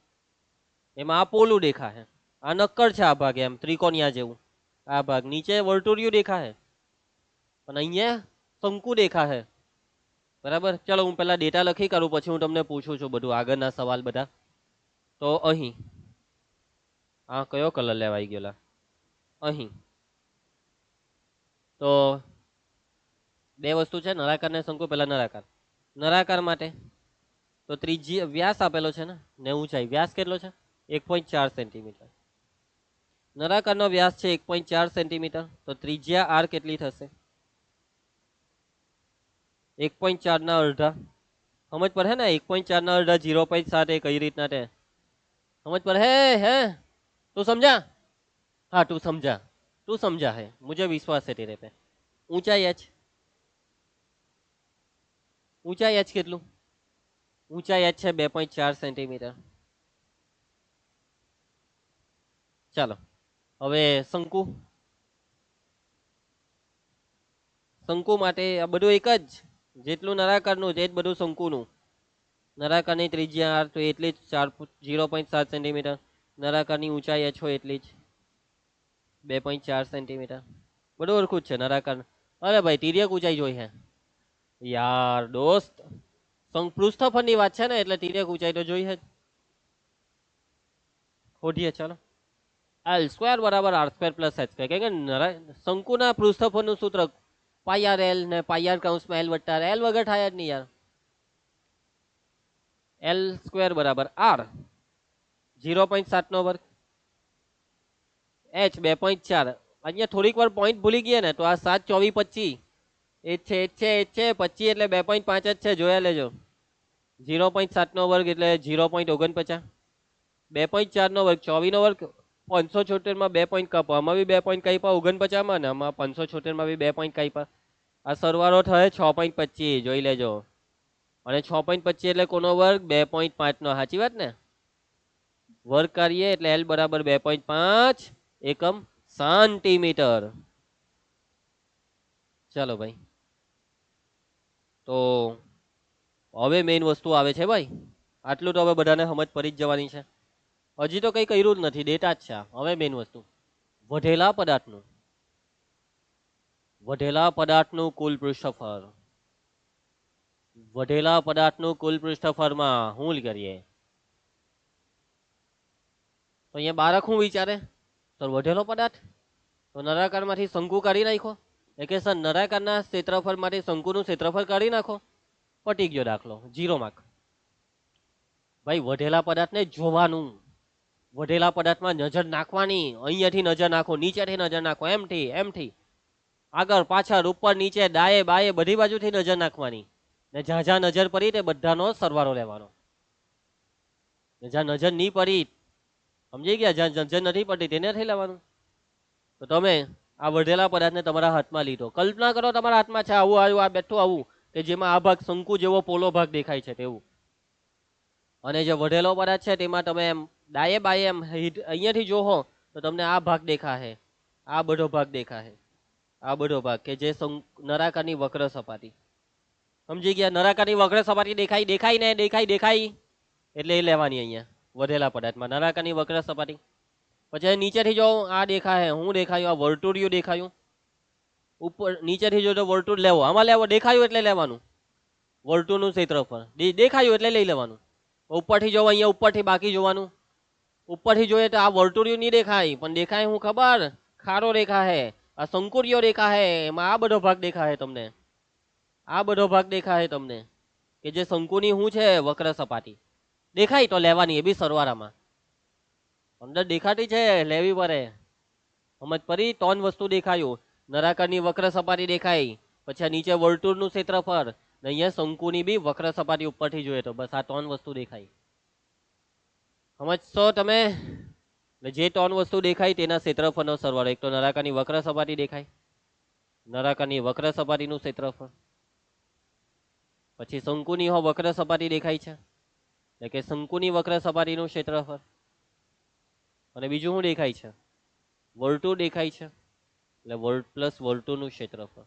એમાં આ પોલું દેખાય, આ નક્કર છે આ ભાગ, એમ ત્રિકોણિયા જેવું. આ ભાગ નીચે વર્તુળિયું દેખાય અને અહીંયા શંકુ દેખાય. બરાબર. ચલો હું પેલા ડેટા લખી કરું, પછી હું તમને પૂછું છું બધું આગળના સવાલ બધા. તો અહીં આ કયો કલર લેવાઈ ગયો? અહીં તો બે વસ્તુ છે, નળાકાર ને શંકુ. પેલા નળાકાર. નળાકાર માટે તો ત્રિજ્યા વ્યાસ આપેલો છે ને ઊંચાઈ. વ્યાસ કેટલો છે? 1.4 સેન્ટીમીટર. નળાકારનો વ્યાસ છે 1.4 સેન્ટીમીટર. તો ત્રિજ્યા આર કેટલી થશે? 1.4 ના અડધા. સમજ પડે ને? 1.4 ના અડધા 0.7 એ કઈ રીતના છે समझ पर है तू समझा? हाँ तू समझा है, मुझे विश्वास है तेरे पे. ऊंचाई एच કેટલું? ऊंचाई एच છે 2.4 સેન્ટીમીટર. ચાલો હવે શંકુ માટે આ બધું એક જ, જેટલું નળાકારનું જ બધું શંકુનું. નળાકારની ત્રિજ્યા આર તો એટલી જ 0.7 સેન્ટીમીટર. નળાકારની ઊંચાઈ h હોય એટલી જ 2.4 સેન્ટીમીટર. બધું ઓળખું જ છે નળાકાર. અરે ભાઈ તિર્યક ઊંચાઈ જોઈ હે યાર દોસ્ત. પૃષ્ઠફળની વાત છે ને એટલે તિર્યક ઊંચાઈ તો જોઈ જ. ખોડીએ ચાલો. એલ સ્ક્વેર બરાબર R square plus H square. કે શંકુના પૃષ્ઠફળનું સૂત્ર પાઈ આર એલ ને પાઈ આર કૌંસમાં એલ વત્તા એલ વગર થાય જ નહીં યાર. એલ સ્ક્વેર બરાબર આર 0.7 નો વર્ગ, એચ 2.4. અહીંયા થોડીક વાર પોઈન્ટ ભૂલી ગયા ને તો આ 7 24 25 એ છે 25 એટલે 2.5 જ છે. જોયા લેજો. 0.7 નો વર્ગ એટલે 0.49. 2.4 નો વર્ગ 24 નો વર્ગ. 576 માં 2 પોઈન્ટ કાપો, આમાં બી 2 પોઈન્ટ કાપ્યા 49 માં ને આમાં 576 માં બી 2 પોઈન્ટ કાપ્યા. આ સરવાળો થાય 6.25. જોઈ લેજો. અને 6.25 એટલે કોનો વર્ગ? 2.5 નો. સાચી વાત ને? વર્ગ કરીએ એટલે એલ બરાબર 2.5 એકમ સેન્ટીમીટર. ચાલો ભાઈ, તો હવે મેઇન વસ્તુ આવે છે ભાઈ. આટલું તો હવે બધાને સમજ પડી જ જવાની છે. હજી તો કઈ કર્યું જ નથી, ડેટા જ છે. હવે મેઇન વસ્તુ વઢેલા પદાર્થનું કુલ પૃષ્ઠફળ. વઢેલા પદાર્થનું કુલ પૃષ્ઠફળમાં શું કરીએ? તો અહીંયા બાળક શું વિચારે? તો વઢેલો પદાર્થ તો નળાકારમાંથી શંકુ કાઢી નાખો. એ કે સર નળાકારના ક્ષેત્રફળમાંથી શંકુનું ક્ષેત્રફળ કાઢી નાખો. પટી ગયો દાખલો, 0 માર્ક. ભાઈ વઢેલા પદાર્થને જોવાનું, વઢેલા પદાર્થમાં નજર નાખવાની. અહીંયાથી નજર નાખો, નીચેથી નજર નાખો, એમથી આગળ પાછળ ઉપર નીચે ડાયે બાયે બધી બાજુથી નજર નાખવાની. ને જ્યાં જ્યાં નજર પડી તે બધાનો સરવાળો લેવાનો. જ્યાં નજર નહીં પડી, સમજી ગયા? જ્યાં નજર નથી પડતી તેને નથી લેવાનું. તો તમે આ વઢેલા પદાર્થને તમારા હાથમાં લીધો. કલ્પના કરો તમારા હાથમાં છે આવું આવ્યું, આ બેઠું આવું, કે જેમાં આ ભાગ શંકુ જેવો પોલો ભાગ દેખાય છે તેવું. અને જે વઢેલો પદાર્થ છે તેમાં તમે એમ ડાયે બાયે એમ અહીંયાથી જોહો તો તમને આ ભાગ દેખાશે, આ બધો ભાગ દેખાશે, આ બધો ભાગ કે જે નળાકારની વક્ર સપાટી. સમજી ગયા? નળાકારની વક્ર સપાટી દેખાય એટલે એ લેવાની અહીંયા વધેલા પદાર્થમાં નળાકારની વક્ર સપાટી. પછી નીચેથી જો આ દેખાય, હું દેખાયું? આ વર્તુળિયું દેખાયું. ઉપર નીચેથી જો તો વર્તુળ લેવો, આમાં લેવો, દેખાયું એટલે લેવાનું. વર્તુળનું ક્ષેત્રફળ દેખાયું એટલે લઈ લેવાનું. ઉપરથી જોવો, અહીંયા ઉપરથી બાકી જોવાનું. ઉપરથી જોઈએ તો આ વર્તુળિયું નહીં દેખાય, પણ દેખાય હું ખબર? ખારો દેખાય, આ શંકુરિયો દેખાય. એમાં આ બધો ભાગ દેખાય તમને, આ બધો ભાગ દેખાય તમને કે જે શંકુની શું છે? વક્ર સપાટી દેખાય તો લેવાની, એ બી સરવાળામાં. અંદર દેખાતી છે, લેવી પડે. સમજ પડી? 3 વસ્તુ દેખાયું. નળાકારની વક્ર સપાટી દેખાય, પછી આ નીચે વર્તુળનું ક્ષેત્રફળ, ને અહીંયા શંકુની બી વક્ર સપાટી ઉપરથી જોઈએ તો બસ આ 3 વસ્તુ દેખાય. સમજશો તમે? જે 3 વસ્તુ દેખાય તેના ક્ષેત્રફળનો સરવાળો. એક તો નળાકારની વક્ર સપાટી દેખાય, નળાકારની વક્ર સપાટીનું ક્ષેત્રફળ, પછી શંકુની વક્ર સપાટી દેખાય છે એટલે કે શંકુની વક્ર સપાટીનું ક્ષેત્રફળ, અને બીજું શું દેખાય છે? વર્તુળ દેખાય છે એટલે વર્તુળ પ્લસ વર્તુળનું ક્ષેત્રફળ.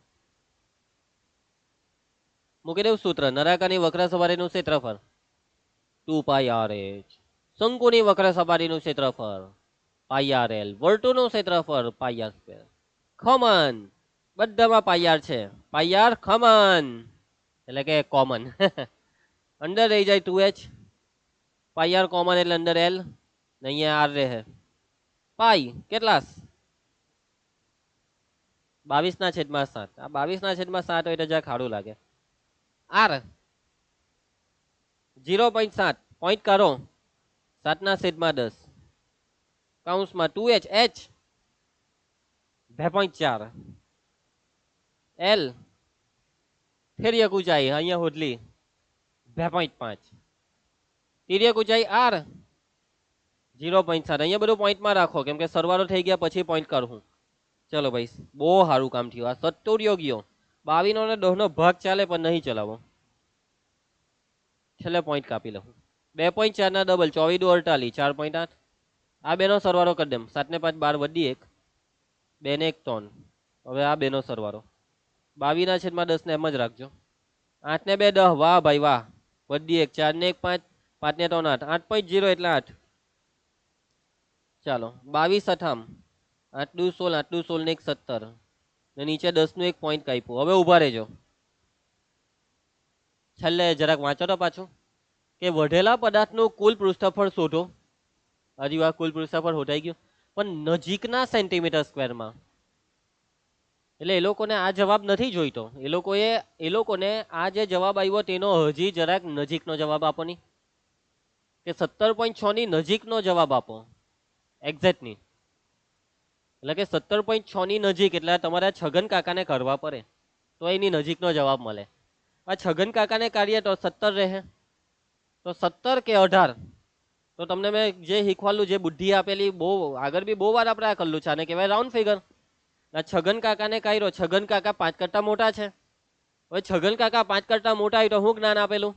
મૂકી દેવું સૂત્ર. નળાકારની વક્ર સપાટીનું ક્ષેત્રફળ 2πrh, શંકુની વક્ર સપાટીનું ક્ષેત્રફળ πrl, વર્તુળનું ક્ષેત્રફળ πr². કોમન, બધામાં πr છે. πr કોમન એટલે કે કોમન. અંદર રહી જાય 2h, πr કોમન એટલે અંદર l ને અહીંયા r રહે. પાઈ કેટલા? 22/7. આ 22/7 હોય તો જરાક ખાડું લાગે. r 0.7 પોઈન્ટ કરો 7/10 કૌંસમાં 2h, h 2.4, l તિર્યક ઊંચાઈ અહીંયા હોદલી 2.5, તિર્યક ઊંચાઈ r 0.7. અહીંયા બધું પોઈન્ટમાં રાખો કેમ કે સરવાળો થઈ ગયા પછી પોઈન્ટ કરું. ચલો ભાઈ, બહુ સારું કામ થયું. આ સત્તોરિયો ગયો. 22 ને 10 નો ભાગ ચાલે પણ નહીં ચલાવો. છેલ્લે પોઈન્ટ કાપી લઉં. 2.4 ના ડબલ 24 × 48 4.8. આ બેનો સરવાળો કરી દેમ. 7 ને 5 12 વધી 1, 2 ને 1 3. હવે આ બેનો સરવાળો 22/10 ને એમ જ રાખજો. 8 ને 2 10. વાહ ભાઈ વાહ, વધી 1, 4 ને 1 5, 5 ને 3 8. 8.0 એટલે 8. ચાલો 22 8 8 દુ 16, 8 દુ 16 ને 1 17 ને નીચે 10 નું એક પોઈન્ટ કાપ્યું. હવે ઉભા રહેજો. છેલ્લે જરાક વાંચો તો પાછું કે વઢેલા પદાર્થનું કુલ પૃષ્ઠફળ શોધો. હજી આ કુલ પૃષ્ઠફળ શોધાઈ ગયું પણ નજીકના સેન્ટીમીટર સ્ક્વેરમાં. એટલે એ લોકોને આ જવાબ નથી જોઈતો. એ લોકોને આ જે જવાબ આવ્યો તેનો હજી જરાક નજીકનો જવાબ આપો ની, કે 17.6 ની નજીકનો જવાબ આપો. એક્ઝેક્ટની એટલે કે 17.6 ની નજીક એટલે તમારે છગન કાકાને કરવા પડે તો એની નજીકનો જવાબ મળે. આ છગન કાકાને કાઢીએ તો 17 રહે, તો 17 કે 18. તો તમને મેં જે શીખવાડલું, જે બુદ્ધિ આપેલી, બહુ આગળ બી બહુ વાર આપણે આ કરેલું છે. આને કહેવાય રાઉન્ડ ફિગર. છગન કાકાને કાઢ્યો. છગન કાકા 5 કરતા મોટા છે. હવે છગન કાકા 5 કરતા મોટા હોય તો શું જ્ઞાન આપેલું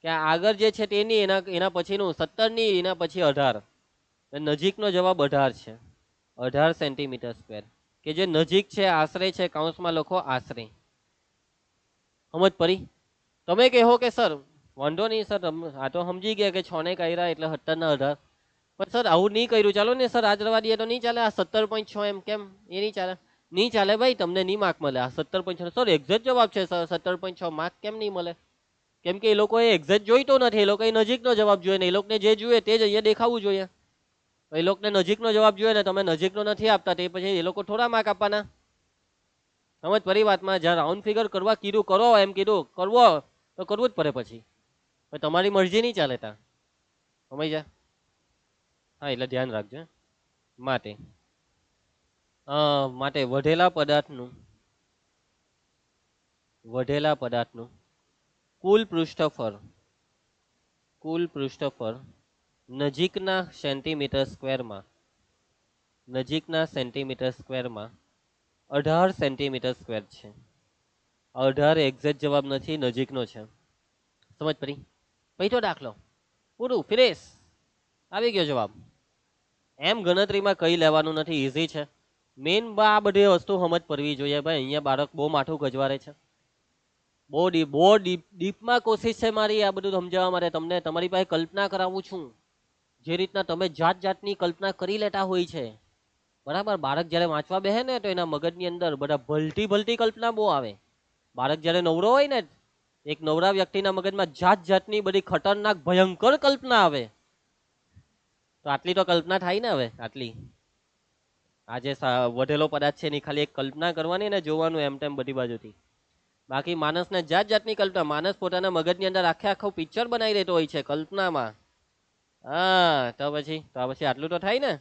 કે આગળ જે છે તેની એના પછીનું 17 ની એના પછી 18. નજીકનો જવાબ 18 છે. 18 સેન્ટીમીટર સ્ક્વેર કે જે નજીક છે, આશરે છે, કૌંસમાં લખો આશરે. સમજ પડી? તમે કહો કે સર વાંધો નહીં સર, આ તો સમજી ગયા કે 6 ને કર્યા એટલે 17 ના 18, પણ સર આવું નહીં કર્યું. ચાલો ને સર આજ રવા દઈએ તો નહીં ચાલે. આ 17.6 એમ કેમ? એ નહીં ચાલે. નહીં ચાલે ભાઈ, તમને નહીં માર્ક મળે. આ 17.6 સર એક્ઝેક્ટ જવાબ છે સર. 17.6 માર્ક કેમ નહીં મળે? કેમ કે એ લોકોએ એક્ઝેક્ટ જોઈતો નથી. એ લોકોએ નજીકનો જવાબ જોઈએ ને. એ લોકોને જે જોઈએ તે જ અહીંયા દેખાવું જોઈએ. એ લોકોને નજીકનો જવાબ જોઈએ ને તમે નજીકનો નથી આપતા તે પછી એ લોકો થોડા માર્ક આપવાના. સમજ પડી વાતમાં? જ્યાં રાઉન્ડ ફિગર કરવા કીધું કરો, એમ કીધું કરવો તો કરવું જ પડે. પછી તમારી મરજી નહીં ચાલે તા. સમજ જા? હા, એટલે ધ્યાન રાખજો. માટે વઢેલા પદાર્થનું કુલ પૃષ્ઠફળ નજીકના સેન્ટીમીટર સ્ક્વેરમાં 18 સેન્ટીમીટર સ્ક્વેર છે. 18 એક્ઝેક્ટ જવાબ નથી, નજીકનો છે. સમજ પડી? પૈતો દાખલો પૂરું, ફિનિશ. આવી ગયો જવાબ. એમ ગણતરીમાં કઈ લેવાનું નથી, ઈઝી છે. મેઇન આ બધી વસ્તુ સમજ પડવી જોઈએ ભાઈ. અહીંયા બાળક બહુ માથું ગજવારે છે. બહુ ડીપમાં કોશિશ છે મારી આ બધું સમજાવવા માટે. તમને તમારી પાસે કલ્પના કરાવું છું. જે રીતના તમે જાતની કલ્પના કરી લેતા હોય છે, બરાબર. બાળક જ્યારે વાંચવા બેસે ને તો એના મગજની અંદર બધા ભલતી કલ્પના બહુ આવે. બાળક જ્યારે નવરો હોય ને, એક નવરા વ્યક્તિના મગજમાં જાતની બધી ખતરનાક ભયંકર કલ્પના આવે. તો આટલી તો કલ્પના થાય ને. હવે આટલી આ જે વધેલો પદાર્થ છે એની ખાલી એક કલ્પના કરવાની ને જોવાનું એમ તેમ બધી બાજુથી. બાકી માણસને જાતની કલ્પના, માણસ પોતાના મગજની અંદર આખું પિક્ચર બનાવી દેતો હોય છે કલ્પનામાં. હા, તો પછી આટલું તો થાય ને.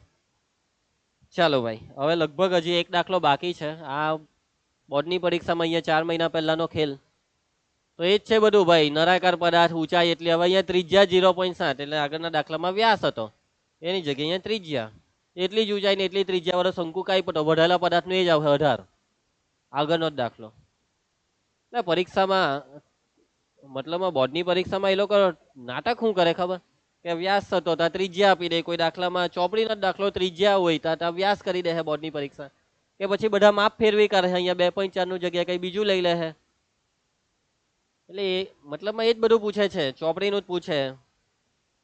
ચાલો ભાઈ, હવે લગભગ હજી એક દાખલો બાકી છે. આ બોર્ડની પરીક્ષામાં અહીંયા 4 મહિના પહેલાનો ખેલ. તો એ જ છે બધું ભાઈ. નળાકાર પદાર્થ ઊંચાઈ એટલે હવે અહીંયા ત્રિજ્યા 0.7 એટલે આગળના દાખલામાં વ્યાસ હતો એની જગ્યાએ અહીંયા ત્રિજ્યા. એટલી જ ઊંચાઈ ને એટલી ત્રિજ્યા વાળો શંકુ કાંઈ પણ વઢાયેલા પદાર્થનો એ જ આવે 18. આગળનો જ દાખલો. એટલે પરીક્ષામાં મતલબમાં બોર્ડની પરીક્ષામાં એ લોકો નાટક શું કરે ખબર કે વ્યાસ થતો ત્યાં ત્રિજ્યા આપી દે. કોઈ દાખલામાં ચોપડીનો જ દાખલો ત્રિજ્યા હોય ત્યાં વ્યાસ કરી દે બોર્ડની પરીક્ષા. કે પછી બધા માપ ફેરવી કરે અહીંયા 2.4 નું જગ્યાએ કઈ બીજું લઈ લે છે. એટલે મતલબમાં એ જ બધું પૂછે છે, ચોપડીનું જ પૂછે.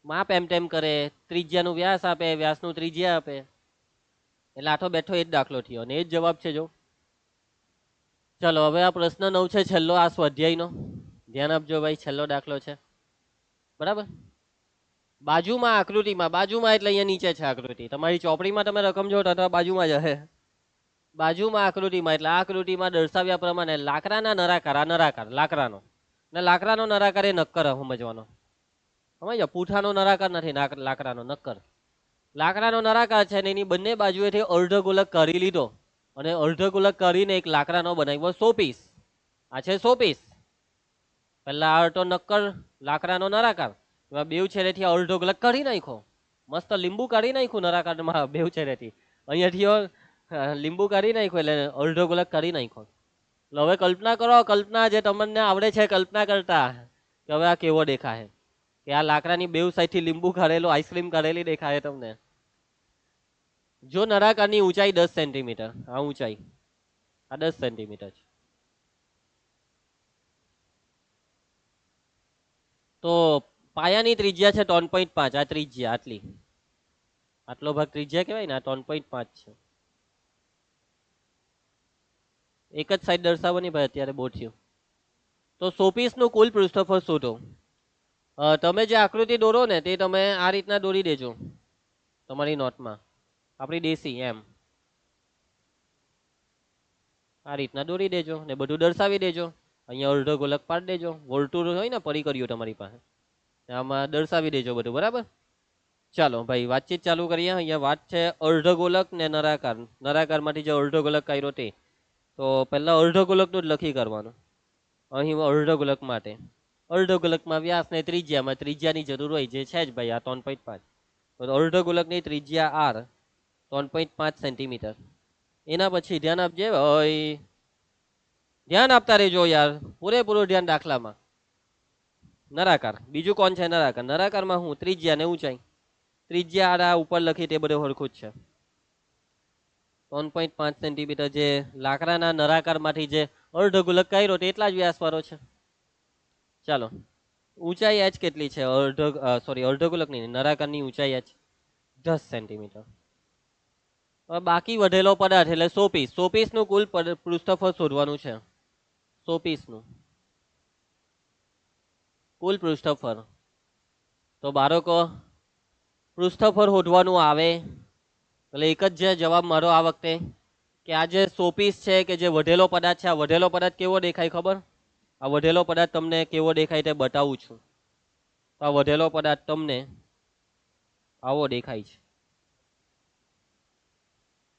માપ એમ તેમ કરે, ત્રિજ્યાનું વ્યાસ આપે, વ્યાસનું ત્રિજ્યા આપે. એટલે આઠો બેઠો એ જ દાખલો થયો અને એ જ જવાબ છે. જો ચલો હવે આ પ્રશ્ન 9 છે, છેલ્લો આ સ્વાધ્યાયનો. ધ્યાન આપજો ભાઈ, છેલ્લો દાખલો છે બરાબર. બાજુમાં આકૃતિમાં, બાજુમાં એટલે અહીંયા નીચે છે આકૃતિ. તમારી ચોપડીમાં તમે રકમ જો તો બાજુમાં જ હશે. બાજુમાં આકૃતિમાં એટલે આકૃતિમાં દર્શાવ્યા પ્રમાણે લાકડાના નળાકાર, આ નળાકાર લાકડાનો ને લાકડાનો નળાકાર એ નક્કર સમજવાનો. સમજો, પૂઠાનો નળાકાર નથી, લાકડાનો નક્કર. લાકડાનો નળાકાર છે ને એની બંને બાજુએથી અર્ધગોલક કરી લીધો અને અર્ધગોલક કરીને એક લાકડાનો બનાવ્યો શોપીસ. આ છે શોપીસ. પહેલા આ તો નક્કર લાકડાનો નળાકાર, એમાં બેવ છેડેથી અર્ધગોલક કરી નાખ્યો. મસ્ત લીંબુ કાઢી નાખ્યું નળાકારમાં બેવ છેડેથી. અહીંયાથી લીંબુ કાઢી નાખ્યું એટલે અર્ધગોલક કરી નાખ્યો. એટલે હવે કલ્પના કરો, કલ્પના જે તમને આવડે છે કલ્પના કરતા કે હવે આ કેવો દેખાય કે આ લાકડાની બેવ સાઈડથી લીંબુ કાઢેલું, આઈસ્ક્રીમ કાઢેલી દેખાય તમને. જો નળાકારની ઊંચાઈ 10 સેન્ટીમીટર, આ ઊંચાઈ આ 10 સેન્ટીમીટર છે, તો પાયાની ત્રિજ્યા છે 3.5. આ ત્રિજ્યા આટલી, આટલો ભાગ ત્રિજ્યા કહેવાય ને, આ 3.5 છે. એક જ સાઈડ દર્શાવો નહીં ભાઈ, અત્યારે બહુ થયું. તો શોપીસનું કુલ પૃષ્ઠફળ શોધો. તમે જે આકૃતિ દોરો ને તે તમે આ રીતના દોરી દેજો તમારી નોટમાં, આપણી દેશી એમ આ રીતના દોરી દેજો ને બધું દર્શાવી દેજો. અહીંયા અર્ધો ગોલક પાડી દેજો, વર્તુળ હોય ને પરી કર્યું તમારી પાસે, આમાં દર્શાવી દેજો બધું બરાબર. ચાલો ભાઈ વાતચીત ચાલુ કરીએ. અહીંયા વાત છે અર્ધગોલક ને નળાકાર. નળાકારમાંથી જે અર્ધગોલક કર્યો તે, તો પહેલા અર્ધગોલકનું જ લખી કરવાનું. અહીં અર્ધગોલક માટે અર્ધગોલકમાં વ્યાસ ને ત્રિજ્યામાં ત્રિજ્યાની જરૂર હોય, જે છે જ ભાઈ આ 3.5. તો અર્ધગોલકની ત્રિજ્યા r 3.5 સેન્ટીમીટર. એના પછી ધ્યાન આપજે ભાઈ, ધ્યાન આપતા રહેજો યાર, પૂરેપૂરું ધ્યાન દાખલામાં. નળાકાર, બીજું કોણ છે નળાકાર. નળાકારમાં હું ત્રિજ્યા ને ઊંચાઈ. ત્રિજ્યા આ ઉપર લખી તે બધું સરખું જ છે. 3.5 સેન્ટીમીટર જે લાકડાના નળાકારમાંથી જે અર્ધગોલક કર્યો તે એટલા જ વ્યાસવાળો છે. ચાલો ઊંચાઈ h કેટલી છે? અર્ધગોલકની નળાકારની ઊંચાઈ h 10 સેન્ટીમીટર. બાકી વધેલો પદાર્થ એટલે શોપીસ. શોપીસનું કુલ પૃષ્ઠફળ શોધવાનું છે. શોપીસનું કુલ પૃષ્ઠફળ. તો બાળકો પૃષ્ઠફળ શોધવાનું આવે એટલે એક જ જવાબ મારો આ વખતે કે આ જે શોપીસ છે કે જે વધેલો પદાર્થ છે, આ વધેલો પદાર્થ કેવો દેખાય ખબર? આ વધેલો પદાર્થ તમને કેવો દેખાય તે બતાવું છું. તો આ વધેલો પદાર્થ તમને આવો દેખાય છે.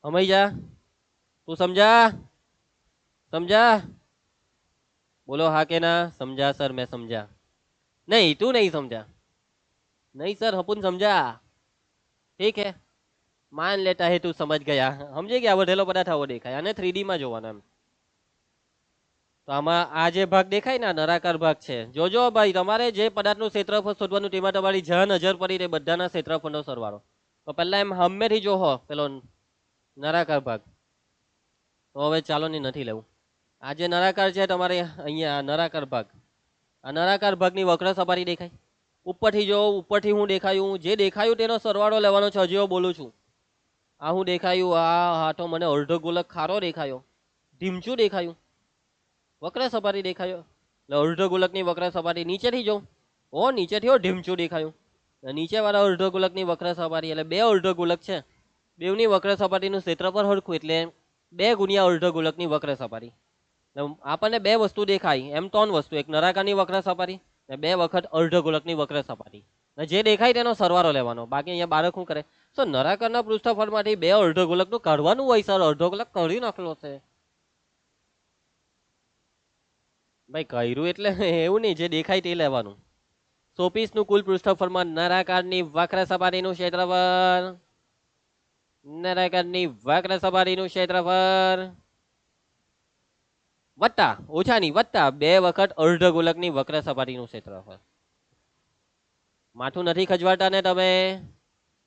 સમજ્યા? તું સમજા? સમજા? બોલો હા કે ના? સમજા સર, મેં સમજા. नहीं, तू नहीं समझा. नहीं सर, अपन समझा. ठीक है, मान लेता है तू समझ गया. समझे क्या? વધેલો પદાર્થ આવો દેખાય. અને 3D માં જોવાનો એમ. તો આમાં આ જે ભાગ દેખાય ને નળાકાર ભાગ છે, જોજો ભાઈ તમારે જે પદાર્થનું ક્ષેત્રફળ શોધવાનું તેમાં તમારી જ્યાં નજર પડી તે બધાના ક્ષેત્રફળનો સરવાળો. તો પહેલા એમ હમેથી જોહો પેલો નળાકાર ભાગ. તો હવે ચાલો ને નથી લેવું. આ જે નળાકાર છે તમારે અહીંયા નળાકાર ભાગ, આ નળાકાર ભાગની વક્ર સપાટી દેખાય. ઉપરથી જો, ઉપરથી હું દેખાયું, જે દેખાયું તેનો સરવાળો લેવાનો છે. હજી બોલું છું. આ હું દેખાયું, આ હાથો મને અર્ધગોલક ખારો દેખાયો, ઢીમચું દેખાયું, વક્ર સપાટી દેખાયો. એટલે અર્ધગોલકની વક્ર સપાટી નીચેથી જો, નીચેથી ઢીમચું દેખાયું. નીચે વાળા અર્ધગોલકની વક્ર સપાટી એટલે બે અર્ધગોલક છે, બેવની વક્ર સપાટીનું ક્ષેત્રફળ સરખું એટલે 2 ગુણ્યા અર્ધગોલકની વક્ર સપાટી. આપણને બે વસ્તુ દેખાય, એમ 3 વસ્તુ. એક નળાકારની વક્ર સપાટી ને 2 વખત અર્ધગોલકની વક્ર સપાટી. જે દેખાય તેનો સરવાળો લેવાનો. બાકી અહીંયા બાળક શું કરે? સર નળાકારના પૃષ્ઠફળમાંથી 2 અર્ધગોલકનું કાઢવાનું હોય સર, અર્ધગોલક કાઢી નાખેલો છે. ભાઈ કર્યું એટલે એવું નહીં, જે દેખાય તે લેવાનું. શોપીસનું કુલ પૃષ્ઠફળમાં નળાકારની વક્ર સપાટીનું ક્ષેત્રફળ, નળાકારની વક્ર સપાટીનું ક્ષેત્રફળ વત્તા ઓછાની વત્તા 2 વખત અર્ધગોલકની વક્ર સપાટીનું ક્ષેત્રફળ. માથું નથી ખજવાતા ને તમે?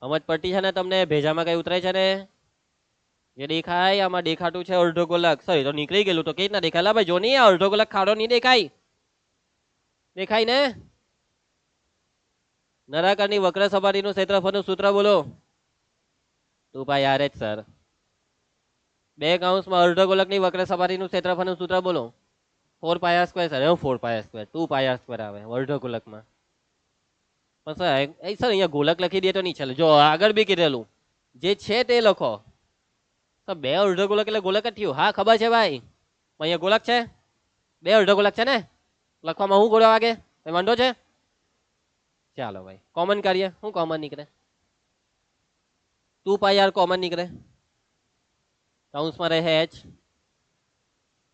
સમજ પડતી છે ને તમને? ભેજામાં કઈ ઉતરે છે ને? જે દેખાય આમાં દેખાતું છે અર્ધગોલક. સોરી, તો નીકળી ગયેલું તો કેવી રીતના દેખાય? ભાઈ જો નહીં, આ અર્ધગોલક ખાડો નહીં દેખાય. દેખાય ને? નળાકારની વક્ર સપાટીનું ક્ષેત્રફળનું સૂત્ર બોલો. 2πr sir. 2 કૌંસમાં અર્ધગોલકની વક્ર સપાટીનું ક્ષેત્રફળનું સૂત્ર બોલો. 4πr square sir. 4πr square 2πr square આવે અર્ધગોલકમાં. પણ સર સર અહીંયા ગોલક લખી દે તો નહીં ચાલે. જો આગળ બી કીધેલું જે છે તે લખો. તો 2 અર્ધગોલક એટલે ગોલક જ થયું. હા ખબર છે ભાઈ, અહીંયા ગોલક છે, 2 અર્ધગોલક છે ને, લખવામાં શું ગોળા વાગે? કઈ વાંધો છે? ચાલો ભાઈ કોમન કરીએ. શું કોમન નીકળે? 2πr કોમન નીકળે. કૌંસમાં રહે h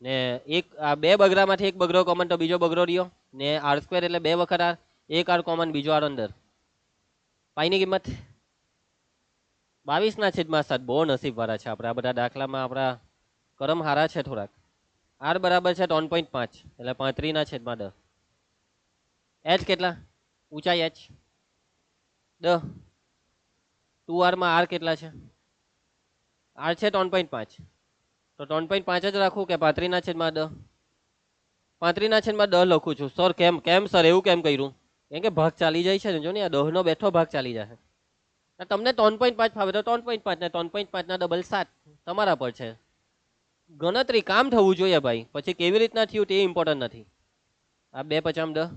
ને એક આ 2 બગડામાંથી એક બગડો કોમન, તો બીજો બગડો રહ્યો ને r સ્ક્વેર એટલે 2 વખત r, એક r કોમન, બીજો r અંદર. પાઈની કિંમત 22/7. બહુ નસીબ વાળા છે આપણે આ બધા દાખલામાં, આપણા કરમ હારા છે થોડાક. r બરાબર છે 3.5 એટલે 35/10. h કેટલા? ઊંચાઈ h 10. 2r માં r કેટલા છે? r છે 3.5, તો 3.5 જ રાખું કે 35/10? 35/10 લખું છું. સર કેમ કેમ સર એવું કેમ કર્યું? કેમ કે ભાગ ચાલી જાય છે ને, જો ને આ 10 નો બેઠો ભાગ ચાલી જાય. તમને 3.5 ફાવે તો 3.5 ને 3.5 ના ડબલ 7 તમારા પર છે. ગણતરી કામ થવું જોઈએ ભાઈ. પછી કેવી રીતના થયું તે ઇમ્પોર્ટન્ટ નથી. આ 2 5 10,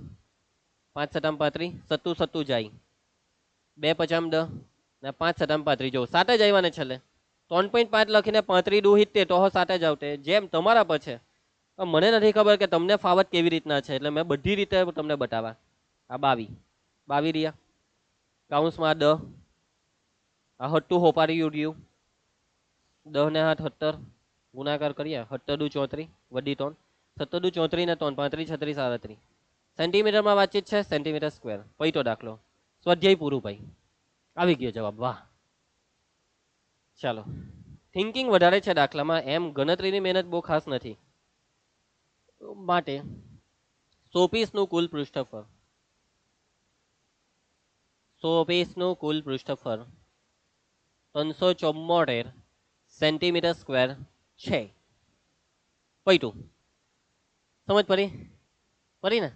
5 7 35, સત્તુ સત્તુ જાય. 2 5 10 ને 5 7 35, જો 7 જ આવ્યા ને છેલ્લે. 3.5 લખીને 35 દુહિત તે તો 7 જ આવતે. જેમ તમારા પર છે. મને નથી ખબર કે તમને ફાવત કેવી રીતના છે, એટલે મેં બધી રીતે તમને બતાવવા. આ 22 રહ્યા કૌંસમાં 10, આ 7 હોપારી ઉડ્યું. 10 ને 7 17 ગુણાકાર કરીએ. 7 દુ 34 વડી 3, 7 દુ 34 ને 3 35 36 37. સેન્ટીમીટરમાં વાતચીત છે, સેન્ટીમીટર સ્ક્વેર. પૈતો દાખલો સ્વાધ્યાય પૂરું ભાઈ. આવી ગયો જવાબ. વાહ. ચાલો, થિંકિંગ વધારે છે દાખલામાં, એમ ગણતરીની મહેનત બહુ ખાસ નથી. માટે શોપીસનું કુલ પૃષ્ઠફળ, શોપીસનું કુલ પૃષ્ઠફળ 374 સેન્ટીમીટર સ્ક્વેર છે. પૈતું સમજ પડી? પડી ને?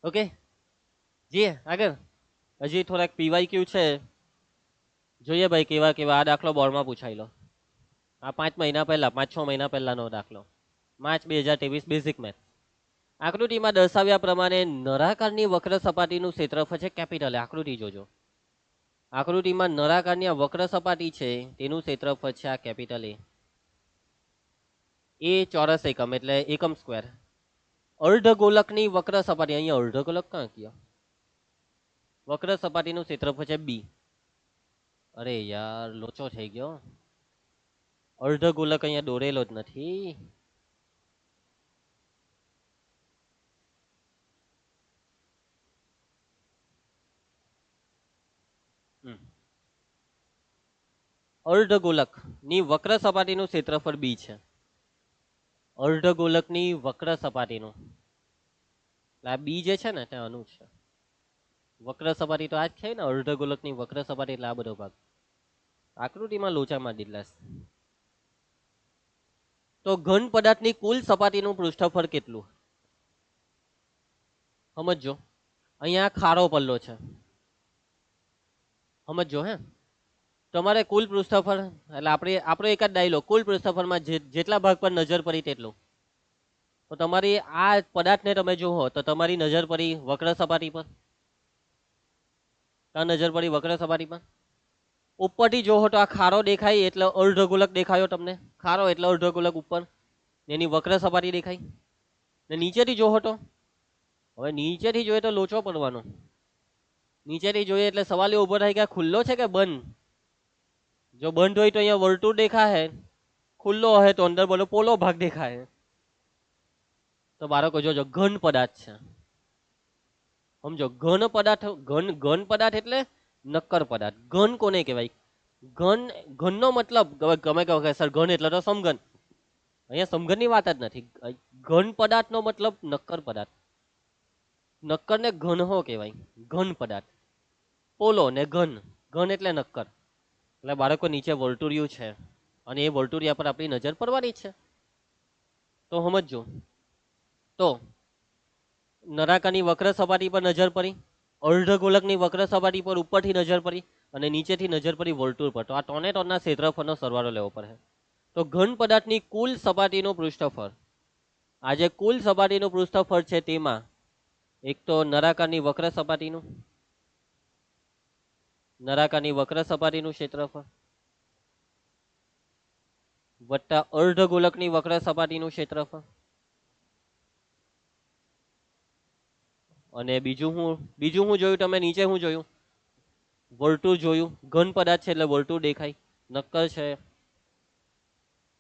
ઓકે જી આગળ. હજી થોડાક પીવાય છે, જોઈએ ભાઈ કેવા કેવા. આ દાખલો બોર્ડમાં પૂછાયેલો આ 5 મહિના પહેલા, 5-6 મહિના પહેલાનો દાખલો, માર્ચ 2023, બેઝિક મેથ. આકૃતિમાં દર્શાવ્યા પ્રમાણે નળાકારની વક્ર સપાટીનું ક્ષેત્રફળ છે કેપિટલ. આકૃતિ જોજો. આકૃતિમાં નળાકારની આ વક્ર સપાટી છે તેનું ક્ષેત્રફળ છે આ કેપિટલ એ ચોરસ એકમ એટલે એકમ સ્ક્વેર. અર્ધગોલકની વક્ર સપાટી, અહીંયા અર્ધગોલક ક્યાં ગયો? વક્ર સપાટીનું ક્ષેત્રફળ છે બી. અરે યાર લોચો થઈ ગયો. અર્ધગોલક અહીંયા દોરેલો જ નથી. અર્ધગોલકની વક્ર સપાટીનું ક્ષેત્રફળ બી છે. અર્ધગોલકની વક્ર સપાટીનું આ બી જે છે ને તે આનું છે. વક્ર સપાટી તો આ જ છે ને, અર્ધગોલકની વક્ર સપાટી એટલે આ બધો ભાગ. આકૃતિમાં લોચામાં દીધલા. તો ઘન પદાર્થની કુલ સપાટીનું પૃષ્ઠફળ કેટલું? સમજો. અહીંયા ખારો પલ્લો છે, સમજો હે. તમારે કુલ પૃષ્ઠફળ એટલે આપણો એક જ ડાયલોગ, કુલ પૃષ્ઠફળમાં જેટલા ભાગ પર નજર પડી તેટલું. તો તમારી આ પદાર્થને તમે જોવો તો તમારી નજર પડી વક્ર સપાટી પર. નજર પડી વક્ર સપાટી પર. ઉપરથી જોવો તો આ ખારો દેખાય એટલે અર્ધગોલક દેખાયો તમને. ખારો એટલે અર્ધગોલક ઉપર, એની વક્ર સપાટી દેખાય. ને નીચેથી જોવો તો, હવે નીચેથી જોઈએ તો લોચો પડવાનો. નીચેથી જોઈએ એટલે સવાલ એ ઉભો થાય કે આ ખુલ્લો છે કે બંધ. જો બંધ હોય તો અહીંયા વર્તુળ દેખાય, ખુલ્લો હોય તો અંદર બોલો પોલો ભાગ દેખાય. તો બાળકો જોજો ઘન પદાર્થ છે. સમજો ઘન પદાર્થ, ઘન પદાર્થ એટલે નક્કર પદાર્થ. ઘન કોને કહેવાય? ઘન, ઘનનો મતલબ ગમે કે સર ઘન એટલે તો સમઘન. અહીંયા સમઘનની વાત જ નથી. ઘન પદાર્થનો મતલબ નક્કર પદાર્થ. નક્કર ને ઘન હો કહેવાય. ઘન પદાર્થ. પોલો ને ઘન, ઘન એટલે નક્કર. એટલે બાળકો નીચે વર્તુળિયું છે અને એ વર્તુળિયા પર આપણી નજર પડવાની છે. તો સમજો, તો નળાકારની વક્ર સપાટી પર નજર પડી, અર્ધગોલકની વક્ર સપાટી પર ઉપરથી નજર પડી અને નીચેથી નજર પડી વર્તુળ પર. તો આ ત્રણે ત્રણના ક્ષેત્રફળનો સરવાળો લેવો પડે. તો ઘન પદાર્થની કુલ સપાટીનું પૃષ્ઠફળ, આ જે કુલ સપાટીનું પૃષ્ઠફળ છે તેમાં એક તો નળાકારની વક્ર સપાટીનું, નળાકારની વક્ર સપાટીનું ક્ષેત્રફળ વત્તા અર્ધગોલકની વક્ર સપાટીનું ક્ષેત્રફળ, અને બીજું હું જોયું તમે નીચે? હું જોયું? વર્તુળ જોયું. ઘન પદાર્થ છે એટલે વર્તુળ દેખાય, નક્કર છે.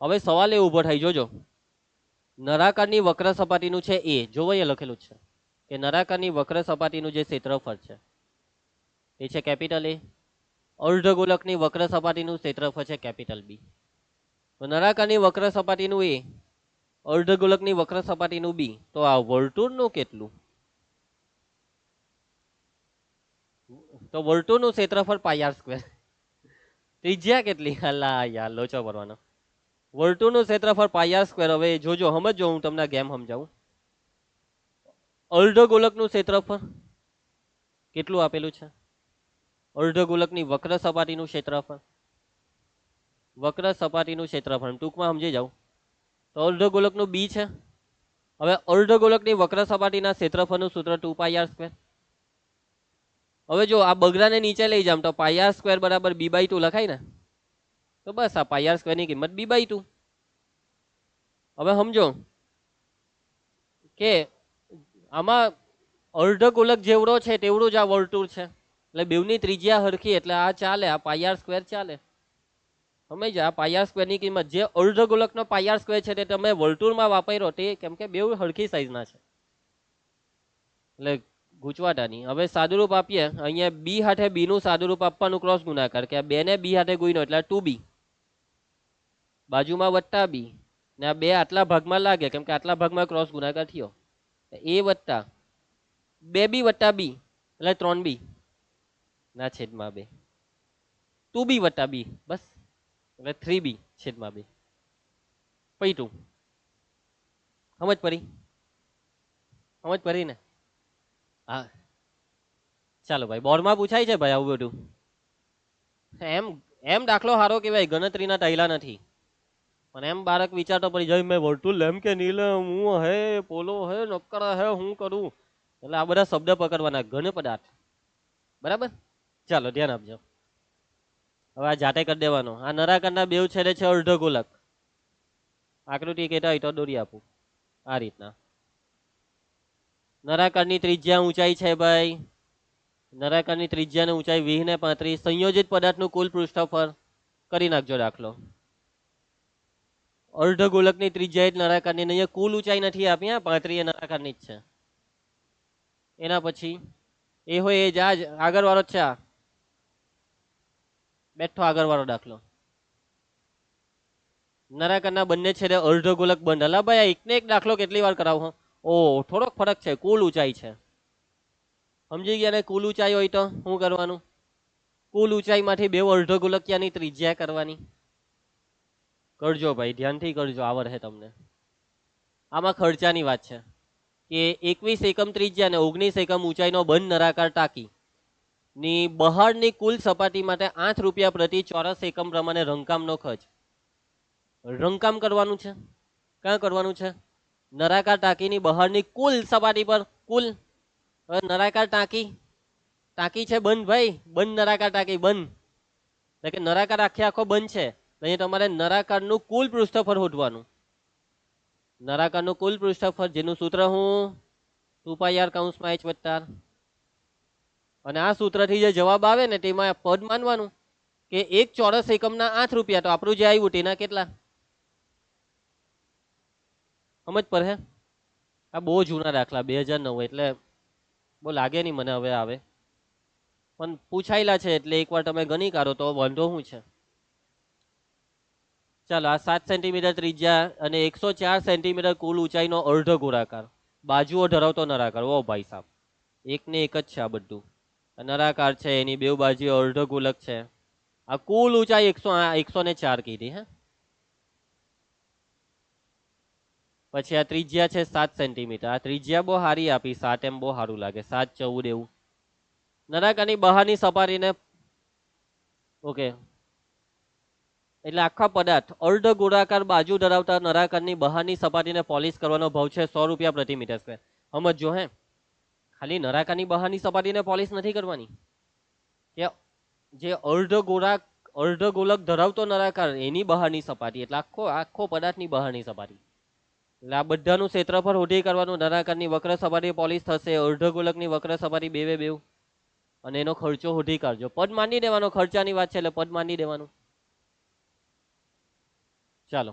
હવે સવાલ એ ઉભો થાય, જોજો નળાકારની વક્ર સપાટીનું છે એ, જોવો એ લખેલું છે કે નળાકારની વક્ર સપાટીનું જે ક્ષેત્રફળ છે એ છે કેપિટલ એ, અર્ધગોલકની વક્ર સપાટીનું ક્ષેત્રફળ છે કેપિટલ બી. તો નળાકારની વક્ર સપાટીનું એ, અર્ધગોલકની વક્ર સપાટીનું બી, તો આ વર્તુળનું કેટલું? તો વર્તુળનું ક્ષેત્રફળ પાઈ આર સ્ક્વેર. ત્રિજ્યા કેટલી? અલા યાર લોચો પડવાનો. વર્તુળનું ક્ષેત્રફળ પાઈ આર સ્ક્વેર. હવે જોજો, સમજો, હું તમને ગેમ સમજાવું. અર્ધગોલકનું ક્ષેત્રફળ કેટલું આપેલું છે? અર્ધગોલકની વક્ર સપાટીનું ક્ષેત્રફળ, વક્ર સપાટીનું ક્ષેત્રફળ ટૂંકમાં સમજી જાવ તો અર્ધગોલકનું બી છે. હવે અર્ધગોલકની વક્ર સપાટીના ક્ષેત્રફળનું સૂત્ર 2 પાઈ આર સ્ક્વેર. હવે જો આ બગડાને નીચે લઈ જામ તો પાઈ આર સ્ક્વેર બરાબર બી બાય 2 લખાય ને. તો બસ આ પાઈ આર સ્ક્વેર ની કિંમત બી બાય 2. હવે સમજો કે આમાં અર્ધગોલક જેવડો છે તેવડું જ આ વર્તુળ છે, એટલે બેવની ત્રિજ્યા હરખી, એટલે આ ચાલે, આ પાઈ આર સ્ક્વેર ચાલે. સમજ્યા? આ પાઈ આર સ્ક્વેર ની કિંમત જે અર્ધગોલકનો પાઈ આર સ્ક્વેર છે તે તમે વર્તુળમાં વાપર્યો તે, કેમ કે બેવ હરખી સાઈઝના છે એટલે ગૂંચવાટાની. હવે સાદુરૂપ આપીએ, અહીંયા બી હાથે બી નું સાદુરૂપ આપવાનું ક્રોસ ગુણાકાર, કે આ 2 ને બી હાથે ગુણ્યો એટલે 2b, બાજુમાં વત્તા બી, ને આ 2 આટલા ભાગમાં લાગે કેમ કે આટલા ભાગમાં ક્રોસ ગુણાકાર થયો, એ વત્તા 2b વત્તા બી એટલે 3b ના છેદમાં 2, 2b વત્તા બી બસ એટલે 3b છેદમાં 2 પઈ 2. સમજ પડી? સમજ પડી ને? હા ચાલો ભાઈ, બોર્ડમાં પૂછાય છે ભાઈ આવું બધું. એમ એમ દાખલો સારો કહેવાય, ગણતરીના ટાઈલા નથી. પણ એમ બાળક વિચારતો પડી જાય, મેં વર્તુળ લેમ કે નહીં લેમ, હું હે પોલો હે નક્કર હે, હું કરું? એટલે આ બધા શબ્દ પકડવાના, ઘન પદાર્થ. બરાબર? ચાલો ધ્યાન આપજો. હવે આ જાતે કરી દેવાનો. આ નળાકારના બેવ છેડે છે અર્ધગોલક. આકૃતિ કહેતા હોય તો દોરી આપું આ રીતના. નળાકારની ત્રિજ્યા ઊંચાઈ છે ભાઈ, નળાકારની ત્રિજ્યા ને ઊંચાઈ 20 ને 35. સંયોજિત પદાર્થનું કુલ પૃષ્ઠફળ કરી નાખજો દાખલો. અર્ધગોલકની ત્રિજ્યા જ નળાકારની, અહીંયા કુલ ઊંચાઈ નથી આપી, 35 એ નળાકારની જ છે. એના પછી એ હોય એ જ આગળ વાળો છે, આ બેઠો આગળ વાળો દાખલો. નળાકારના બંને છેડે અર્ધગોલક બંધ. અલા ભાઈ એકને એક દાખલો કેટલી વાર કરાવો? ઓ થોડોક ફરક છે, કુલ ઊંચાઈ છે. સમજી ગયા ને? કુલ ઊંચાઈ હોય તો શું કરવાનું? કુલ ઊંચાઈમાંથી બે અર્ધગોલકિયાની ત્રિજ્યા કરવાની. કરજો ભાઈ, ધ્યાનથી કરજો, આવડે તમને. આમાં ખર્ચાની વાત છે કે 21 એકમ ત્રિજ્યા અને 19 એકમ ઊંચાઈનો બંધ નળાકાર ટાંકી ની બહારની કુલ સપાટી માટે 8 રૂપિયા પ્રતિ ચોરસ એકમ પ્રમાણે રંગકામનો ખર્ચ. રંગકામ કરવાનું છે. ક્યાં કરવાનું છે? નળાકાર ટાંકીની બહારની કુલ સપાટી પર. કુલ નળાકાર ટાંકી છે બંધ ભાઈ, બંધ નળાકાર ટાંકી બંધ, એટલે કે નળાકાર આખો બંધ છે. અહીંયા તમારે નળાકારનું કુલ પૃષ્ઠફળ શોધવાનું. નળાકારનું કુલ પૃષ્ઠફળ જેનું સૂત્ર હું 2 પાઈ આર કૌંસમાં h વત્તા r. અને આ સૂત્રથી જે જવાબ આવે ને તેમાં પદ માનવાનું કે 1 ચોરસ એકમના 8 રૂપિયા. તો આપણું જે આવ્યું તેના કેટલા? સમજ પર હે? આ બહુ જૂના દાખલા 2009 એટલે બહુ લાગે નહીં મને હવે આવે, પણ પૂછાયેલા છે એટલે એકવાર તમે ગણી કાઢો તો વાંધો શું છે. ચાલો, આ 7 સેન્ટીમીટર ત્રિજ્યા અને 104 સેન્ટીમીટર કુલ ઊંચાઈનો અર્ધ ગોળાકાર બાજુઓ ધરાવતો નળાકાર. ઓ ભાઈ સાહેબ, એક ને એક જ છે આ બધું. નળાકાર છે, એની બે બાજુ અર્ધ ગોલક છે. આ કુલ ઊંચાઈ 104 કીધી. હે, પછી આ ત્રિજ્યા છે 7 સેન્ટીમીટર. આ ત્રિજ્યા બહુ સારી આપી, 7 એમ બહુ સારું લાગે, 7 14 એવું. નળાકારની બહારની સપાટીને ઓકે, એટલે આખા પદાર્થ અર્ધ ગોળાકાર બાજુ ધરાવતા નળાકારની બહારની સપાટીને પોલિશ કરવાનો ભાવ છે 100 રૂપિયા પ્રતિ મીટર સ્ક્વેર. સમજો હે, ખાલી નળાકારની બહારની સપાટીને પોલિશ નથી કરવાની, કે જે અર્ધ ગોલક ધરાવતો નળાકાર એની બહારની સપાટી, એટલે આખો પદાર્થની બહારની સપાટી. એટલે આ બધાનું ક્ષેત્રફળ શોધી કરવાનું. નળાકારની વક્ર સપાટી પોલિશ થશે, અર્ધ ગોલકની વક્ર સપાટી બે, અને એનો ખર્ચો શોધી કાઢજો. પદ માંડી દેવાનો, ખર્ચાની વાત છે એટલે પદ માંડી દેવાનું. ચાલો,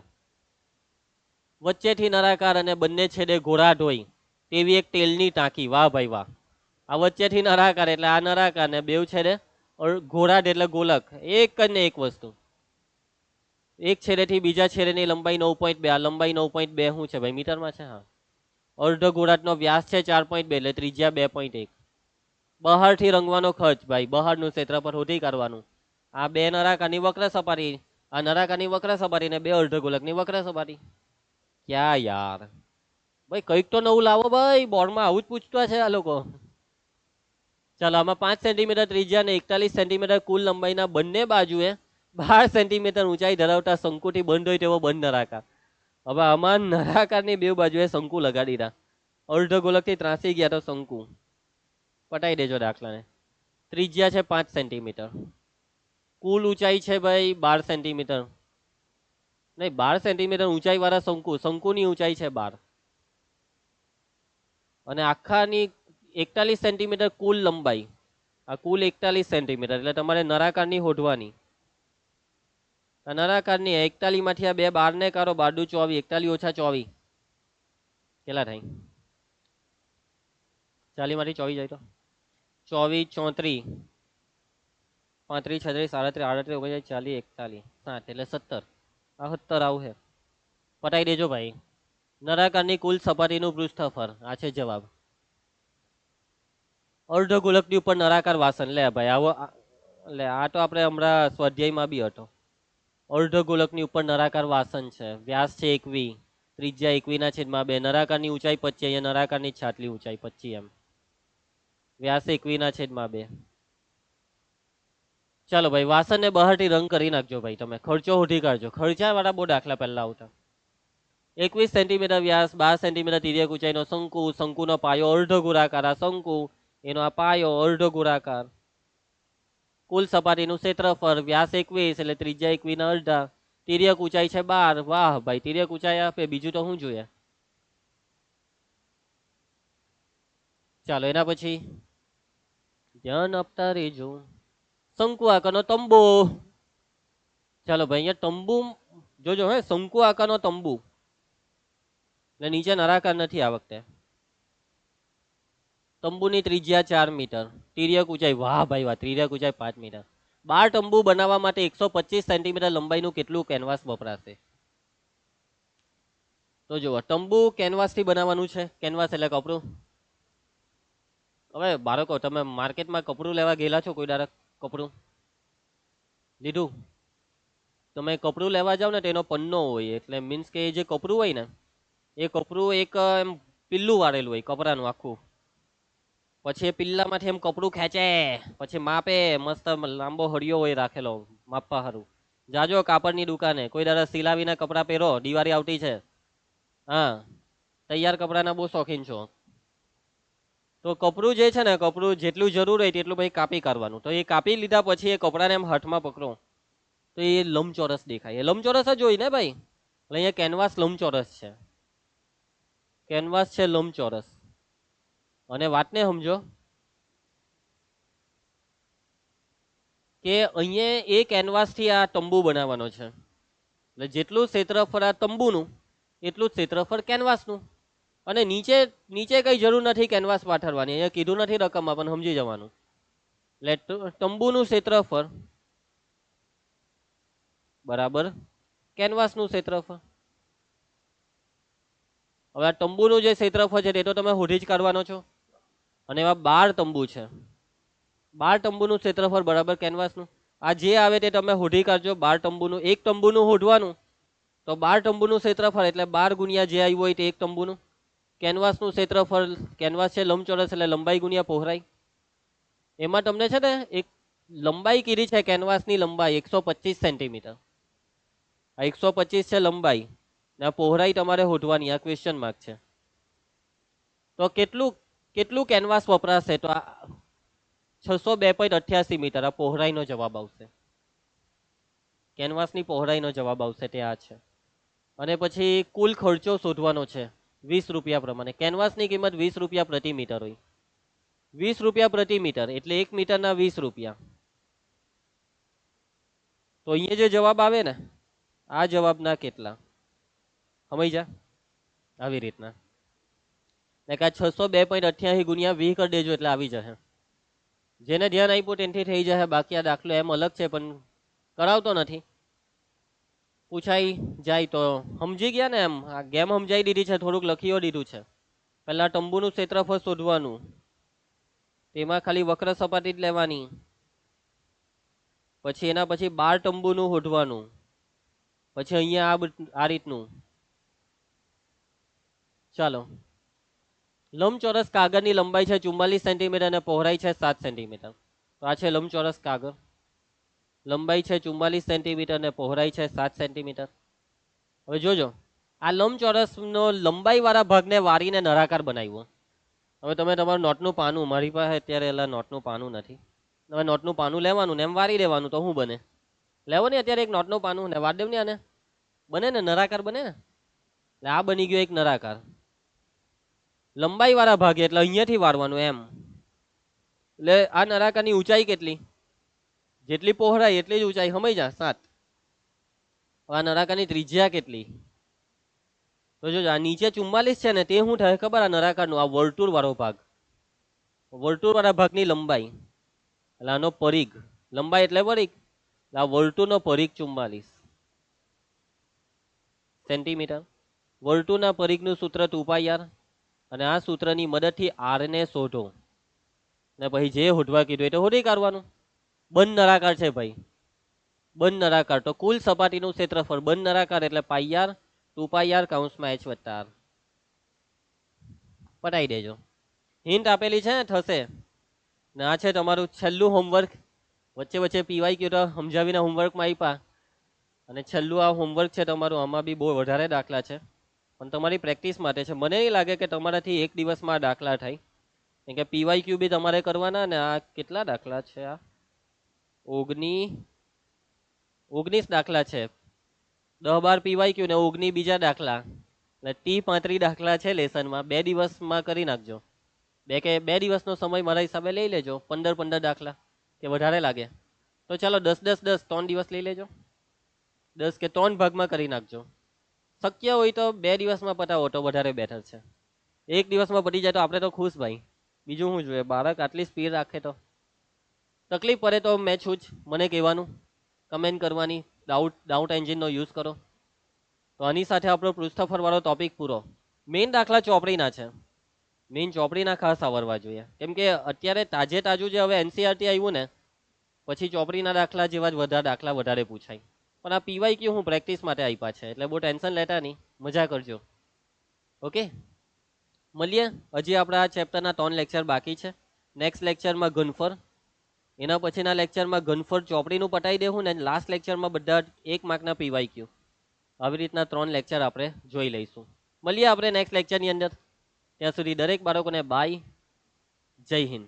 વચ્ચેથી નળાકાર અને બંને છેડે ઘોળાટ હોય તેવી એક તેલની ટાંકી. વાહ ભાઈ વાહ. આ વચ્ચેથી નળાકાર એટલે આ નળાકાર ને બેવ છેડે ઘોળાટ એટલે ગોલક. એક જ ને એક વસ્તુ. એક છેડેથી બીજા છેડેની લંબાઈ 9.2. આ લંબાઈ 9.2 શું છે ભાઈ, મીટરમાં છે. હા, અર્ધ ગોળાટનો વ્યાસ છે 4.2 એટલે ત્રિજ્યા 2.1. બહારથી રંગવાનો ખર્ચ ભાઈ, બહારનું ક્ષેત્રફળ શોધી કાઢવાનું. આ બે નળાકારની વક્ર સપાટી, આ નળાકારની વક્ર સપાટી ને બે અર્ધ ગોલકની વક્ર સપાટી. ક્યાં યાર ભાઈ, કઈક તો નવું લાવો ભાઈ, બોર્ડમાં આવું જ પૂછતા છે આ લોકો. ચાલો, આમાં 5 સેન્ટીમીટર ત્રિજ્યા અને 41 સેન્ટીમીટર કુલ લંબાઈના બંને બાજુએ 12 સેન્ટીમીટર ઊંચાઈ ધરાવતા શંકુથી બંધ હોય તેવો બંધ નળાકાર. હવે આમાં નળાકારની બે બાજુએ શંકુ લગાડી દીધા. અર્ધ ગોલકથી ત્રાસી ગયા તો શંકુ. પટાઈ દેજો દાખલાને. ત્રિજ્યા છે 5 સેન્ટીમીટર, કુલ ઊંચાઈ છે ભાઈ 12 સેન્ટીમીટર. નહીં, 12 સેન્ટીમીટર ઊંચાઈ વાળા શંકુની ઊંચાઈ છે 12, અને આખાની 41 સેન્ટીમીટર કુલ લંબાઈ. આ કુલ 41 સેન્ટીમીટર એટલે તમારે નળાકારની શોધવાની. નળાકારની 41 માંથી આ બે 12 ને કાઢો, 12 દુ 24, 41 ઓછા 24 કેટલા થાય? 40 માંથી 24 જાય તો 24, 34, 35, 36, 37, 38, 39, 40, 41, 60 એટલે 17. આ 17 આવું છે. પટાઈ દેજો ભાઈ. નળાકારની કુલ સપાટીનું પૃષ્ઠફળ આ છે જવાબ. અર્ધ ગોલકની ઉપર નળાકાર વાસણ. લે ભાઈ, આવો લે, આ તો આપણે હમણાં સ્વાધ્યાયમાં બી હતો. અર્ધ ગોલકની ઉપર નળાકાર વાસણ છે, વ્યાસ છે 21, ત્રિજ્યા 21/2. નળાકારની ઊંચાઈ 25, અહીંયા નળાકારની છાટલી ઊંચાઈ 25 એમ, વ્યાસ 21/2. ચાલો ભાઈ, વાસણને બહારથી રંગ કરી નાખજો ભાઈ તમે. ખર્ચો શોધી કાઢજો, ખર્ચા વાળા બહુ દાખલા પહેલા આવતા. 21 સેન્ટીમીટર વ્યાસ, 12 સેન્ટીમીટર તિર્યક ઊંચાઈનો શંકુ. શંકુનો પાયો અર્ધ ગોળાકાર. આ શંકુ, એનો આ પાયો અર્ધ ગોળાકાર. કુલ સપાટીનું ક્ષેત્રફળ વ્યાસ 21 એટલે ત્રિજ્યા 21/2. તિર્યક ઊંચાઈ છે 12. વાહ ભાઈ, તિર્યક ઊંચાઈ આપે, બીજું તો શું જોઈએ. ચાલો, એના પછી ધ્યાન આપતા રહેજો. શંકુ આકારનો તંબુ. ચાલો ભાઈ, અહીંયા તંબુ જોજો હે, શંકુ આકારનો તંબુ એટલે નીચે નળાકાર નથી આ વખતે. તંબુની ત્રિજ્યા 4 મીટર, તિર્યક ઊંચાઈ, વાહ ભાઈ વાહ, તિર્યક ઊંચાઈ 5 મીટર. 12 તંબુ બનાવવા માટે 125 સેન્ટીમીટર લંબાઈનું કેટલું કેનવાસ વપરાશે? તો જુઓ, તંબુ કેનવાસથી બનાવવાનું છે. કેનવાસ એટલે કપડું. હવે બાળકો, તમે માર્કેટમાં કપડું લેવા ગયેલા છો કોઈ દાડે? કપડું લીધું? તમે કપડું લેવા જાવ ને તેનો પન્નો હોય, એટલે મીન્સ કે જે કપડું હોય ને એ કપડું એક એમ પિલ્લું વાળેલું હોય કપડાનું આખું. પછી એ પિલ્લામાંથી એમ કપડું ખેંચે, પછી માપે. મસ્ત લાંબો હળિયો હોય રાખેલો માપવા સારું. જાજો કાપડની દુકાને, કોઈ દાડા સિલાવીના કપડાં પહેરો, દિવાળી આવતી છે. હા, તૈયાર કપડાના બહુ શોખીન છો. તો કપડું જે છે ને, કપડું જેટલું જરૂર હોય તેટલું ભાઈ કાપી કાઢવાનું. તો એ કાપી લીધા પછી એ કપડાને એમ હાથમાં પકડો તો એ લંબચોરસ દેખાય. એ લંબચોરસ જ હોય ને ભાઈ. એટલે અહીંયા કેનવાસ લંબચોરસ છે. કેનવાસ છે લંબચોરસ. અને વાતને સમજો કે અહીંયા એ કેનવાસથી આ તંબુ બનાવવાનો છે. એટલે જેટલું ક્ષેત્રફળ આ તંબુનું એટલું જ ક્ષેત્રફળ કેનવાસનું. અને નીચે નીચે કઈ જરૂર નથી કેનવાસ પાથરવાની, અહીંયા કીધું નથી રકમમાં, પણ સમજી જવાનું. એટલે તંબુનું ક્ષેત્રફળ બરાબર કેનવાસનું ક્ષેત્રફળ. હવે આ તંબુનું જે ક્ષેત્રફળ છે તે તો તમે શોધી જ કાઢવાનો છો, અને એવા 12 તંબુ છે. 12 તંબુનું ક્ષેત્રફળ બરાબર કેનવાસનું. આ જે આવે તે તમે શોધી કાઢજો. 12 તંબુનું, એક તંબુનું શોધવાનું, તો 12 તંબુનું ક્ષેત્રફળ એટલે 12 ગુણ્યા જે આવ્યું હોય તે એક તંબુનું. કેનવાસનું ક્ષેત્રફળ, કેનવાસ છે લંબચોરસ એટલે લંબાઈ ગુણ્યા પહોળાઈ. એમાં તમને છે ને એક લંબાઈ કીધી છે, કેનવાસની લંબાઈ 125 સેન્ટીમીટર. આ 125 છે લંબાઈ, ને આ પહોળાઈ તમારે શોધવાની. આ ક્વેશ્ચન માર્ક છે. તો કેટલું કેટલું કેનવાસ વપરાશે? તો આ 602.88 મીટર આ પહોળાઈનો જવાબ આવશે. કેનવાસની પહોળાઈનો જવાબ આવશે તે આ છે. અને પછી કુલ ખર્ચો શોધવાનો છે 20 રૂપિયા પ્રમાણે. કેનવાસની કિંમત 20 રૂપિયા પ્રતિ મીટર હોય. 20 રૂપિયા પ્રતિ મીટર એટલે 1 મીટરના 20 રૂપિયા. તો અહીંયા જે જવાબ આવે ને, આ જવાબના કેટલા સમજ્યા? આવી રીતના ને કે 602.88 ગુણ્યા 20 કરી દેજો એટલે આવી જશે. જેને ધ્યાન આપ્યું તેનાથી થઈ જશે. બાકી આ દાખલો એમ અલગ છે પણ કરાવતો નથી, પૂછાઈ જાય તો સમજી ગયા ને. એમ આ ગેમ સમજાઈ દીધી છે, થોડુંક લખીઓ દીધું છે. પહેલા તંબુનું ક્ષેત્રફળ શોધવાનું, તેમાં ખાલી વક્ર સપાટી જ લેવાની. પછી એના પછી 12 તંબુનું શોધવાનું. પછી અહીંયા આ રીતનું. ચાલો, લંબચોરસ કાગળની લંબાઈ છે 44 સેન્ટીમીટર અને પહોળાઈ છે 7 સેન્ટીમીટર. તો આ છે લંબચોરસ કાગળ. લંબાઈ છે 44 સેન્ટીમીટર અને પહોળાઈ છે 7 સેન્ટીમીટર. હવે જોજો, આ લંબચોરસનો લંબાઈ વાળા ભાગને વારીને નળાકાર બનાવ્યો. હવે તમે તમારું નોટનું પાનું, મારી પાસે અત્યારે એલા નોટનું પાનું નથી. હવે નોટનું પાનું લેવાનું ને એમ વારી દેવાનું, તો શું બને? લેવો ને અત્યારે એક નોટનું પાનું ને વાર દેવ ને, આને બને ને નળાકાર બને ને. એટલે આ બની ગયો એક નળાકાર. લંબાઈ વાળા ભાગે એટલે અહીંયાથી વારવાનું એમ. એટલે આ નળાકારની ઊંચાઈ કેટલી? જેટલી પહોળાઈ એટલી જ ઊંચાઈ. સમજ્યા? 7. આ નળાકારની ત્રિજ્યા કેટલી? તો જો આ નીચે 44 છે ને, તે શું થાય ખબર? આ નળાકારનું આ વર્તુળ વાળો ભાગ, વર્તુળ વાળા ભાગની લંબાઈ એટલે આનો પરિઘ. લંબાઈ એટલે પરિઘ. આ વર્તુળનો પરિઘ 44 સેન્ટીમીટર. વર્તુળના પરિઘનું સૂત્ર 2πr, અને આ સૂત્રની મદદથી r ને શોધો. ને પછી જે શોધવા કીધું એ તો શોધી કાઢવાનું. બંધ નળાકાર છે ભાઈ, બંધ નળાકાર. તો કુલ સપાટીનું ક્ષેત્રફળ બંધ નળાકાર એટલે πr 2πr કૌંસમાં h વત્તા r. પટાઈ દેજો. હિન્ટ આપેલી છે ને, થશે. ને આ છે તમારું છેલ્લું હોમવર્ક. વચ્ચે વચ્ચે પીવાય તો સમજાવીને હોમવર્કમાં આપ્યા. અને છેલ્લું આ હોમવર્ક છે તમારું. આમાં બી બહુ વધારે દાખલા છે, પણ તમારી પ્રેક્ટિસ માટે છે. મને નહીં લાગે કે તમારાથી એક દિવસમાં દાખલા થાય, કેમ કે પીવાય બી તમારે કરવાના. ને આ કેટલા દાખલા છે? આ 19 દાખલા છે. 10-12 પીવાય ને 19 બીજા દાખલા, એટલે 30-35 દાખલા છે લેસનમાં. 2 દિવસમાં કરી નાખજો. બે દિવસનો સમય મારા હિસાબે લઈ લેજો. 15 દાખલા કે વધારે લાગે તો ચાલો 10 3 દિવસ લઈ લેજો. 10 કે 3 ભાગમાં કરી નાખજો. શક્ય હોય તો 2 દિવસમાં પતાવો તો વધારે બેટર છે. એક દિવસમાં પતી જાય તો આપણે તો ખુશ ભાઈ. બીજું શું જોઈએ? બાળક આટલી સ્પીડ રાખે તો. તકલીફ પડે તો મેં છું જ, મને કહેવાનું, કમેન્ટ કરવાની. ડાઉટ એન્જિનનો યુઝ કરો. તો આની સાથે આપણો પૃષ્ઠફળવાળો ટોપિક પૂરો. મેઇન દાખલા ચોપડીના છે. મેઇન ચોપડીના ખાસ આવડવા જોઈએ, કેમ કે અત્યારે તાજું જે હવે એનસીઆરટી આવ્યું ને, પછી ચોપડીના દાખલા જેવા જ દાખલા વધારે પૂછાય. પણ આ પીવાય હું પ્રેક્ટિસ માટે આપ્યા છે, એટલે બહુ ટેન્શન લેતા નહીં, મજા કરજો. ઓકે, મળીએ. હજી આપણા આ ચેપ્ટરના 3 લેક્ચર બાકી છે. નેક્સ્ટ લેક્ચરમાં ઘનફળ, એના પછીના લેક્ચરમાં ઘનફળ ચોપડીનું પટાઈ દેવું ને લાસ્ટ લેક્ચરમાં બધા 1 માર્કના પીવાય. આવી રીતના 3 લેક્ચર આપણે જોઈ લઈશું. મળીએ આપણે નેક્સ્ટ લેક્ચરની અંદર. ત્યાં સુધી દરેક બાળકોને બાય, જય હિન્દ.